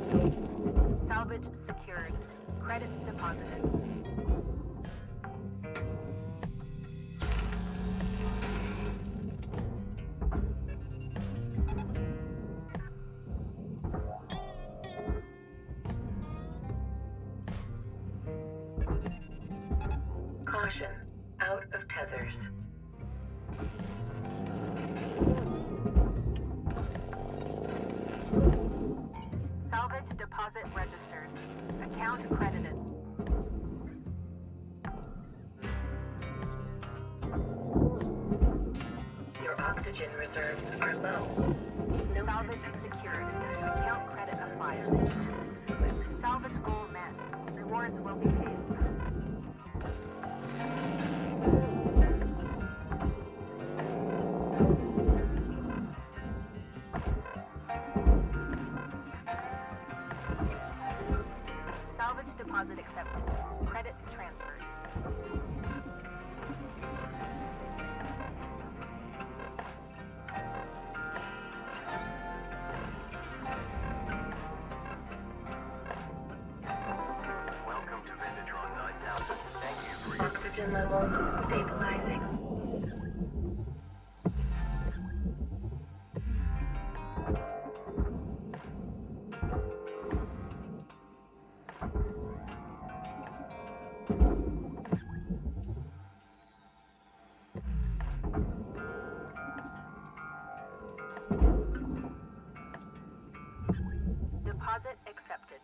Salvage secured. Credits deposited. Caution. Out of tethers. Salvage deposit registered. Account credited. Your oxygen reserves are low. No Salvage secured. Account credit applied. Salvage goal met. Rewards will be paid. Salvage deposit accepted. Credits transferred. Welcome to Vindatron 9000. Thank you for your... oxygen levels stabilizing. Deposit accepted.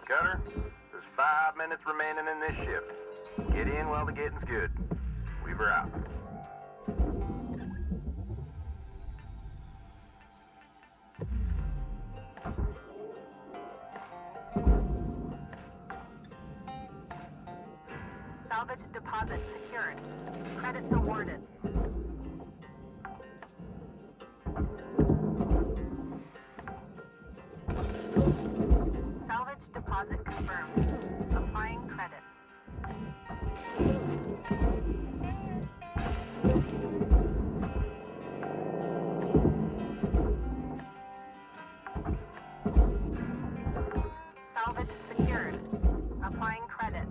Cutter, there's 5 minutes remaining in this shift. Get in while the getting's good. Weaver out. Salvage deposit secured. Credits awarded. Salvage deposit confirmed. Applying credit. Salvage secured. Applying credit.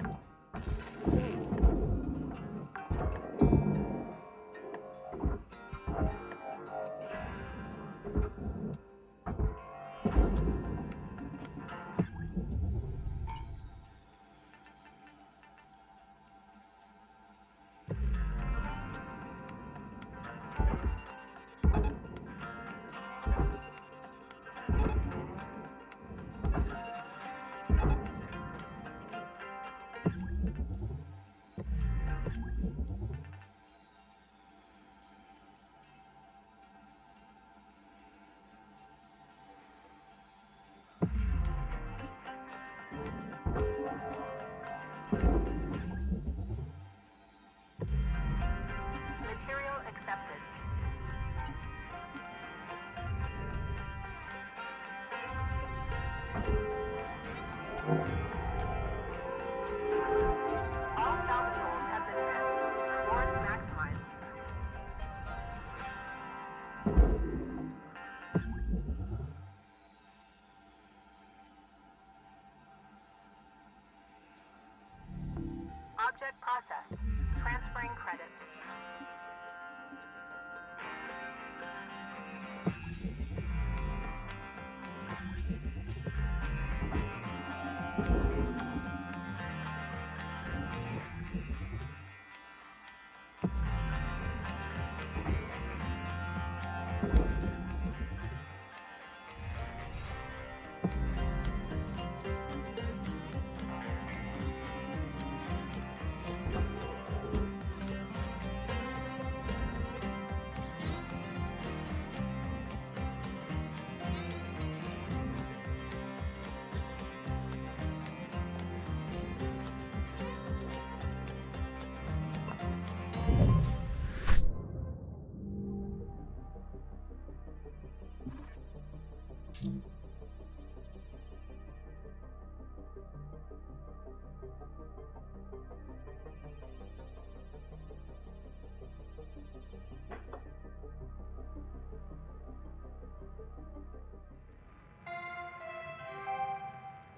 Material accepted. All salvage goals have been met. Rewards maximized. Object processed. Transferring credits.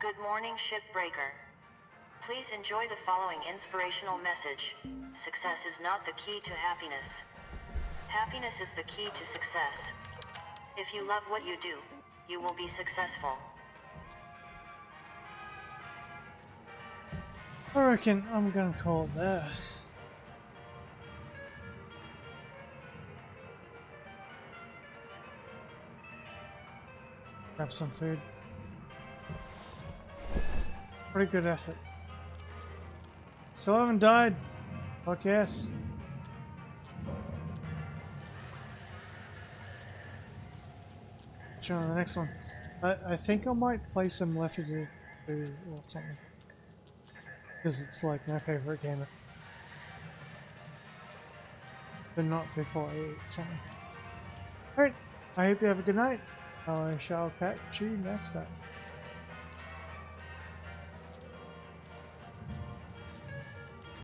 Good morning, Shipbreaker. Please enjoy the following inspirational message. Success is not the key to happiness. Happiness is the key to success. If you love what you do, you will be successful. I reckon I'm gonna call it there. Grab some food. Pretty good effort. Still haven't died. Fuck yes. Sure, on the next one. I think I might play some Left 4 Dead 2 or something. Because it's like my favorite game. But not before I eat something. Alright, I hope you have a good night. I shall catch you next time.